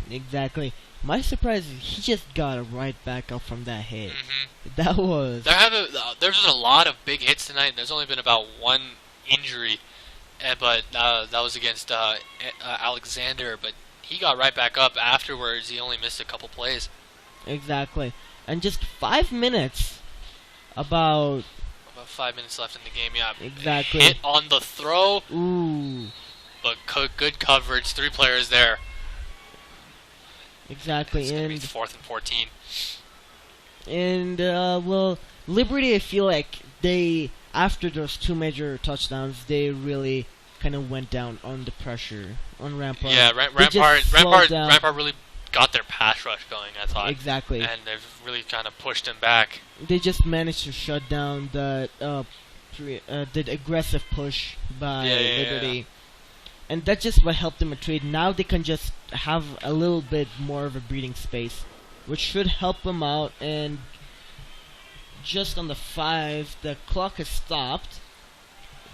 Exactly. My surprise is he just got it right back up from that hit. That was... There's a lot of big hits tonight, and there's only been about one injury. But that was against Alexander, but he got right back up afterwards. He only missed a couple plays. Exactly. And just 5 minutes, about 5 minutes left in the game, yeah. Exactly. Hit on the throw. Ooh. But good coverage. 3 players there. Exactly. It's going to be 4th and 14. And, well, Liberty, I feel like after those 2 major touchdowns, they really kind of went down on the pressure on Rampart. Yeah, Rampart really got their pass rush going, I thought. Exactly. And they've really kind of pushed him back. They just managed to shut down the aggressive push by Liberty. Yeah. And that's just what helped them retreat. Now they can just have a little bit more of a breathing space, which should help them out. And just on the 5, the clock has stopped.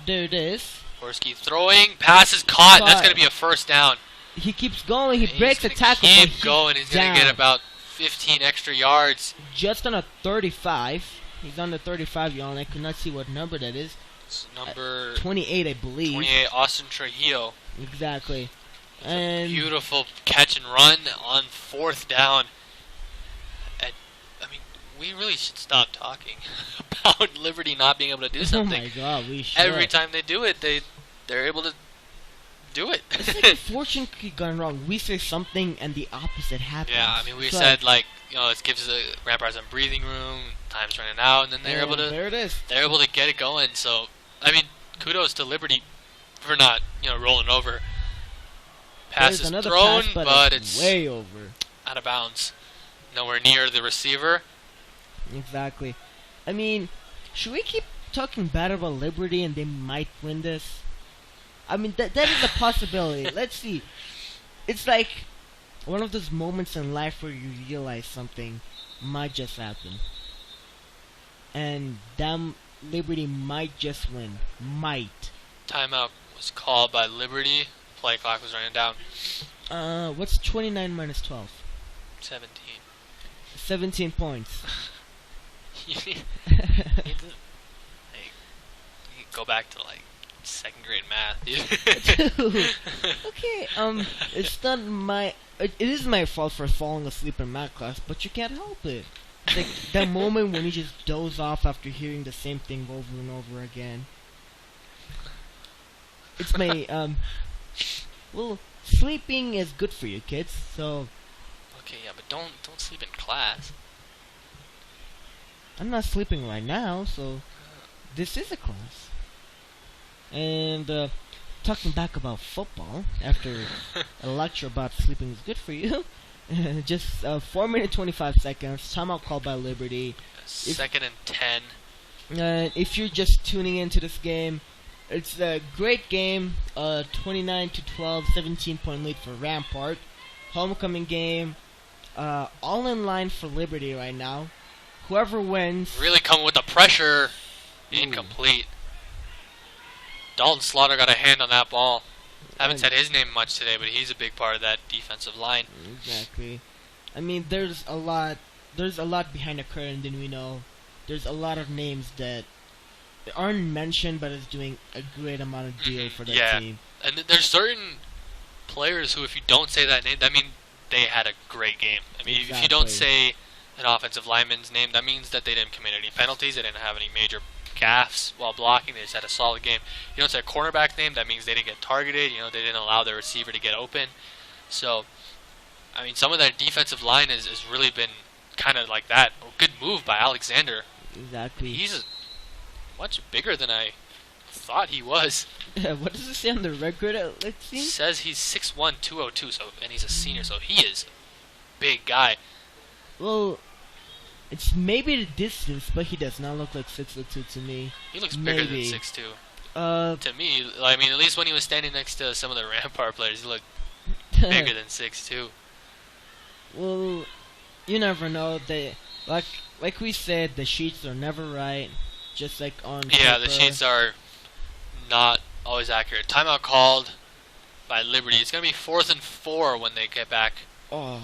There it is. Dvorsky throwing, pass is caught. That's going to be a first down. He keeps going. He breaks the tackle. He's going. He's going to get about 15 extra yards. Just on a 35. He's on the 35 yard line. I could not see what number that is. It's number 28, I believe. 28, Austin Trujillo. Exactly. And beautiful catch and run on 4th down. And, I mean, we really should stop talking about Liberty not being able to do something. Oh my God, we should. Every time they do it, they're able to do it. It's like fortunately gone wrong. We say something and the opposite happens. Yeah, I mean, we said like, it gives the Rampart some breathing room. Time's running out, and then they're able to. There it is. They're able to get it going. So, I mean, kudos to Liberty for not rolling over. Pass There's is thrown, pass, but it's way over. out of bounds. Nowhere near the receiver. Exactly. I mean, should we keep talking bad about Liberty and they might win this? I mean, that is a possibility. Let's see. It's like one of those moments in life where you realize something might just happen. And damn, Liberty might just win. Might. Timeout was called by Liberty. Play clock was running down. What's 29 minus 12? 17. 17 points. You need to go back to like second grade math, dude. Dude. Okay, it's not my... It is my fault for falling asleep in math class, but you can't help it. It's like that moment when you just doze off after hearing the same thing over and over again. It's my, well, sleeping is good for you, kids, so... Okay, yeah, but don't sleep in class. I'm not sleeping right now, so... This is a class. And, talking back about football, after a lecture about sleeping is good for you, just 4 minutes 25 seconds, timeout called by Liberty. Second and 10. If you're just tuning into this game, it's a great game, 29-12, 17-point lead for Rampart. Homecoming game, all in line for Liberty right now. Whoever wins... Really coming with the pressure. Incomplete. Dalton Slaughter got a hand on that ball. Haven't said his name much today, but he's a big part of that defensive line. Exactly. I mean, there's a lot behind the curtain than we know. There's a lot of names that aren't mentioned, but is doing a great amount of deal for that team. And there's certain players who, if you don't say that name, that means they had a great game. I mean, if you don't say an offensive lineman's name, that means that they didn't commit any penalties, they didn't have any major gaffes while blocking, they just had a solid game. You don't say a cornerback's name, that means they didn't get targeted, they didn't allow their receiver to get open. So, I mean, some of that defensive line has really been kind of like that. A good move by Alexander. Exactly. He's much bigger than I thought he was. What does it say on the record? Let's see. It says he's 6'1", 202, and he's a senior, so he is a big guy. Well, it's maybe the distance, but he does not look like 6'2" to me. He looks bigger than 6'2". To me, I mean, at least when he was standing next to some of the Rampart players, he looked bigger than 6'2". Well, you never know. They like we said, the sheets are never right. Just like on yeah, paper. The sheets are not always accurate. Timeout called by Liberty. It's gonna be 4th and 4 when they get back and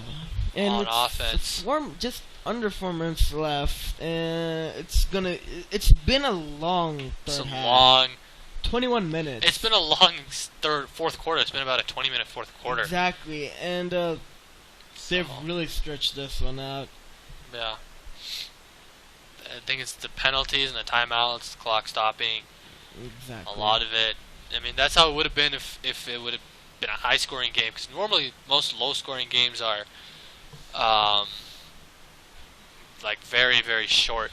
on offense. It's just under 4 minutes left, and it's been a long third half. 21 minutes. It's been a long fourth quarter. It's been about a 20-minute fourth quarter. Exactly, and they've really stretched this one out. Yeah. I think it's the penalties and the timeouts, the clock stopping. Exactly. A lot of it. I mean, that's how it would have been if it would have been a high-scoring game. Because normally most low-scoring games are, like very, very short.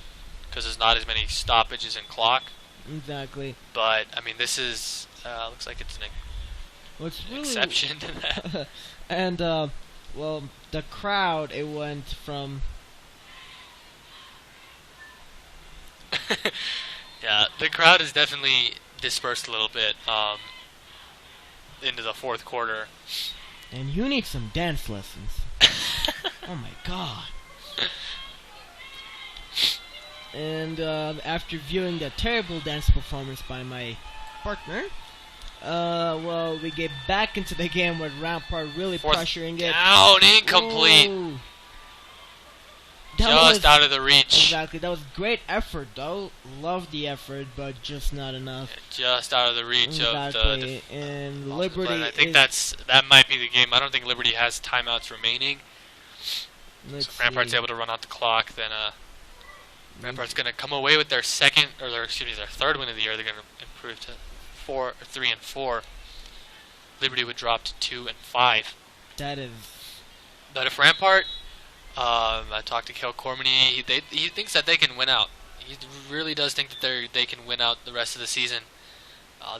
Because there's not as many stoppages in clock. Exactly. But I mean, this is looks like it's an exception to that. And well, the crowd, it went from. Yeah, the crowd is definitely dispersed a little bit into the fourth quarter. And you need some dance lessons. Oh my god. And after viewing that terrible dance performance by my partner, well, we get back into the game with Rampart really pressuring it. Down, incomplete. Ooh. Just out of the reach. Exactly. That was great effort, though. Love the effort, but just not enough. Just out of the reach of the and Liberty. I think that might be the game. I don't think Liberty has timeouts remaining. So if Rampart's able to run out the clock, then Rampart's going to come away with their third win of the year. They're going to improve to 3 and 4. Liberty would drop to 2 and 5. That is. But if Rampart, I talked to Kel Cormany. He thinks that they can win out. He really does think that they can win out the rest of the season.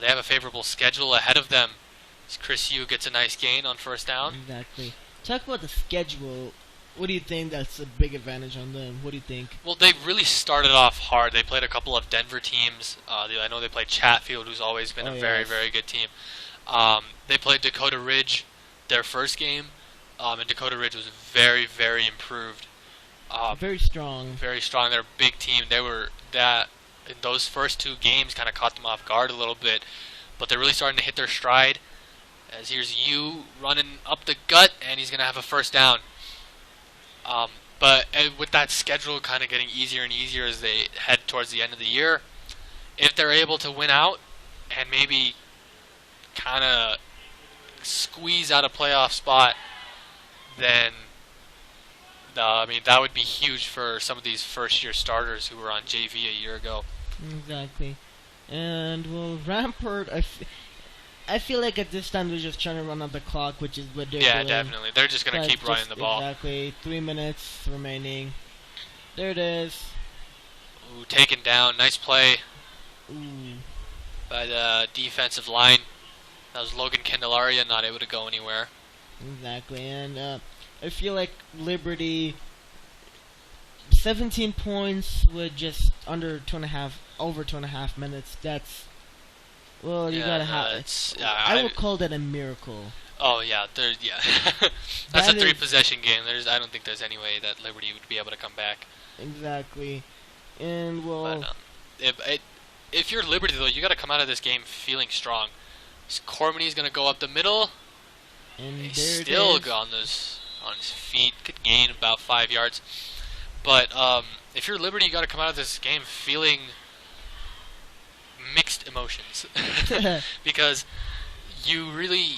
They have a favorable schedule ahead of them. Chris Yu gets a nice gain on first down. Exactly. Talk about the schedule. What do you think that's a big advantage on them? What do you think? Well, they really started off hard. They played a couple of Denver teams. I know they played Chatfield, who's always been a very, very good team. They played Dakota Ridge their first game, and Dakota Ridge was very, very improved. Very strong. Very strong. They're a big team. They were that in those first 2 games kind of caught them off guard a little bit, but they're really starting to hit their stride. As here's Yu running up the gut, and he's gonna have a first down. But with that schedule kind of getting easier and easier as they head towards the end of the year, if they're able to win out and maybe kind of squeeze out a playoff spot, then that would be huge for some of these first-year starters who were on JV a year ago. Exactly. And, well, Rampart, I feel like at this time they're just trying to run up the clock, which is what they're doing. Yeah, definitely. They're just going to keep running the ball. Exactly. 3 minutes remaining. There it is. Ooh, taken down. Nice play Ooh. by the defensive line. That was Logan Candelaria, not able to go anywhere. Exactly. And I feel like Liberty, 17 points with just over 2.5 minutes. That's, well, you gotta have. I would call that a miracle. Oh yeah, that's a 3-possession game. I don't think there's any way that Liberty would be able to come back. Exactly, and well, but, if you're Liberty though, you gotta come out of this game feeling strong. Cormany's gonna go up the middle, and he's still on his feet. Could gain about 5 yards, but if you're Liberty, you gotta come out of this game feeling mixed emotions because you really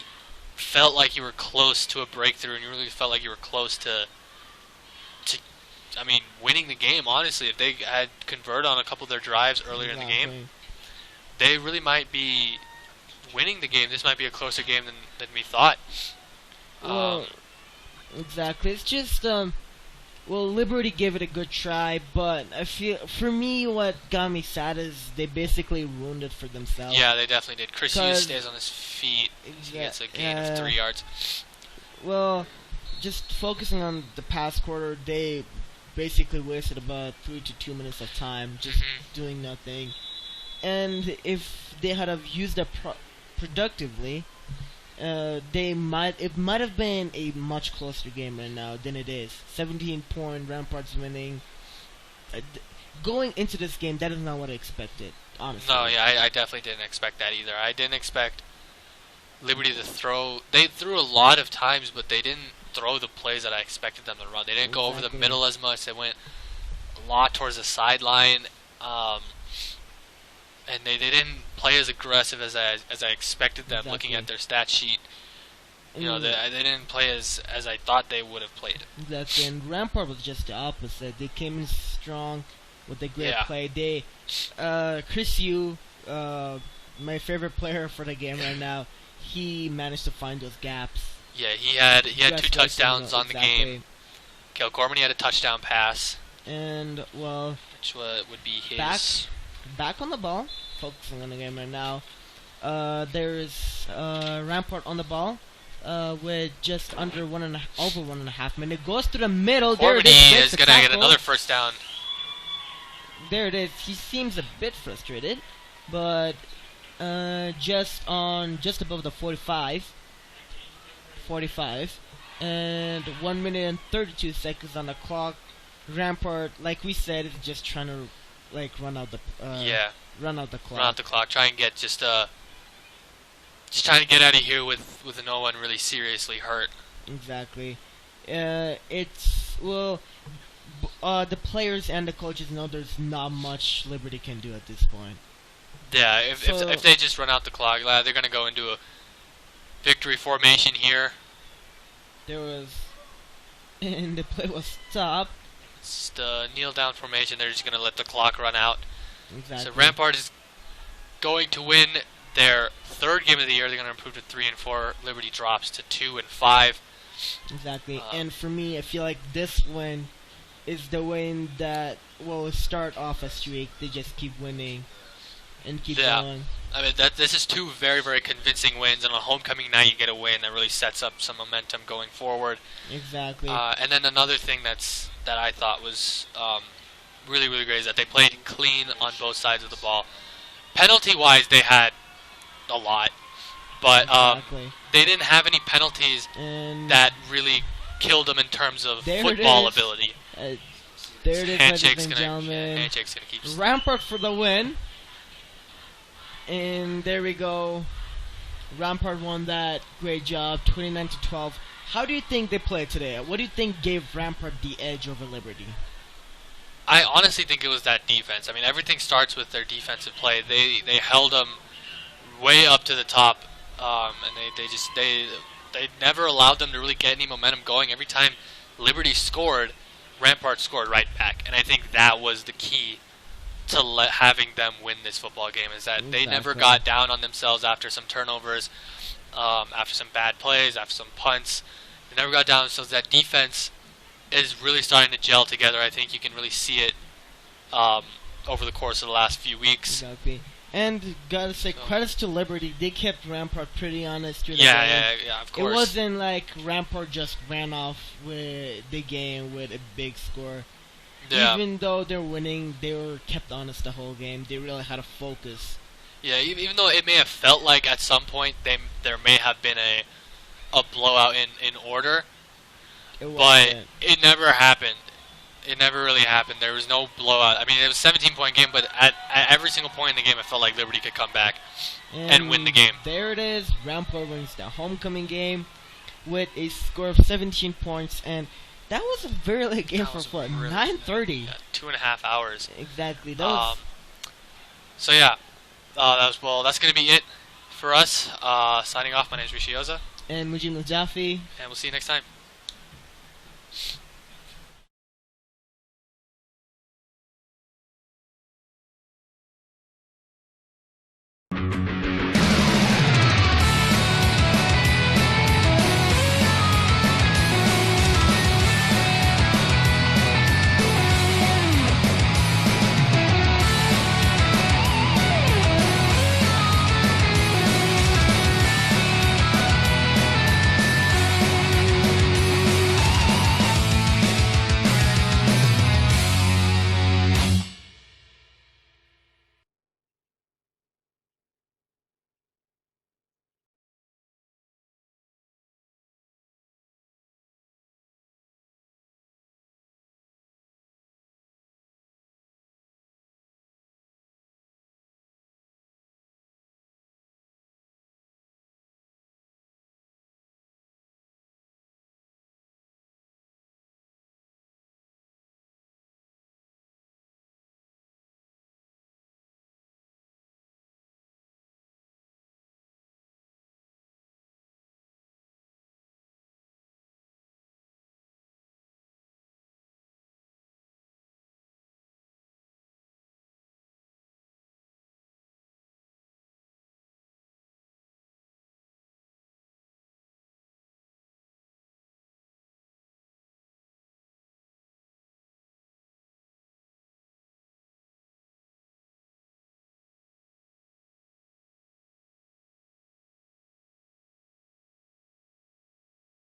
felt like you were close to a breakthrough, and you really felt like you were close to winning the game. Honestly, if they had converted on a couple of their drives earlier in the game, they really might be winning the game. This might be a closer game than we thought. Well, exactly. It's just well, Liberty gave it a good try, but I feel, for me, what got me sad is they basically ruined it for themselves. Yeah, they definitely did. Chris Hughes stays on his feet. He gets a gain of 3 yards. Well, just focusing on the past quarter, they basically wasted about 3 to 2 minutes of time just doing nothing. And if they had have used that productively, it might have been a much closer game right now than it is. 17-point, Rampart's winning. Going into this game, that is not what I expected, honestly. No, yeah, I definitely didn't expect that either. I didn't expect Liberty to throw. They threw a lot of times, but they didn't throw the plays that I expected them to run. They didn't go over the middle as much. They went a lot towards the sideline. And they didn't play as aggressive as I expected them. Looking at their stat sheet, they didn't play as I thought they would have played. Exactly, and Rampart was just the opposite. They came in strong with a great play. They, Chris Yu, my favorite player for the game right now, he managed to find those gaps. Yeah, he had 2 touchdowns on the game. Kel Cormany had a touchdown pass. And well, which would be his. Back on the ball, focusing on the game right now. There's Rampart on the ball with just over 1.5 minutes. Goes to the middle. Cormany there it is. Is going to get another first down. There it is. He seems a bit frustrated, but just above the 45, and 1 minute and 32 seconds on the clock. Rampart, like we said, is just trying to run out the clock. Run out the clock. Try and get just trying to get out of here with no one really seriously hurt. Exactly. The players and the coaches know there's not much Liberty can do at this point. Yeah, if they just run out the clock, they're gonna go into a victory formation here. And the play was stopped. Just a kneel down formation. They're just going to let the clock run out. Exactly. So Rampart is going to win their 3rd game of the year. They're going to improve to 3-4. Liberty drops to 2-5. Exactly. And for me, I feel like this win is the win that will start off a streak. They just keep winning and keep going. I mean, this is two very, very convincing wins, and on homecoming night you get a win that really sets up some momentum going forward. Exactly. And then another thing that I thought was really, really great is that they played clean on both sides of the ball. Penalty-wise, they had a lot, but exactly. They didn't have any penalties that really killed them in terms of football ability. There it is, ladies and gentlemen. Handshake's gonna keep. Rampart for the win. And there we go. Rampart won that. Great job. 29-12. How do you think they played today? What do you think gave Rampart the edge over Liberty? I honestly think it was that defense. I mean, everything starts with their defensive play. They held them way up to the top, and they never allowed them to really get any momentum going. Every time Liberty scored, Rampart scored right back, and I think that was the key to having them win this football game, is that they never got down on themselves after some turnovers, after some bad plays, after some punts. They never got down on themselves. That defense is really starting to gel together. I think you can really see it over the course of the last few weeks. Exactly. And gotta say, credits to Liberty. They kept Rampart pretty honest through the game. Yeah, of course. It wasn't like Rampart just ran off with the game with a big score. Yeah. Even though they're winning, they were kept honest the whole game. They really had a focus. Yeah, even though it may have felt like at some point there may have been a blowout in order, but it never happened. It never really happened. There was no blowout. I mean, it was a 17-point game, but at every single point in the game, it felt like Liberty could come back and win the game. There it is. Rampart wins the homecoming game with a score of 17 points, and that was a very late game for what? Really 9:30. Yeah, 2.5 hours. Exactly. That was. So yeah, that's gonna be it for us. Signing off. My name is Rishi Oza. And Mujib Najafi. And we'll see you next time.